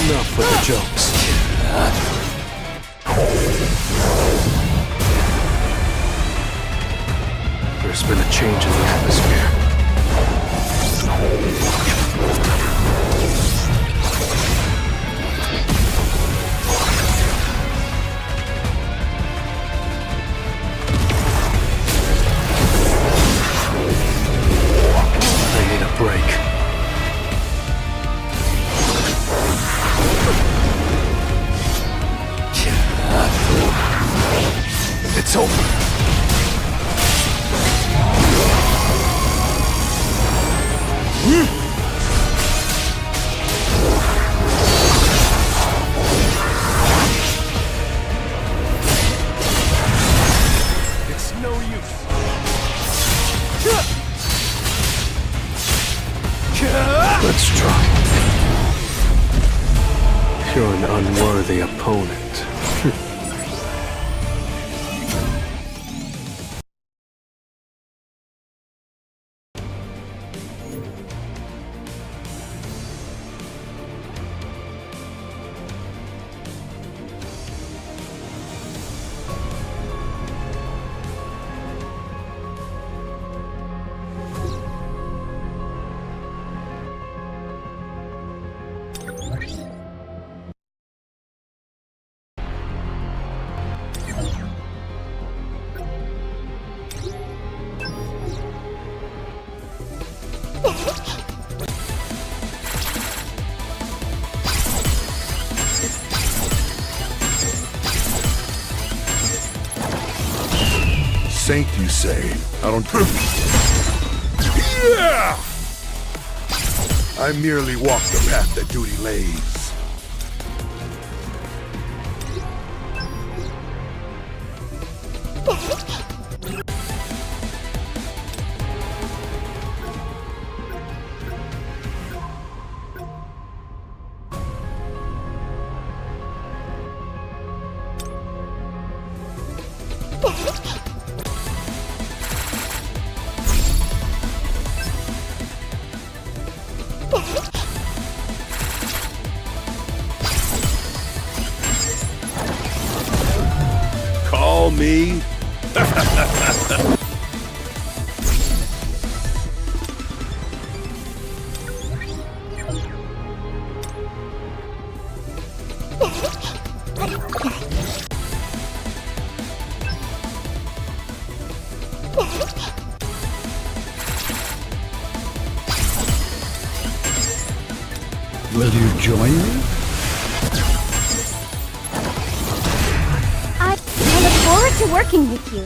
Enough with the jokes. There's been a change in the atmosphere. I need a break. It's over. unworthy opponent. Saint, you say? I don't... Yeah! I merely walk the path that duty lays. Call me? Will you join me? I look forward to working with you.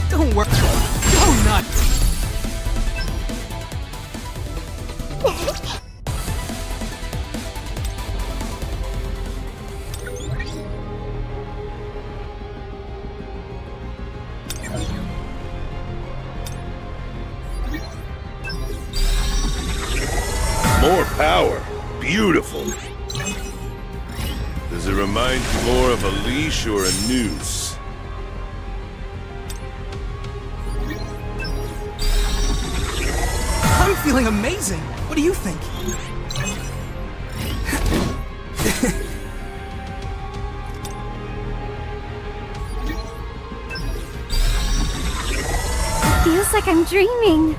Don't work. Go nuts. More power. Beautiful. Does it remind you more of a leash or a noose? I'm feeling amazing. What do you think? Feels like I'm dreaming.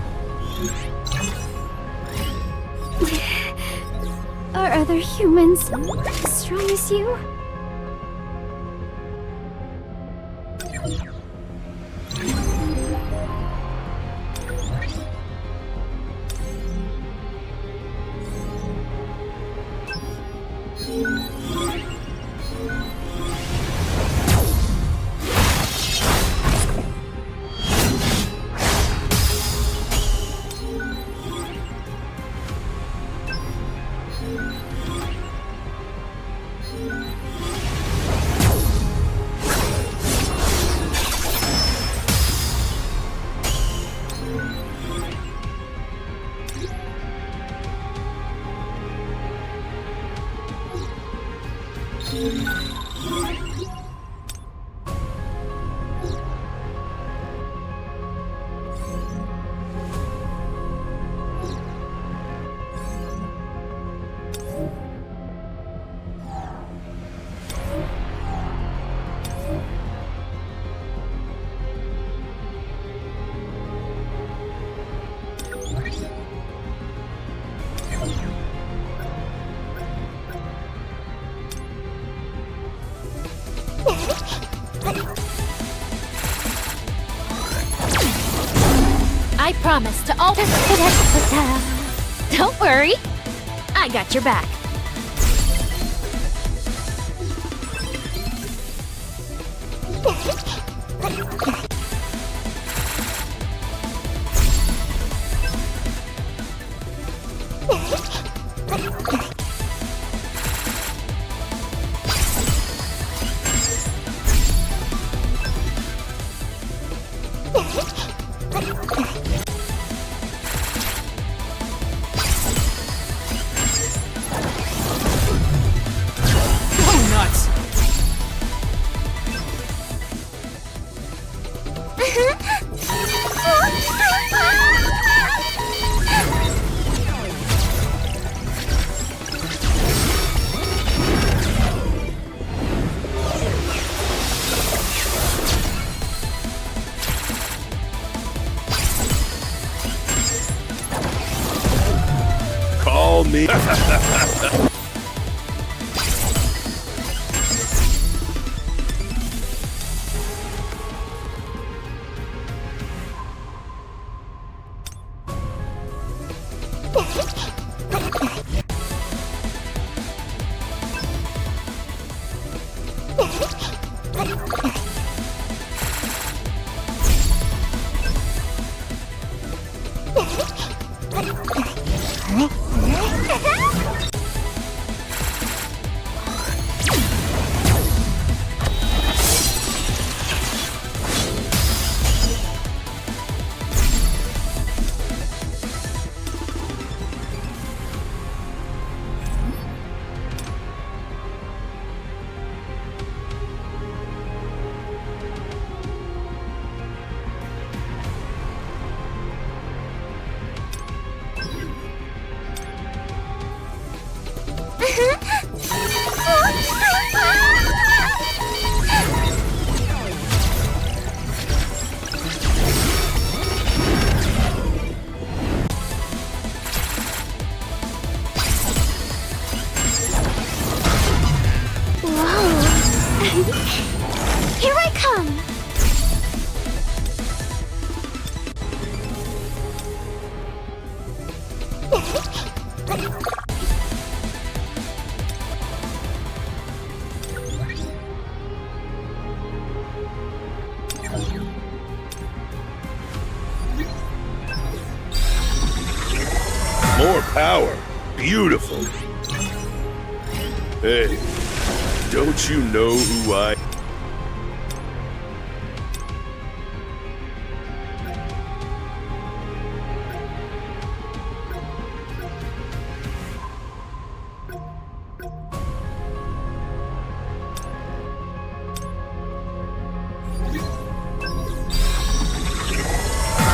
Are other humans as strong as you? promise to always... Don't worry. I got your back. Call me. Here I come! More power. Beautiful. Hey, don't you know who I...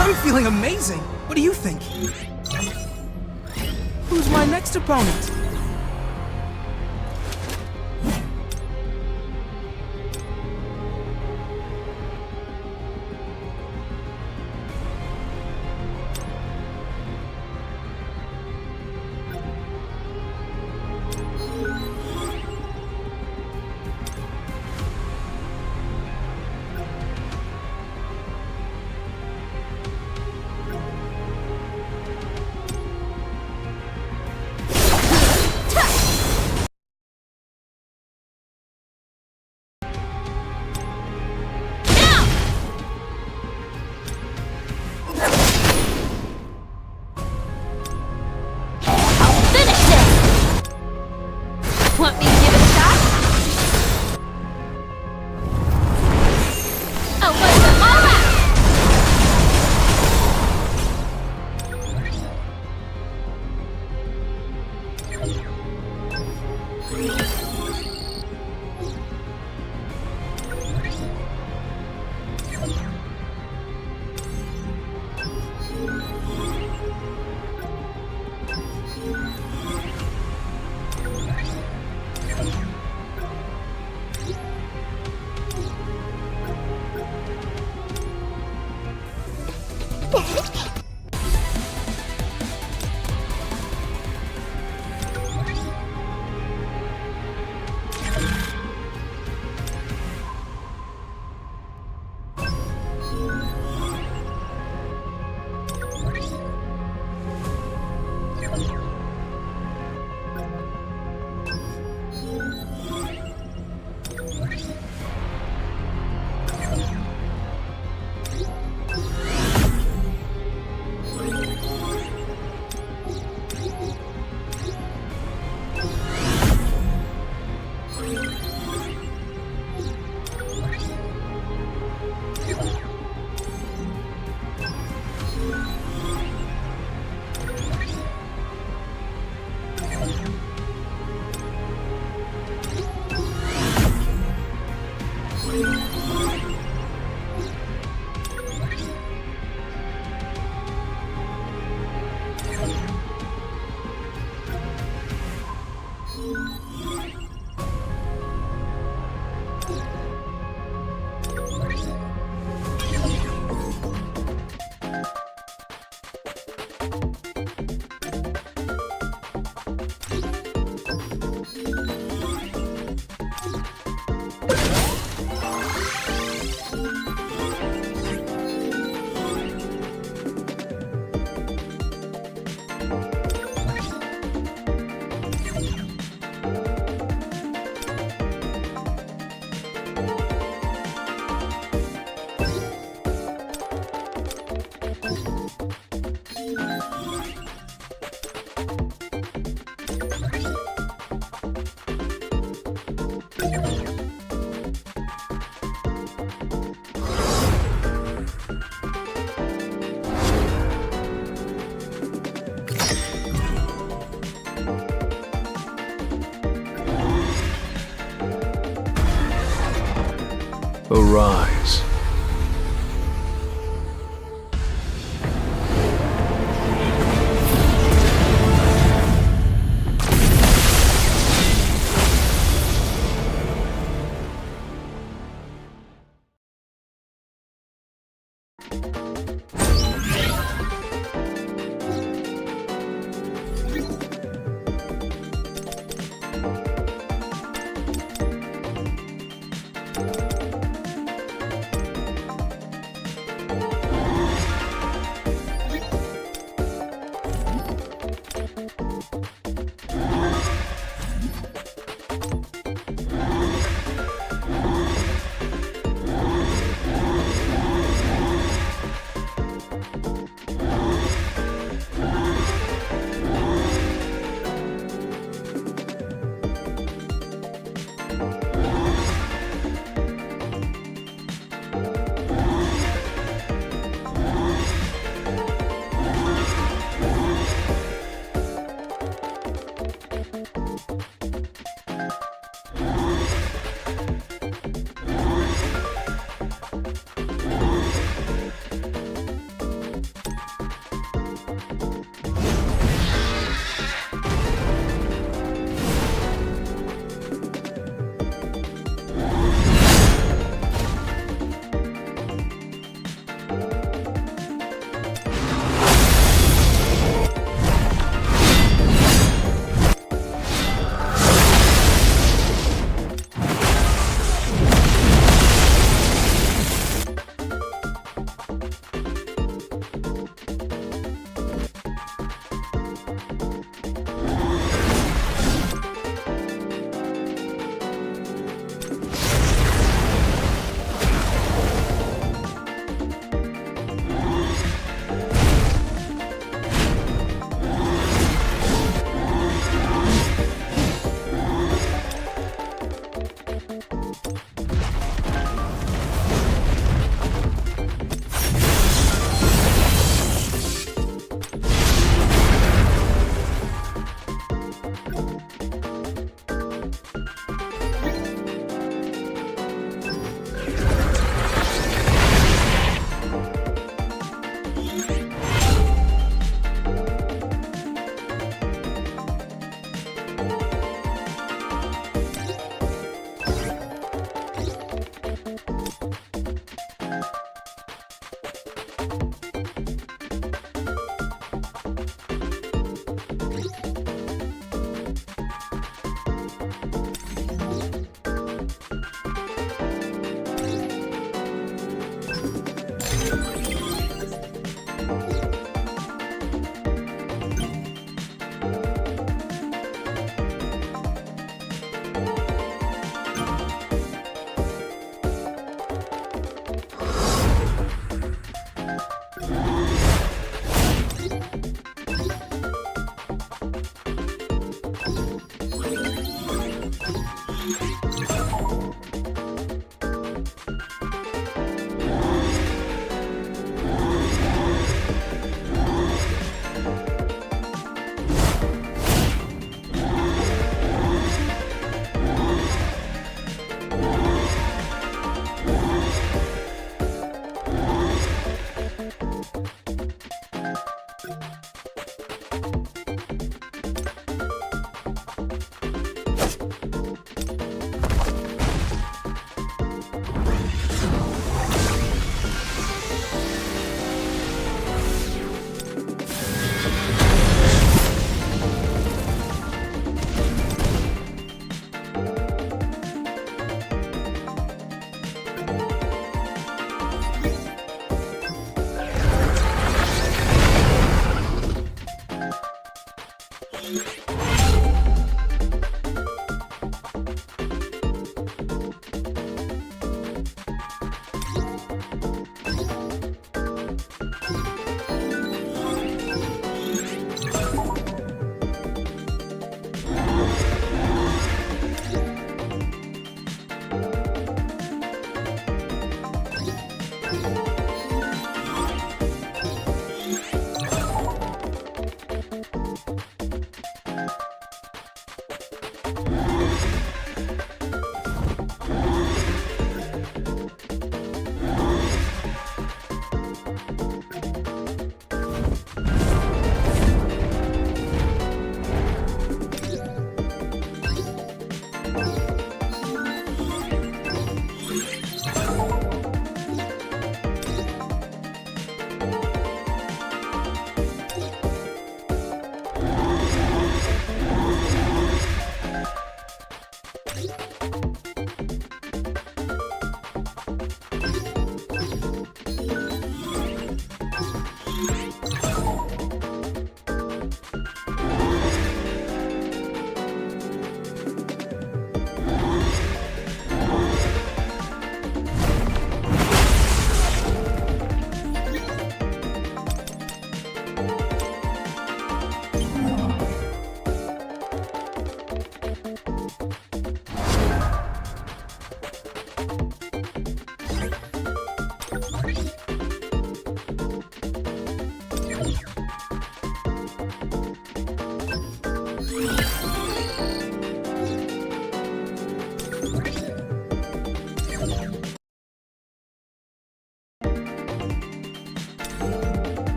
I'm feeling amazing. What do you think? Who's my next opponent? Want me to give it a shot? I'll let them all out! Arise.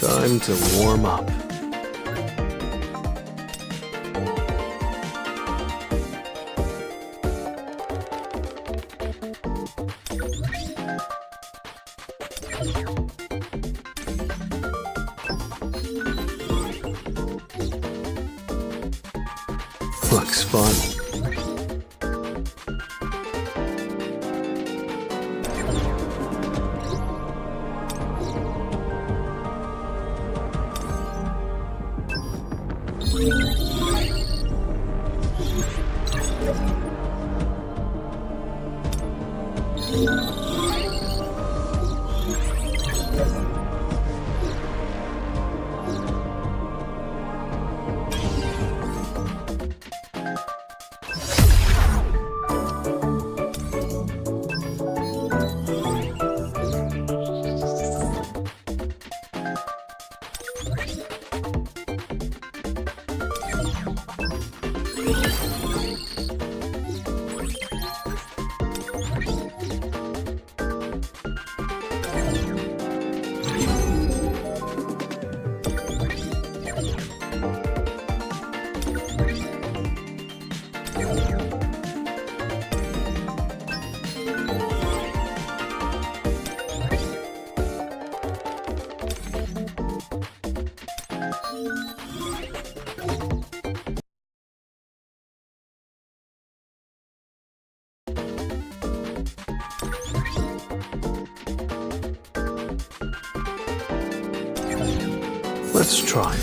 Time to warm up. Looks fun. Let's try.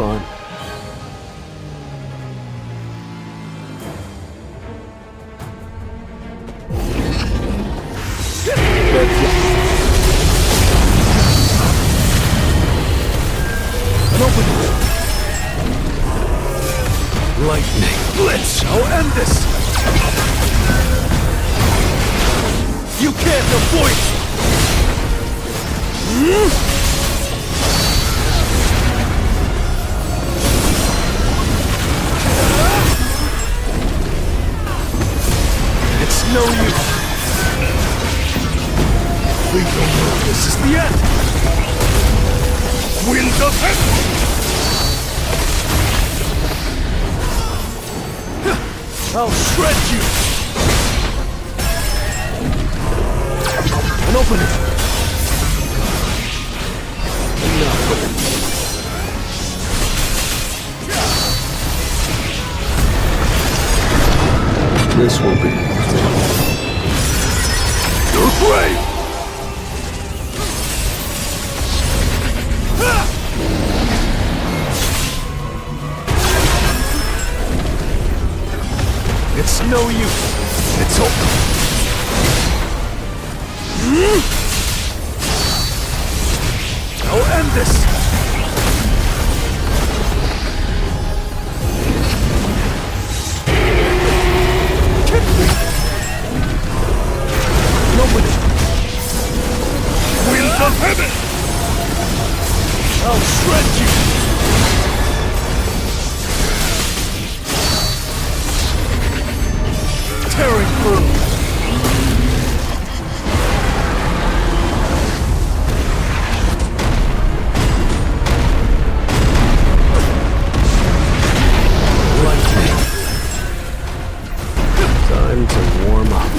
fun. Lightning blitz! I'll end this! You can't avoid it! It's no use! We don't know this is the end! Wind of heaven! I'll shred you! And open it! Enough of it. This will be your grave! It's no use. It's over. I'll end this. Kick me. Nobody. Winds of heaven. I'll shred you. Tearing through. Lightning. time to warm up.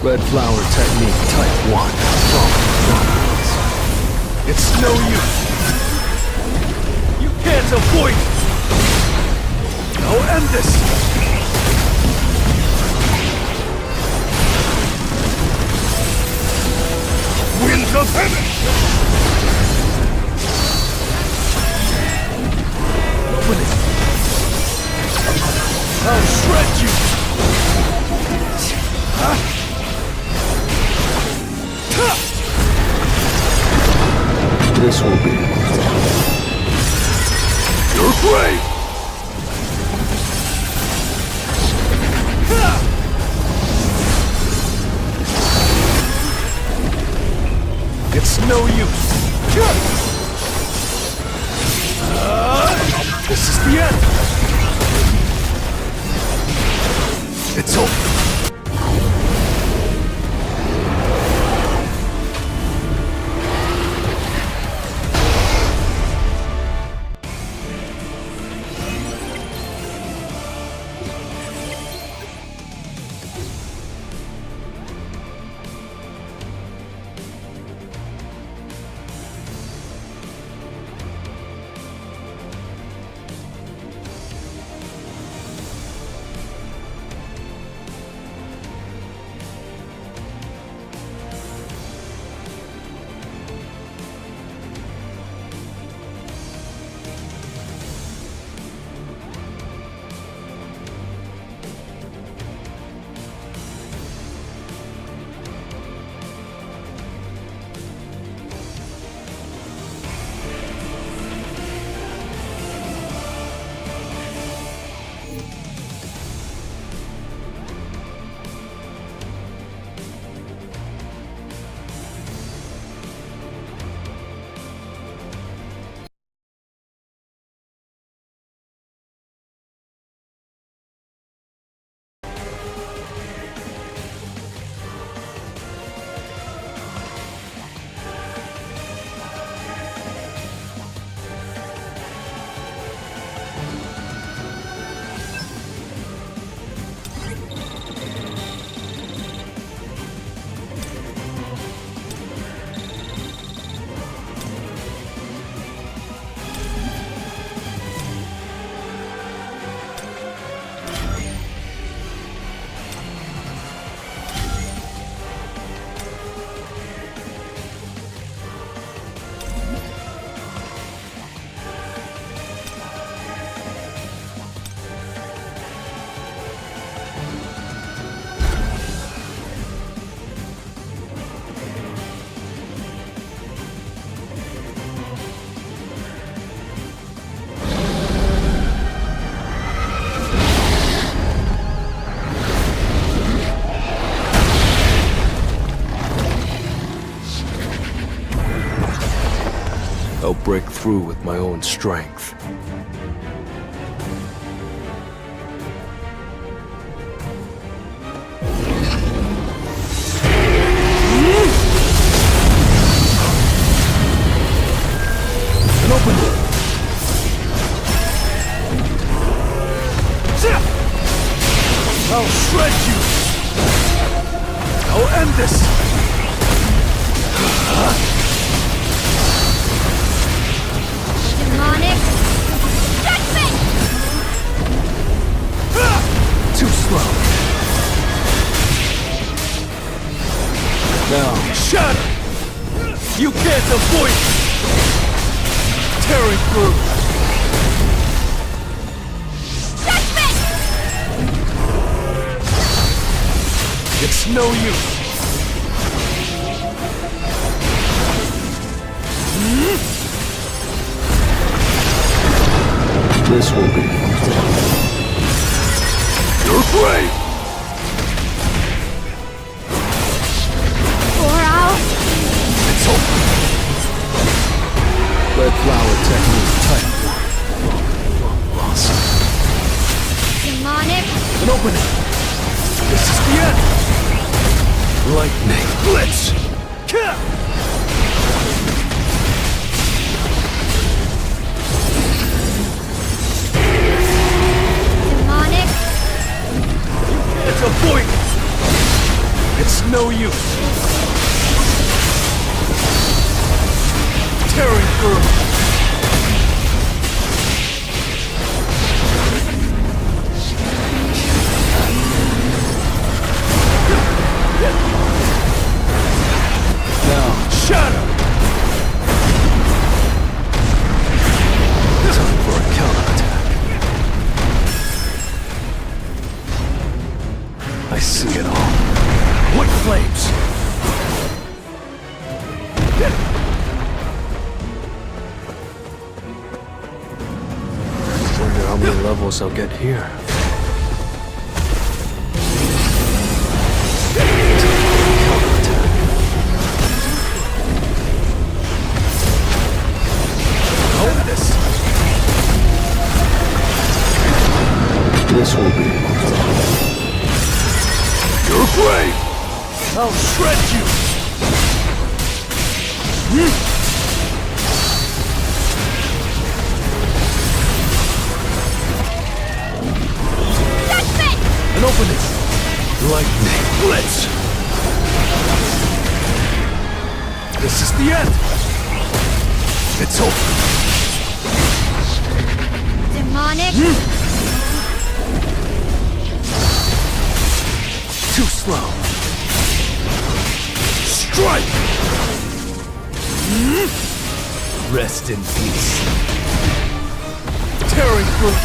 Red flower technique type 1. It's no use. You can't avoid it. I'll end this. Winds of heaven. Open it. I'll shred you. Huh? This will be your grave! It's no use. This is the end. It's over. I'll break through with my own strength. And open it! I'll shred you! I'll end this! Demonic judgment! Too slow. Now, shatter! You can't avoid it! Tearing through! It's no use! this will be your grave! Pour out! It's over! Red flower technique type. Awesome. Demonic! And open it! This is the end! Lightning. Blitz! Demonic! It's a void! It's no use! Tearing through! Now, shatter! Time for a counterattack. I see it all. What flames? Wonder how many levels I'll get here. This will be your grave! I'll shred you! Judgment! And open it! lightning. Blitz! This is the end! It's over! Demonic! Too slow. Strike! Rest in peace. Tearing through.